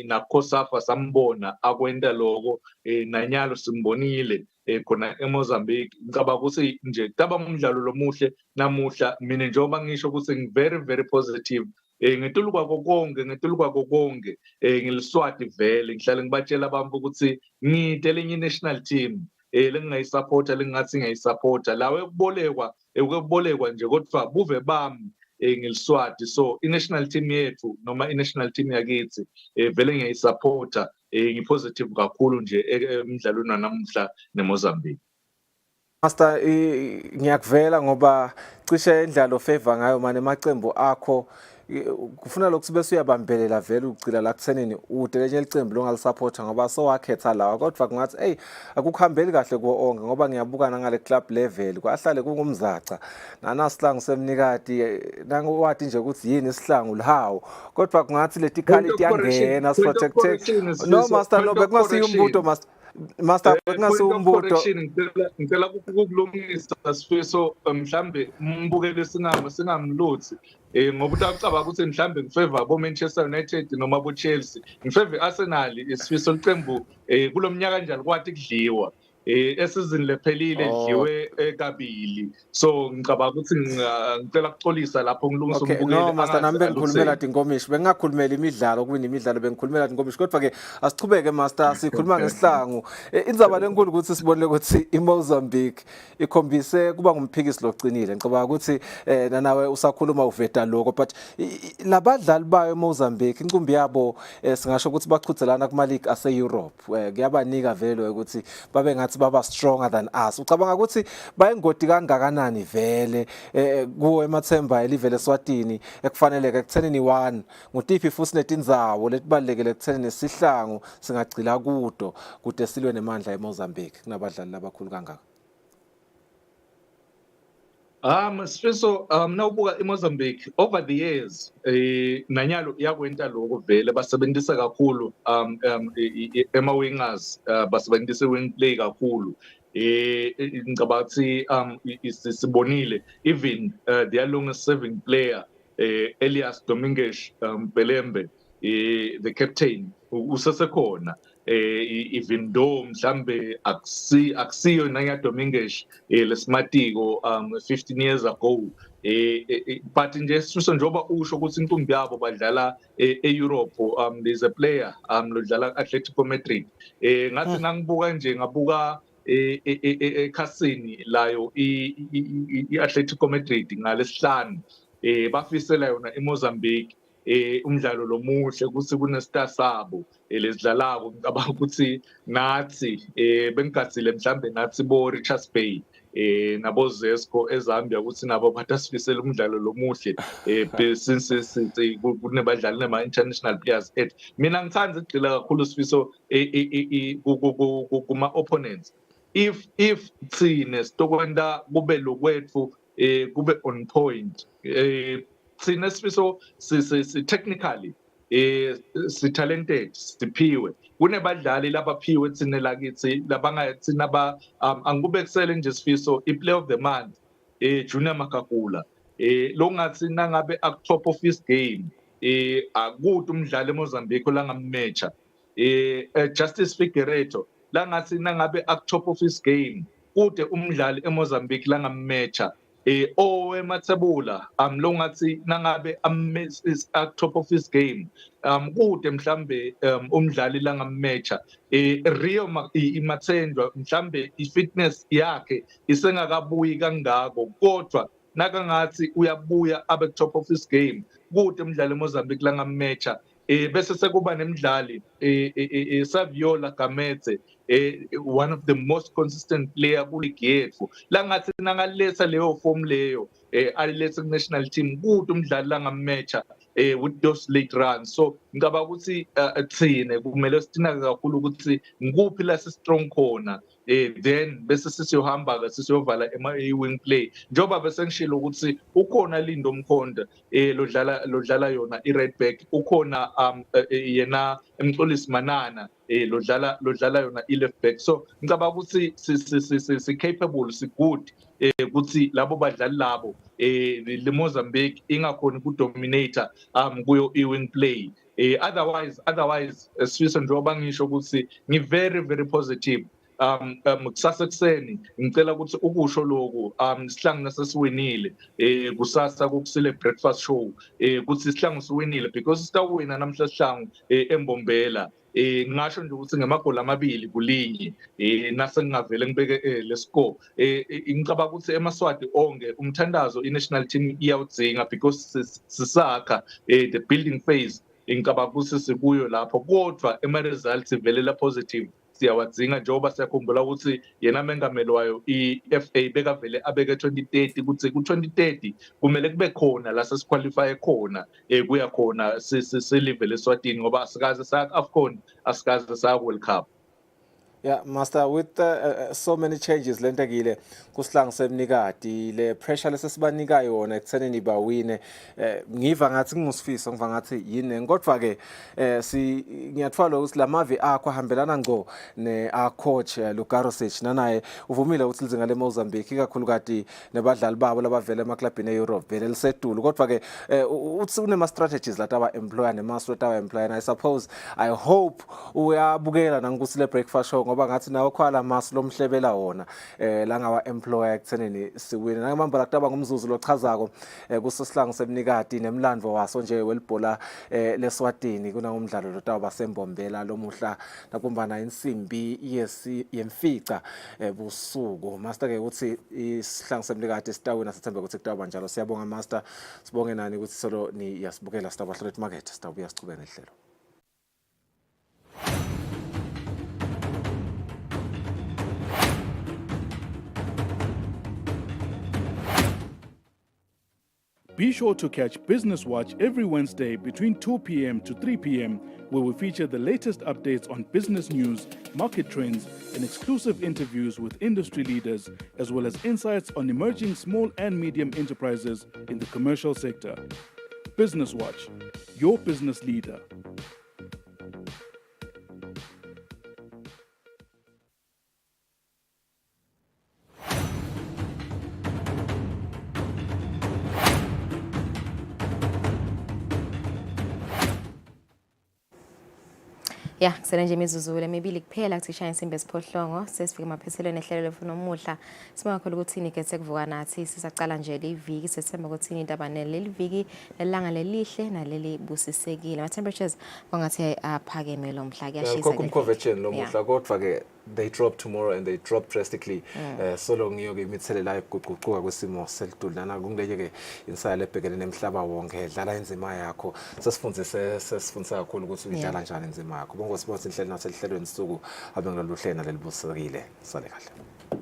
naKhosafa sambona akwenda lokho nanyalo simbonile khona eMozambique ngicabanga ukuthi nje kutaba umdlalo lomuhle namuhla mina njengoba ngisho ukuthi ngi very positive ngetuluka konke ngiliswati vele ngihlale ngibatshela abantu ukuthi ngide lenye national team lengingayisupporta lengathi ngiyayisupporta lawe ukubolekwa nje kodwa buve bami ngiliswati so i-national team yethu noma i-national team yakithi vele ngiyayisupporta ngipositive kakhulu nje emidlalweni namuhla neMozambique. Master ngiyakuvela ngoba cishe indlalo favor ngayo manje emacembu akho kufuna lokhu bese uyabambelela vele ucila la kuthenini ude lenye licembu longalisupport ngoba so wakhetha lawa kodwa kungathi hey akukhambeli kahle kuwo onke ngoba ngiyabukana ngale club level kwahlale kungumzaca nanasihlangu semnikati nangowathi nje ukuthi yini isihlangu lihawo kodwa kungathi leti quality yangena protected no master no bekungasiyo umbuto master bekungasiyo umbuto ngicela ukulungisa Sifiso mhlambe umbukele singamluthi ngoba ucabanga ukuthi mhlambe ngifavor bo Manchester United noma bo Chelsea ngifavor Arsenal Sifiso licembu kulomnyaka kanjalo kwathi kudliwa esizini lephelile edliwe kabili so ngicabanga ukuthi ngicela ukuxolisa lapho ngilungisa umbukeli no master nami bengikhulumela dinkomishi bengingakhulumela imidlalo kwini imidlalo bengikhulumela dinkomishi kodwa ke asichubeke master sikhuluma ngesihlangu indzaba lenkulu ukuthi sibonile ukuthi iMozambique ikhombise kuba ngumphikisi locinile ngicabanga ukuthi nawe usakhuluma uveta lokho but labadlali bayo eMozambique incumbi yabo singasho ukuthi bachudzelana kuma league ase Europe kuyabanika vele ukuthi babe ngathi baba stronger than us ucabanga ukuthi bayengodi kangakanani vele kuwe emathemba elivele Eswatini ekufanele ke ekuthenini 1 ngutiphi futhi netindzawo letibalekele ekuthenini sihlangu singagcila kudo kude silwe nemandla eMozambique kunabadlali labakhulu kangaka Sifiso nawubuka eMozambique over the years nanyalo yakwenta lokho vele basebenzisa kakhulu ema wingers basebenzisa wing play kakhulu ngicabanga ukuthi sibonile even their longest serving player Elias Domingues Belembe the captain usesekhona even though mhlambe akusiyo nanya Domingues lesimatiko 15 years ago But nje Sifiso njoba usho ukuthi inqumbi yabo badlala eEurope, there's a player lodlala Atletico Madrid. Ngathi nangibuka nje ngabuka ekhasini layo iAtletico Madrid ngalesihlanu bafisela yona eMozambique umdlalo lomuhle ukuthi kunestar sabo lesidlalako ngicabanga ukuthi nathi bengigadile mhlambe nathi bo Richards Bay nabo Zesco eZambia ukuthi nabo bathathisifisela umdlalo lomuhle since kunebadlali nema international players mina ngithanda ukugxila kakhulu Sifiso kuma opponents if thine stokwenda kube lokwethu kube on point thina Sifiso si technically si talented siphiwe kunebadlali labaphiwe thina lakithi labangathina ba angikubekisele nje Sifiso iplayer of the month Junior Makakula lo ngathi nangabe at top of his game akude umdlali eMozambique la ngammecha Justice Figueiredo la ngathi nangabe at top of his game kude umdlali eMozambique la ngammecha owemathebula lo ngathi nangabe is at top of his game kude mhlambe umdlali la ngammecha Rio Matendwa mhlambe ifitness yakhe isengakabuyi kangako kodwa nakangathi uyabuya abe top of his game kude umdlali eMozambique la ngammecha bese sekuba nemidlali Saviola Gamete one of the most consistent player kuligi yethu la ngathi nangaletha leyo form leyo alilethe national team kude umdlali la ngammecha with those late runs so ngicabanga ukuthi thine kumele sitina kakhulu ukuthi ngikuphi la strong khona then bese sisiyohamba ke sisiyovala wing play njoba bese ngishilo ukuthi ukhona Lindo Mkhonda lodlala yona i-right back ukhona yena Mxolisi Manana lodlala yona i-left back so ngicabanga ukuthi si capable si good ukuthi labo badlali labo le Mozambique ingakhona ukudominator kuyo i-wing play otherwise Sifiso njengoba ngisho ukuthi very positive kusasa kuseni ngicela ukuthi ukusho lokho sihlangu nasesiwinile kusasa kokusile breakfast show ukuthi sihlangu siwinile because sitawina namhla sihlangu eMbombela ngisho nje ukuthi ngemagoli amabili kulinye nase ngavele ngibeke le score ngicabanga ukuthi eMaswati onke umthandazo i-national team iyawudzinga because sisakha the building phase ngicabanga ukuthi sikuyo lapho kodwa results velela positive siyawadzinga njengoba siyakhumbula ukuthi yena mengameli wayo iFA bekavele abeke 2030 ukuthi ku2030 kumele kube khona la sesiqualify khona kuya khona silive leSwatini ngoba asikaze sa AFCON asikaze sa World Cup. Yeah, Master, with so many changes lentekile kusihlangu semnikati le pressure lesesibanika yona ekuthenini bawine ngiva ngathi ngusifisa ngiva ngathi yini kodwa ke ngiyatfala ukuthi lamavi akho ahambelana ngco ne coach Lugarosic nanaye uvumile ukuthi lizinga le Mozambique ikakhulukati nebadlali babo labavela emaklabhini eEurope vele lisedulu kodwa ke uthi unema strategies latawa employer nemasu latawa employer and I suppose I hope uyabukela nangikusile breakfast show ngoba ngathi nawo khwala masu lomhlebela wona la ngawa employer ekuthenini siwine namamba lakutaba ngumzuzu lochazako kusosihlangu semnikati nemlandvo waso nje welibhola leSwatini kuna umdlalo lotawa basembombela lomuhla nakumbana insimbi yemfica busuku master ke ukuthi isihlangu semnikati sitawina sithembe ukuthi kutaba njalo siyabonga master sibonge nani ukuthi solo ni yasibukela sitaba hlelo market sitawubuya sichube nehlelo. Be sure to catch Business Watch every Wednesday between 2 p.m. to 3 p.m. where we feature the latest updates on business news, market trends, and exclusive interviews with industry leaders, as well as insights on emerging small and medium enterprises in the commercial sector. Business Watch, your business leader. Yeah, kusele nje imizuzu lemibili kuphela kuthi shaya insimbi esiphohlongo sesifika emaphethelweni ehlelo lefuna umuhla sibonga kakhulu ukuthi nike sekuvuka nathi sisaqala nje liviki sesithemba ukuthi indaba leli viki nelanga lelihle naleli busisekile. Ama temperatures bangathi aphakeme lo mhla kuyashisa ke convection lo muhla kodwa ke they drop tomorrow and they drop drastically so lo ngiyo ke imithelela yokuguquka kwesimo selidudlana kungeke ke insala ebhekene nemhlaba wonke dlala inzima yakho sesifundisa kakhulu ukuthi udlala njani inzima yakho bonke sibona inhlelo naselihlelweni suku abengiloluhlelo lelibusekile sale kahle.